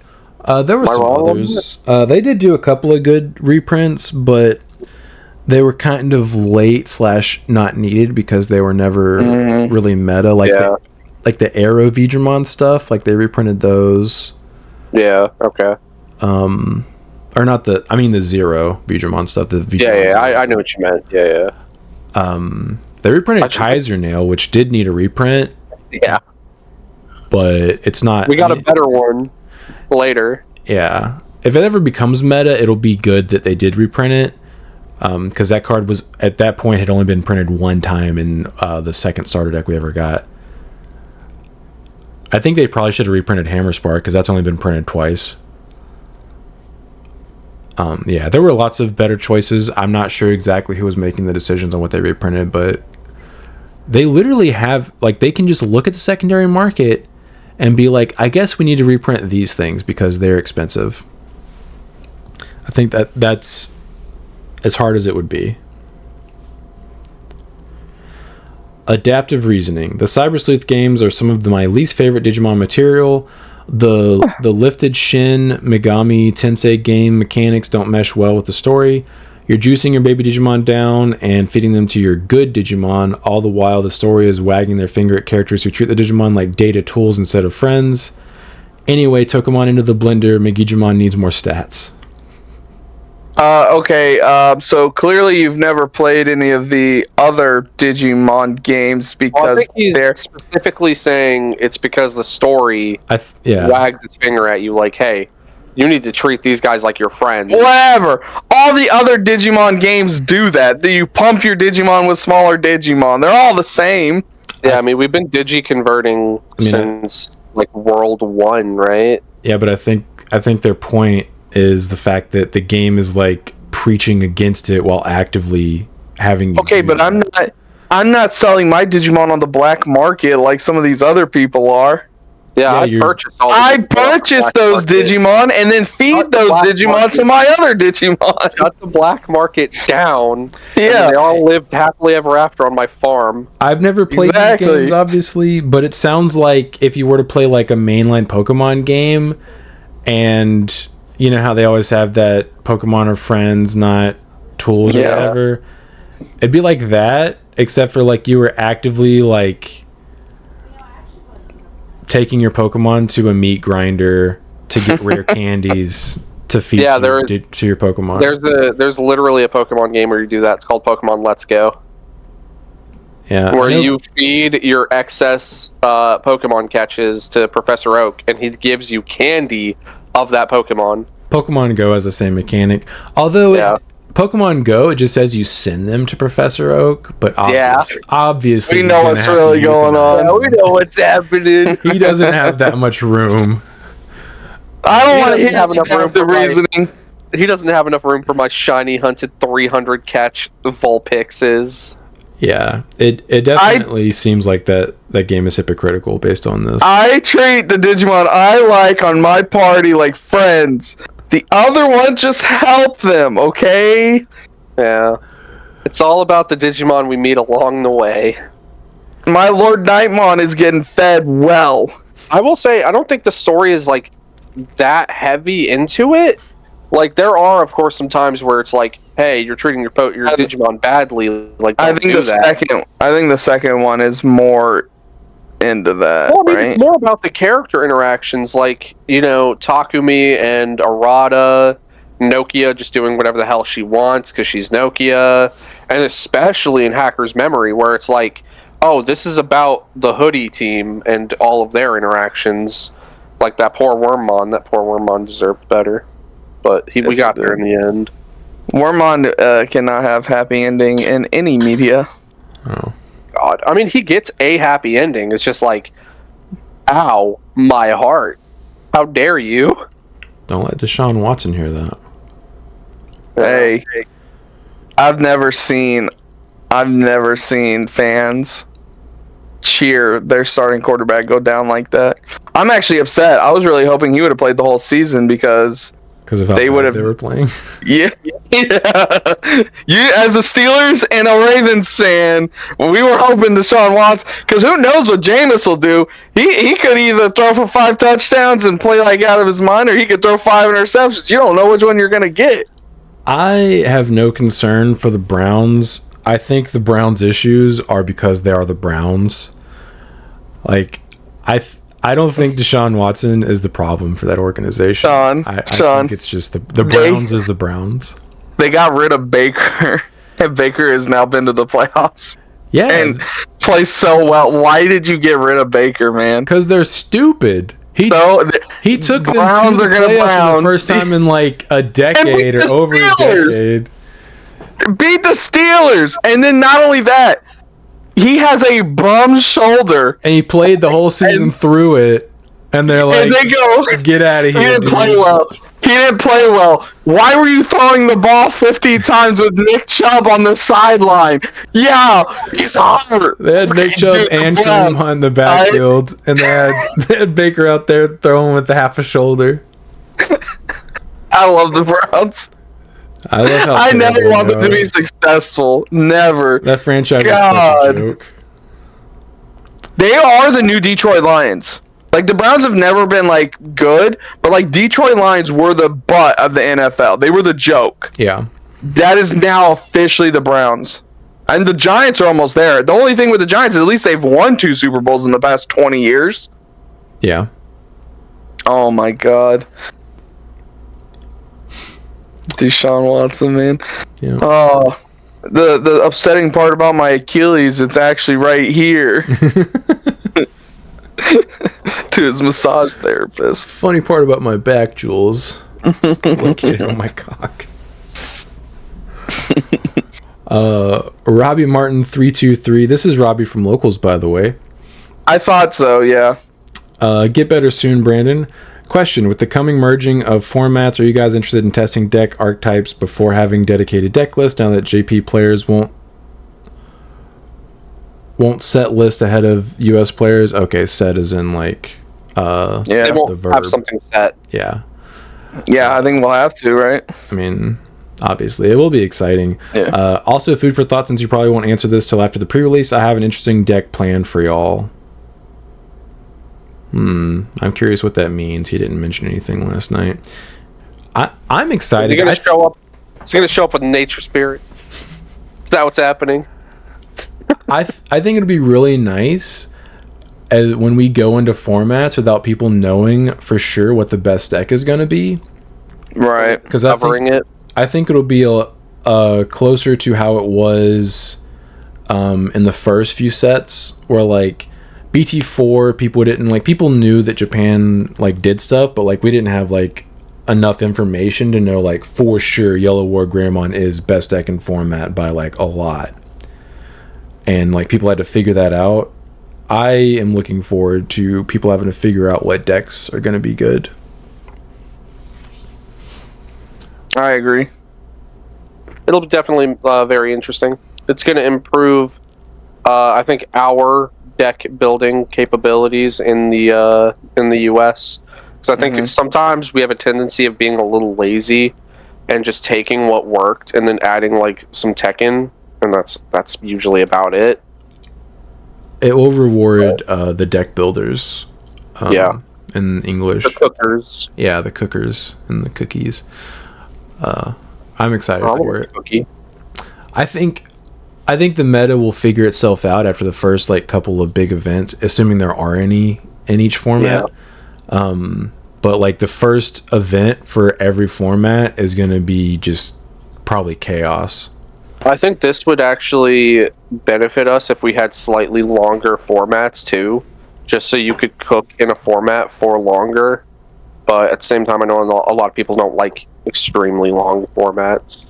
There were some others. They did do a couple of good reprints, but they were kind of late / not needed because they were never really meta. Like the Arrow Vidramon stuff, like they reprinted those. Yeah. Okay. Or not the Zero Vidramon stuff. The Vidramon I know what you meant. Yeah. They reprinted Kaiser Nail, which did need a reprint. Yeah. But it's not. We got a better one later. Yeah. If it ever becomes meta, it'll be good that they did reprint it. Because that card was, at that point, had only been printed one time in the second starter deck we ever got. I think they probably should have reprinted Hammer Spark, because that's only been printed twice. Yeah, there were lots of better choices. I'm not sure exactly who was making the decisions on what they reprinted, but they literally have, like, they can just look at the secondary market and be like, I guess we need to reprint these things because they're expensive. I think that's as hard as it would be. Adaptive reasoning. The Cyber Sleuth games are some of my least favorite Digimon material. The lifted Shin Megami Tensei game mechanics don't mesh well with the story. You're juicing your baby Digimon down and feeding them to your good Digimon, all the while the story is wagging their finger at characters who treat the Digimon like data tools instead of friends. Anyway, Tokamon into the blender. Megidramon needs more stats. Okay, so clearly you've never played any of the other Digimon games because I think he's specifically saying it's because the story yeah. wags its finger at you like, hey, you need to treat these guys like your friends. Whatever. All the other Digimon games do that. You pump your Digimon with smaller Digimon. They're all the same. Yeah, I mean, we've been Digi-converting since, like, World 1, right? Yeah, but I think their point is the fact that the game is like preaching against it while actively having you. Okay, but I'm not selling my Digimon on the black market like some of these other people are. Yeah, I purchase those Digimon and then feed those Digimon to my other Digimon. Shut the black market down. Yeah, they all lived happily ever after on my farm. I've never played these games, obviously, but it sounds like if you were to play like a mainline Pokemon game, and you know how they always have that Pokemon are friends, not tools or whatever. It'd be like that, except for like you were actively like taking your Pokemon to a meat grinder to get rare candies to feed to your Pokemon. There's literally a Pokemon game where you do that. It's called Pokemon Let's Go. Yeah, where you feed your excess Pokemon catches to Professor Oak, and he gives you candy of that Pokemon. Pokemon Go has the same mechanic. Although Pokemon Go, it just says you send them to Professor Oak, but obviously we know what's really going on. Yeah, we know what's happening. He doesn't have that much room. I don't want to have enough room for reasoning. He doesn't have enough room for my shiny hunted 300 catch Vulpixes. Yeah, it definitely seems like that game is hypocritical based on this. I treat the Digimon I like on my party like friends. The other ones just help them, okay? Yeah. It's all about the Digimon we meet along the way. My Lord Nightmon is getting fed well. I will say, I don't think the story is, like, that heavy into it. Like, there are, of course, some times where it's like, hey, you're treating your Digimon badly. Like, I think the second one is more into that. Well, I mean, right? It's more about the character interactions, like, you know, Takumi and Arata, Nokia just doing whatever the hell she wants because she's Nokia, and especially in Hacker's Memory, where it's like, oh, this is about the Hoodie team and all of their interactions. Like that poor Wormmon deserved better. But we got there in the end. Wormmon cannot have happy ending in any media. Oh. God. I mean, he gets a happy ending. It's just like, ow, my heart. How dare you? Don't let Deshaun Watson hear that. Hey, I've never seen fans cheer their starting quarterback go down like that. I'm actually upset. I was really hoping he would have played the whole season because of how they were playing. Yeah. You, as a Steelers and a Ravens fan, we were hoping Deshaun Watson, because who knows what Jameis will do. He could either throw for 5 touchdowns and play like out of his mind, or he could throw 5 interceptions. You don't know which one you're going to get. I have no concern for the Browns. I think the Browns' issues are because they are the Browns. Like, I don't think Deshaun Watson is the problem for that organization. I think it's just the Browns is the Browns. They got rid of Baker, and Baker has now been to the playoffs. Yeah. And plays so well. Why did you get rid of Baker, man? Because they're stupid. He took them Browns to the playoffs for the first time in like a decade or over a decade. Beat the Steelers. And then not only that, he has a bum shoulder. And he played the whole season through it. And they're like, get out of here. He didn't play well. He didn't play well. Why were you throwing the ball 50 times with Nick Chubb on the sideline? Yeah, he's hard. They had Nick Chubb and Kareem Hunt in the backfield. And they had Baker out there throwing with the half a shoulder. I love the Browns. I love how I never want them to be successful. Never. That franchise is such a joke. They are the new Detroit Lions. Like, the Browns have never been, like, good, but, like, Detroit Lions were the butt of the NFL. They were the joke. Yeah. That is now officially the Browns. And the Giants are almost there. The only thing with the Giants is at least they've won 2 Super Bowls in the past 20 years. Yeah. Oh, my God. Deshaun Watson, man. Yeah. Oh, the upsetting part about my Achilles, it's actually right here. To his massage therapist. Funny part about my back, Jules. Located on my cock. Robbie Martin 323. This is Robbie from Locals, by the way. I thought so, yeah. Get better soon, Brandon. Question: with the coming merging of formats, are you guys interested in testing deck archetypes before having dedicated deck lists? Now that JP players won't set list ahead of US players. Okay, set as in like they won't have something set. Yeah, I think we'll have to, right? I mean, obviously it will be exciting. Yeah. Also, food for thought, since you probably won't answer this till after the pre-release, I have an interesting deck planned for y'all. I'm curious what that means. He didn't mention anything last night. I'm excited. Is he gonna show up with Nature Spirit? Is that what's happening? I think it'd be really nice when we go into formats without people knowing for sure what the best deck is going to be. Right. Because I think it'll be closer to how it was in the first few sets, where like BT4 people knew that Japan like did stuff, but like we didn't have like enough information to know like for sure Yellow War Greymon is best deck in format by like a lot. And like people had to figure that out. I am looking forward to people having to figure out what decks are going to be good. I agree. It'll be definitely very interesting. It's going to improve, I think, our deck building capabilities in the US. Because I think sometimes we have a tendency of being a little lazy and just taking what worked and then adding like some tech in. And that's usually about it. It will reward the deck builders. In English. The cookers. Yeah, the cookers and the cookies. I'm excited for it. Cookie. I think the meta will figure itself out after the first like couple of big events, assuming there are any in each format. Yeah. But like the first event for every format is going to be just probably chaos. I think this would actually benefit us if we had slightly longer formats too, just so you could cook in a format for longer. But at the same time, I know a lot of people don't like extremely long formats.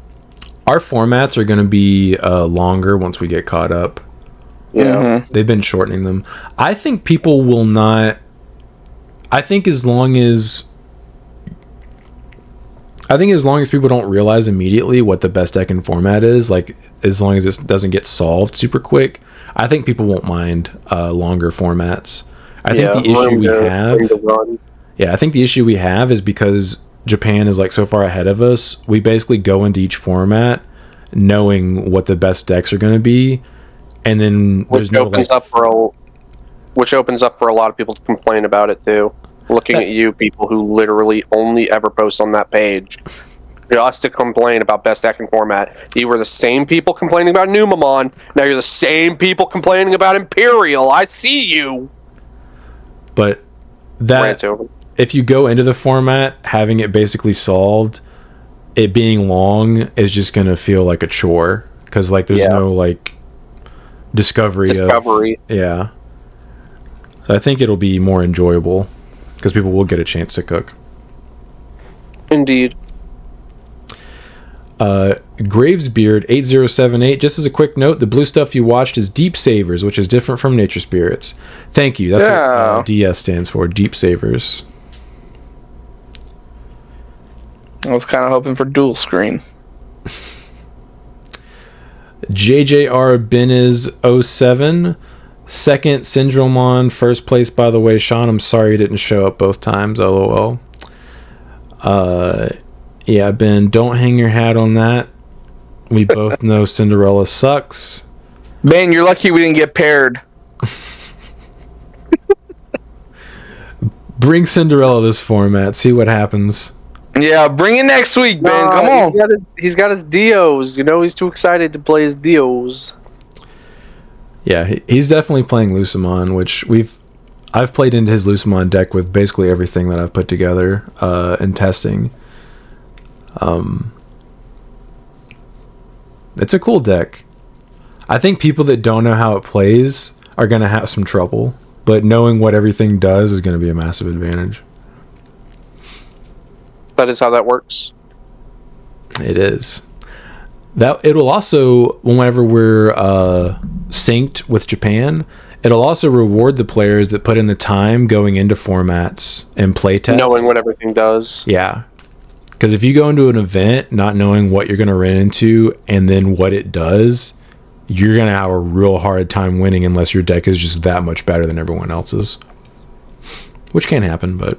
Our formats are going to be longer once we get caught up. Yeah. They've been shortening them. I think people will not. I think as long as people don't realize immediately what the best deck and format is, like as long as it doesn't get solved super quick, I think people won't mind longer formats. I think the issue we have, I think the issue we have is because Japan is like so far ahead of us. We basically go into each format knowing what the best decks are going to be, and then there's which opens up for a lot of people to complain about it too. Looking at you, people who literally only ever post on that page, just to complain about best deck and format. You were the same people complaining about Numamon. Now you're the same people complaining about Imperial. I see you. But that if you go into the format having it basically solved, it being long is just gonna feel like a chore because like there's no like discovery. Yeah. So I think it'll be more enjoyable because people will get a chance to cook. Indeed. Gravesbeard 8078. Just as a quick note, the blue stuff you watched is Deep Savers, which is different from Nature Spirits. Thank you. That's what DS stands for. Deep Savers. I was kind of hoping for dual screen. JJR Beniz 07. Second Syndromon, first place by the way. Sean, I'm sorry you didn't show up both times. LOL. Yeah, Ben, don't hang your hat on that. We both know Cinderella sucks. Ben, you're lucky we didn't get paired. Bring Cinderella this format. See what happens. Yeah, bring it next week, Ben. Come on. He's got his Dios. You know, he's too excited to play his Dios. Yeah, he's definitely playing Lucemon, which I've played into his Lucemon deck with basically everything that I've put together in testing. It's a cool deck. I think people that don't know how it plays are going to have some trouble, but knowing what everything does is going to be a massive advantage. That is how that works. It is. That it'll also, whenever we're synced with Japan, it'll also reward the players that put in the time going into formats and play tests. Knowing what everything does. Yeah. Because if you go into an event not knowing what you're going to run into and then what it does, you're going to have a real hard time winning unless your deck is just that much better than everyone else's. Which can happen, but...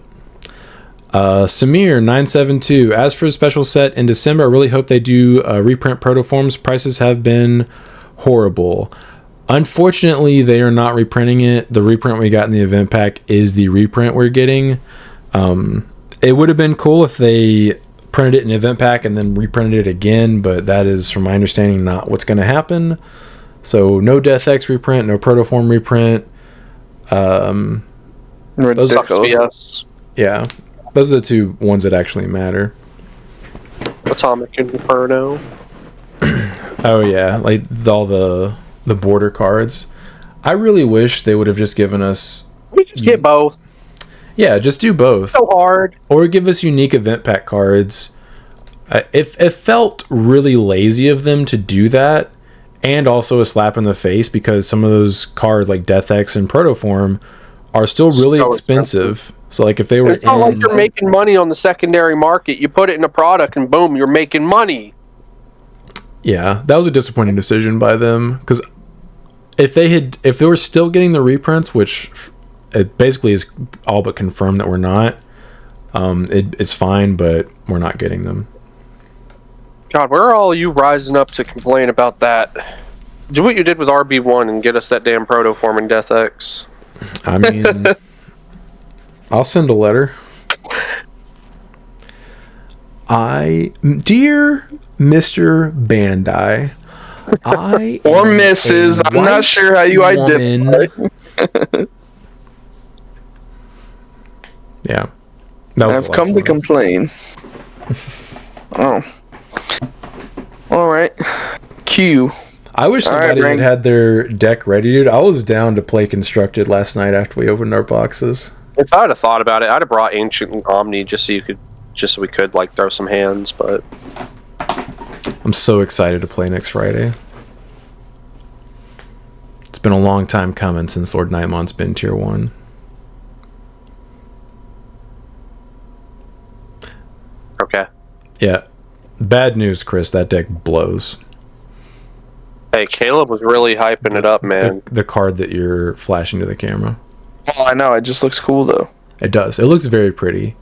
Samir972. As for the special set in December, I really hope they do reprint protoforms. Prices have been horrible. Unfortunately, they are not reprinting it. The reprint we got in the event pack is the reprint we're getting. It would have been cool if they printed it in the event pack and then reprinted it again, but that is, from my understanding, not what's going to happen. So no Death X reprint, no protoform reprint. Ridiculous. Yeah. Those are the two ones that actually matter. Atomic Inferno. Oh yeah, like all the border cards. I really wish they would have just given us... We just get both. Yeah, just do both. So hard. Or give us unique event pack cards. It felt really lazy of them to do that, and also a slap in the face because some of those cards like Death X and Protoform are still really expensive. So like if they were... It's not like you're making money on the secondary market. You put it in a product and boom, you're making money. Yeah, that was a disappointing decision by them, because if they were still getting the reprints, which it basically is all but confirmed that we're not, it's fine, but we're not getting them. God, where are all you rising up to complain about that? Do what you did with RB1 and get us that damn Protoform and Death X. I mean, I'll send a letter. Dear Mr. Bandai, I or Mrs. I'm not sure how you identify. Yeah, I've come to complain. Oh, all right. Q. I wish somebody had their deck ready, dude. I was down to play Constructed last night after we opened our boxes. If I'd have thought about it, I'd have brought Ancient and Omni just so we could like throw some hands, but I'm so excited to play next Friday. It's been a long time coming since Lord Nightmon's been tier 1. Okay. Yeah. Bad news, Chris. That deck blows. Hey, Caleb was really hyping it up, man. The card that you're flashing to the camera. Oh, I know. It just looks cool, though. It does. It looks very pretty.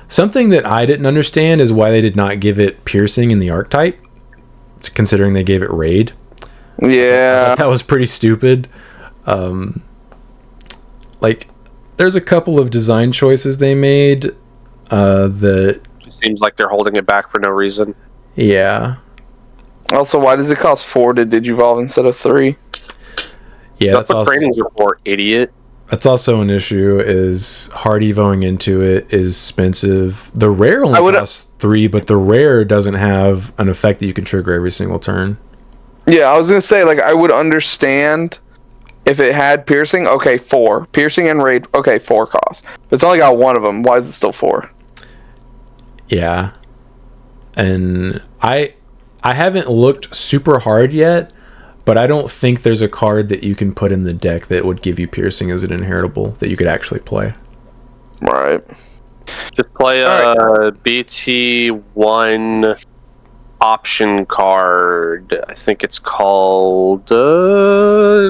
Something that I didn't understand is why they did not give it piercing in the archetype, considering they gave it raid. Yeah. That was pretty stupid. Like, there's a couple of design choices they made that... It seems like they're holding it back for no reason. Yeah. Also, why does it cost 4 to Digivolve instead of 3? Yeah, that's what trainings are for, idiot. That's also an issue, is hard evoing into it is expensive. The rare only costs 3, but the rare doesn't have an effect that you can trigger every single turn. Yeah, I was going to say, like, I would understand if it had piercing, okay, 4. Piercing and raid, okay, 4 cost. But it's only got 1 of them. Why is it still 4? Yeah. And I haven't looked super hard yet, but I don't think there's a card that you can put in the deck that would give you piercing as an inheritable that you could actually play. Right. Just play a BT1 option card. I think it's called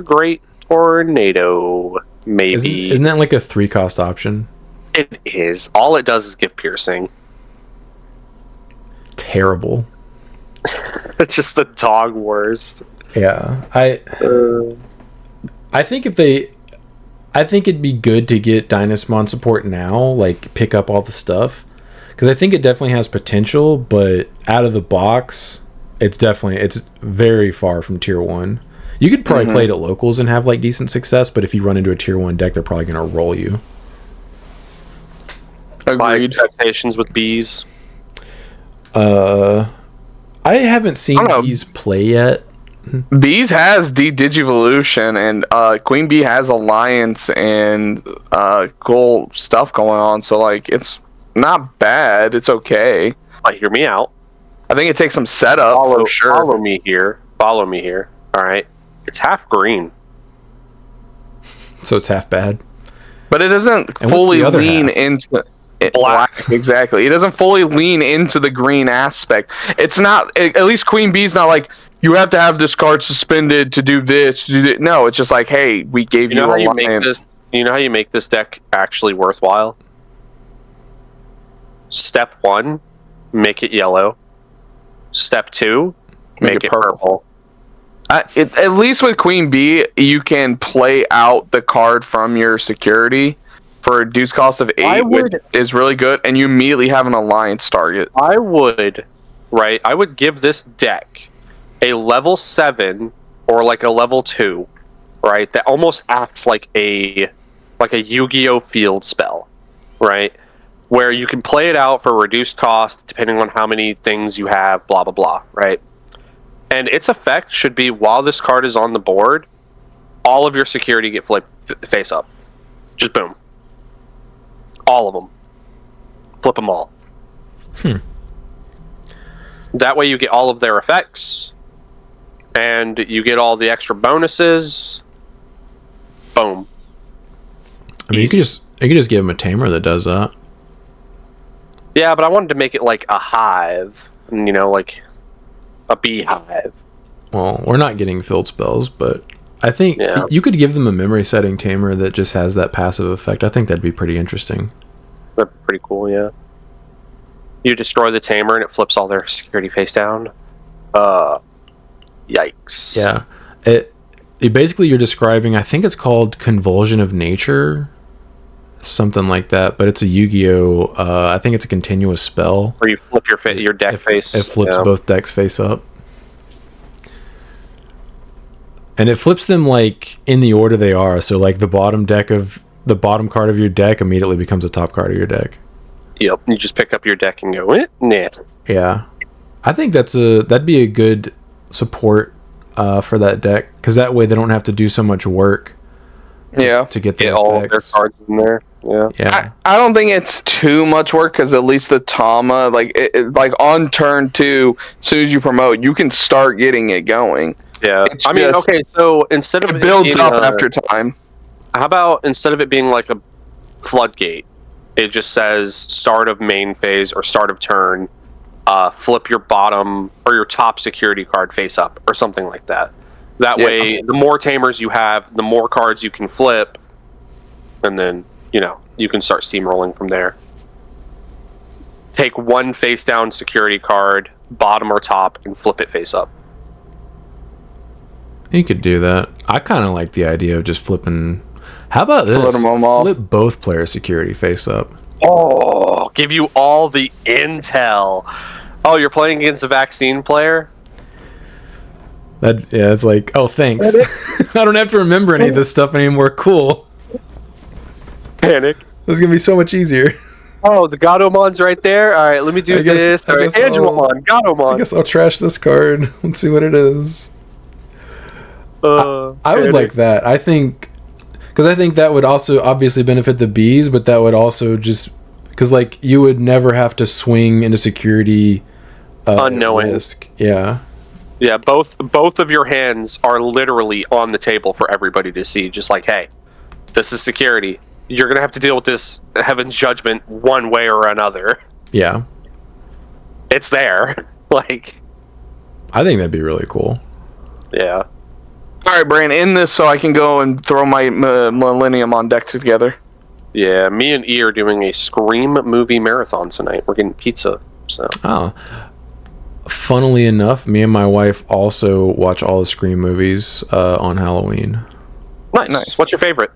Great Tornado, maybe. Isn't that like a 3-cost option? It is. All it does is give piercing. Terrible. It's just the dog worst. Yeah, I think I think it'd be good to get Dynasmon support now, like pick up all the stuff, because I think it definitely has potential, but out of the box, it's very far from tier 1. You could probably play it at locals and have like decent success, but if you run into a tier 1 deck, they're probably gonna roll you. My expectations with bees. I haven't seen Bees play yet. Bees has Digivolution, and Queen Bee has Alliance and cool stuff going on. So like, it's not bad. It's okay. Hear me out. I think it takes some setup for sure. Follow me here. All right. It's half green. So it's half bad. But it doesn't fully lean into black. Exactly. It doesn't fully lean into the green aspect. It's not. At least Queen Bee's not like, you have to have this card suspended to do this, to do that. No, it's just like, hey, we gave you Alliance. You know how you make this deck actually worthwhile? Step 1, make it yellow. Step 2, make it purple. At least with Queen Bee, you can play out the card from your security for a reduced cost of 8, which is really good, and you immediately have an Alliance target. I would give this deck a level 7 or like a level 2, right? That almost acts like a Yu-Gi-Oh field spell, right? Where you can play it out for reduced cost depending on how many things you have, blah blah blah, right? And its effect should be, while this card is on the board, all of your security get flipped face up. Just boom. All of them. Flip them all. That way you get all of their effects, and you get all the extra bonuses. Boom. I mean, you could just give him a tamer that does that. Yeah, but I wanted to make it like a hive, like a beehive. Well, we're not getting field spells, but I think you could give them a memory setting tamer that just has that passive effect. I think that'd be pretty interesting. That's pretty cool, yeah. You destroy the tamer and it flips all their security face down. Yikes. Yeah. Basically you're describing, I think it's called Convulsion of Nature, something like that, but it's a Yu-Gi-Oh! I think it's a continuous spell. Where you flip your deck face. It flips both decks face up. And it flips them like in the order they are. So like the bottom card of your deck immediately becomes the top card of your deck. Yep. You just pick up your deck and go, nah. Yeah. I think that'd be a good support for that deck, because that way they don't have to do so much work to get all of their cards in there. Yeah. I don't think it's too much work, because at least the Tama, like on turn 2, as soon as you promote, you can start getting it going. Yeah. I mean, okay, so instead of it builds up after time. How about instead of it being like a floodgate, it just says start of main phase or start of turn, flip your bottom or your top security card face up or something like that. That way, the more tamers you have, the more cards you can flip, and then, you can start steamrolling from there. Take one face down security card, bottom or top, and flip it face up. You could do that. I kind of like the idea of just flipping. How about this? Flip both player security face up. Oh, give you all the intel. Oh, you're playing against a vaccine player? It's like, oh, thanks. I don't have to remember any of this stuff anymore. Cool. Panic. This is going to be so much easier. Oh, the Gadomon's right there. All right, let me do this. All right, Angelomon, Gadomon. I guess I'll trash this card. Let's see what it is. I would like that. I think that would also obviously benefit the bees, but that would also just because like you would never have to swing into security unknowing risk. Yeah both of your hands are literally on the table for everybody to see, just like, hey, this is security, you're gonna have to deal with this heaven's judgment one way or another. Yeah, it's there. Like, I think that'd be really cool. Yeah. All right, Brandon, end this so I can go and throw my Millennium on deck together. Yeah, me and E are doing a Scream movie marathon tonight. We're getting pizza, so. Oh. Funnily enough, me and my wife also watch all the Scream movies on Halloween. Nice. What's your favorite?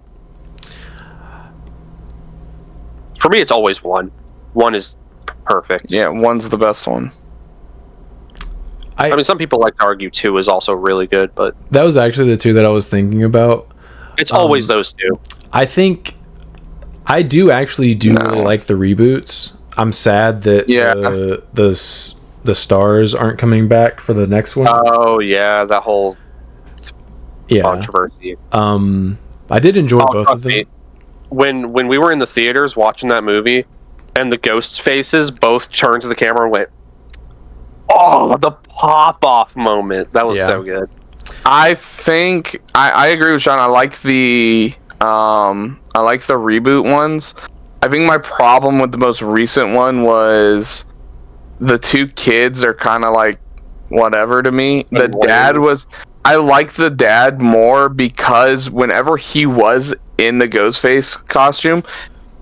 For me, it's always one. One is perfect. Yeah, one's the best one. I mean, some people like to argue 2 is also really good, but that was actually the 2 that I was thinking about. It's always those 2. I think I do really like the reboots. I'm sad that the stars aren't coming back for the next one. Oh yeah, that whole controversy. I did enjoy both of them. When we were in the theaters watching that movie, and the ghosts' faces both turned to the camera and went, "Oh, the pop-off moment." That was so good. I think I agree with Sean. I like the reboot ones. I think my problem with the most recent one was the 2 kids are kind of like whatever to me. The dad was. I like the dad more because whenever he was in the Ghostface costume,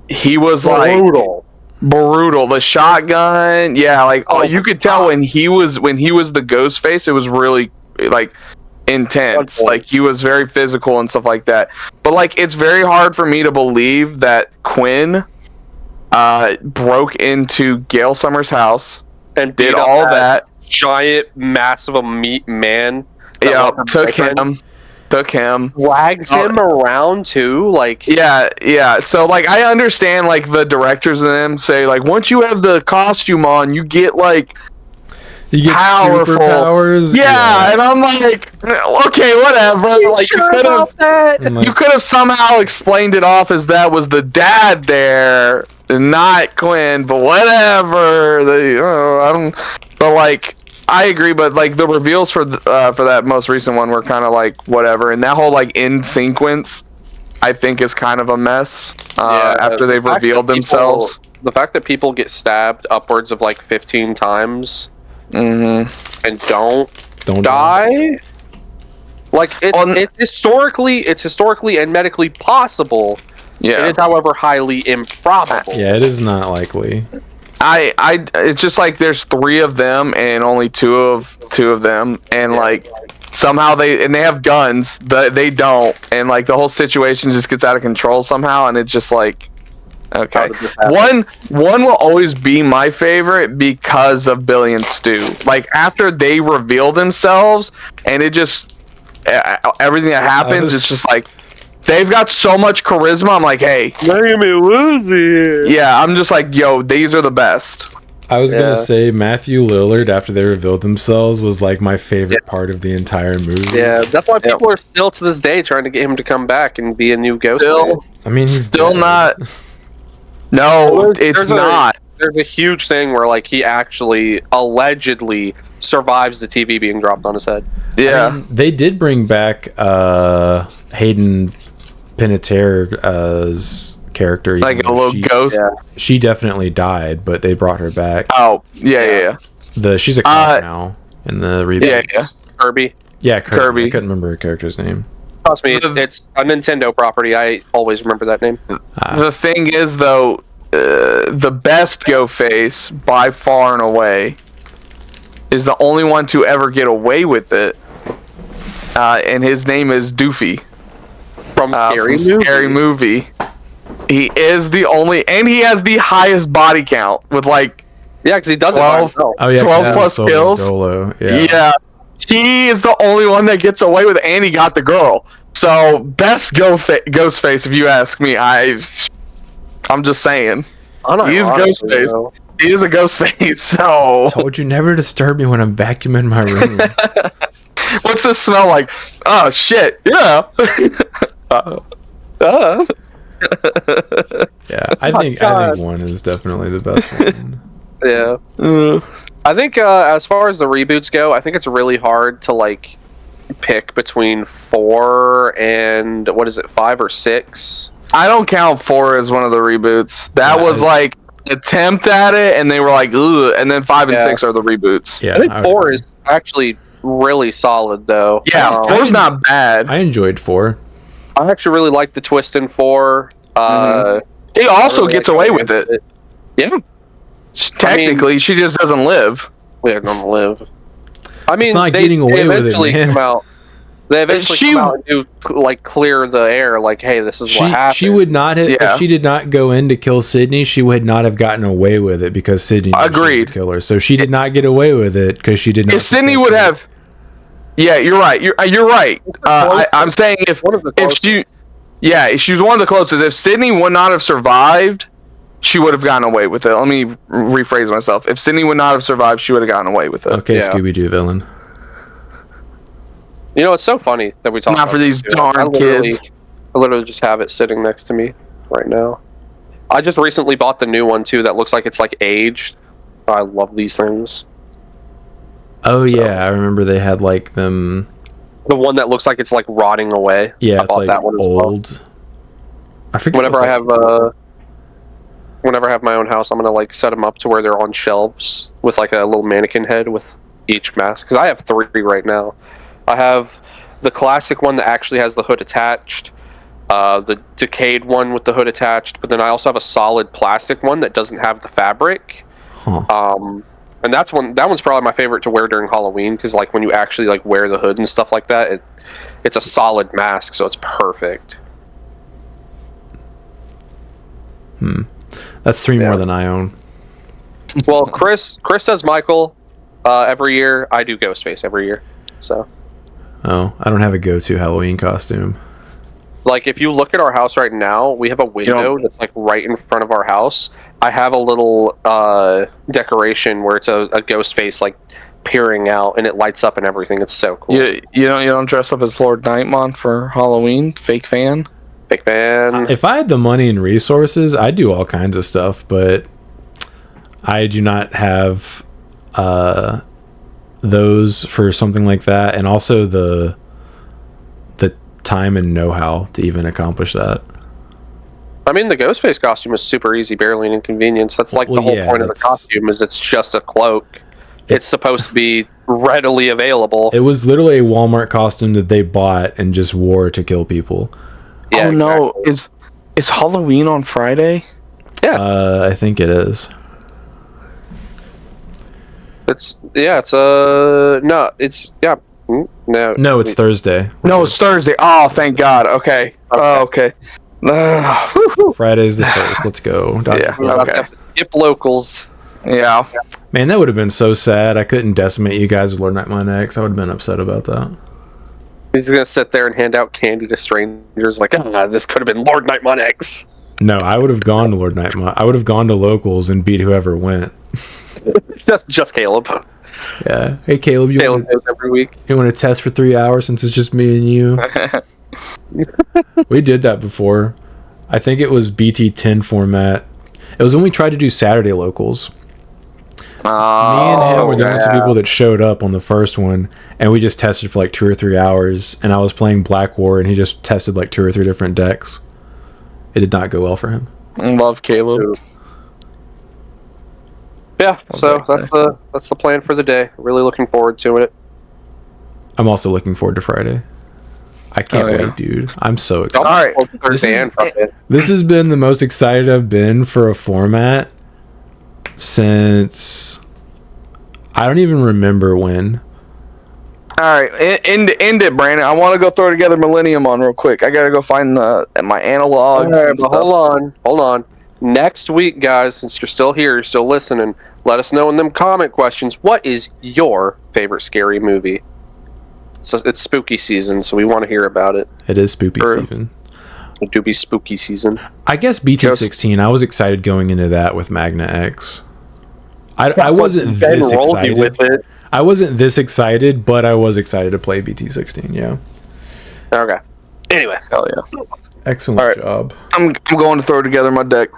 he was brutal. The shotgun, you could tell when he was the Ghostface, it was really like intense. Like he was very physical and stuff like that. But like it's very hard for me to believe that Quinn broke into Gail Summers' house and did all that giant, massive meat man. Yeah, took him, wags him around too, like yeah. So like I understand like the directors of them say like once you have the costume on, you get like powerful superpowers. Yeah, and I'm like, okay, whatever. Like you could have somehow explained it off as that was the dad there, and not Quinn. But whatever. I don't. But like. I agree, but like the reveals for that most recent one were kind of like whatever, and that whole like end sequence, I think is kind of a mess. After they've revealed themselves, the fact that people get stabbed upwards of like 15 times and don't die, like it's historically and medically possible. Yeah, it is, however, highly improbable. Yeah, it is not likely. It's just like there's 3 of them and only two of them, and like somehow they have guns, they don't, and like the whole situation just gets out of control somehow, and it's just like, okay, one will always be my favorite because of Billy and Stu. Like after they reveal themselves, and it just everything that happens, it's just like. They've got so much charisma. I'm like, hey. Yeah, I'm just like, yo, these are the best. I was going to say Matthew Lillard, after they revealed themselves, was like my favorite part of the entire movie. Yeah, that's why people are still to this day trying to get him to come back and be a new Ghost. I mean, he's still not. No, it's not. There's a huge thing where like he actually allegedly survives the TV being dropped on his head. Yeah. I mean, they did bring back Hayden Panettiere's character. Like a little ghost. Yeah. She definitely died, but they brought her back. Oh, yeah. She's a cop now in the reboot. Yeah. Kirby. Yeah, Kirby. I couldn't remember her character's name. Trust me, it's a Nintendo property. I always remember that name. The thing is, though, the best Go Face, by far and away, is the only one to ever get away with it. And his name is Doofy. From Scary Movie. He is the only, and he has the highest body count with like... Yeah, because he does 12, it by himself. Oh, yeah, 12 plus kills. Yeah. He is the only one that gets away with it, and he got the girl. So, best Ghostface, if you ask me. I'm just saying. He's Ghostface. He is a Ghostface, so... Told you never disturb me when I'm vacuuming my room. What's this smell like? Oh, shit. Yeah. Yeah, I think one is definitely the best one. Yeah. I think as far as the reboots go, I think it's really hard to like pick between 4 and 5 or 6. I don't count 4 as one of the reboots. That was like attempt at it, and they were like, ugh, and then 5 and 6 are the reboots. Yeah, I think 4 is actually really solid, though. Yeah, 4's not bad. I enjoyed 4. I actually really like the twist in 4. He also really gets away with it. Yeah. Technically, she just doesn't live. We're gonna live. I mean, it's not getting away with it, man. They eventually come out and do like clear the air. Like, hey, this is what happened. She would not have. If she did not go in to kill Sydney, she would not have gotten away with it because Sydney agreed to kill her. So she did not get away with it because she did not. If Sydney would have, yeah, you're right. You're right. I'm saying if she, if she was one of the closest, if Sydney would not have survived, she would have gotten away with it. Let me rephrase myself. If Sydney would not have survived, she would have gotten away with it. Okay, Scooby-Doo villain. You know, it's so funny that we talk about for these darn kids. I literally just have it sitting next to me right now. I just recently bought the new one, too, that looks like it's, like, aged. I love these things. Oh, yeah, I remember they had, like, them... The one that looks like it's, like, rotting away. Yeah, I bought like that one old. as well. I forget whenever I have my own house, I'm going to, like, set them up to where they're on shelves with, like, a little mannequin head with each mask. Because I have 3 right now. I have the classic one that actually has the hood attached, the decayed one with the hood attached, but then I also have a solid plastic one that doesn't have the fabric. And that one's probably my favorite to wear during Halloween because like when you actually like wear the hood and stuff like that, it's a solid mask, so it's perfect. That's 3 more than I own. Well, Chris does Michael every year. I do Ghostface every year. So. Oh, I don't have a go-to Halloween costume. Like, if you look at our house right now, we have a window that's, like, right in front of our house. I have a little decoration where it's a ghost face, like, peering out, and it lights up and everything. It's so cool. You don't dress up as Lord Nightmon for Halloween? Fake fan? Fake fan. If I had the money and resources, I'd do all kinds of stuff, but I do not have... those for something like that, and also the time and know-how to even accomplish that. I mean, the Ghostface costume is super easy, barely an inconvenience. That's like the whole point of the costume is it's just a cloak. It's supposed to be readily available. It was literally a Walmart costume that they bought and just wore to kill people. Yeah, no, is Halloween on Friday? Yeah, I think it is. No, it's Thursday. No, it's Thursday. Oh, thank God. Okay. Okay. Friday's the 1st. Let's go. Okay. Skip locals. Yeah. Man, that would have been so sad. I couldn't decimate you guys with Lord Nightmon X. I would have been upset about that. He's gonna sit there and hand out candy to strangers like, this could have been Lord Nightmon X. No, I would have gone to Lord Nightmon. I would have gone to locals and beat whoever went. just Caleb. Yeah. Hey, Caleb, Caleb goes every week. You want to test for 3 hours since it's just me and you? We did that before. I think it was BT10 format. It was when we tried to do Saturday locals. Me and him were the only two people that showed up on the first one, and we just tested for like 2 or 3 hours. And I was playing Black War, and he just tested like 2 or 3 different decks. It did not go well for him. I love Caleb. Yeah, so that's the plan for the day. Really looking forward to it. I'm also looking forward to Friday. I can't wait, dude. I'm so excited. All right. This has been the most excited I've been for a format since I don't even remember when. All right, end it, Brandon. I want to go throw together Millennium on real quick. I gotta go find my analogs. All right, but hold on. Next week, guys, since you're still here, you're still listening, let us know in them comment questions. What is your favorite scary movie? So it's spooky season, so we want to hear about it. It is spooky season. It do be spooky season. I guess BT16. I was excited going into that with Magna X. I wasn't this excited with it. I wasn't this excited, but I was excited to play BT16. Yeah. Okay. Anyway, hell yeah. Excellent job. I'm going to throw together my deck.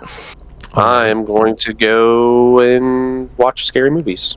I am going to go and watch scary movies.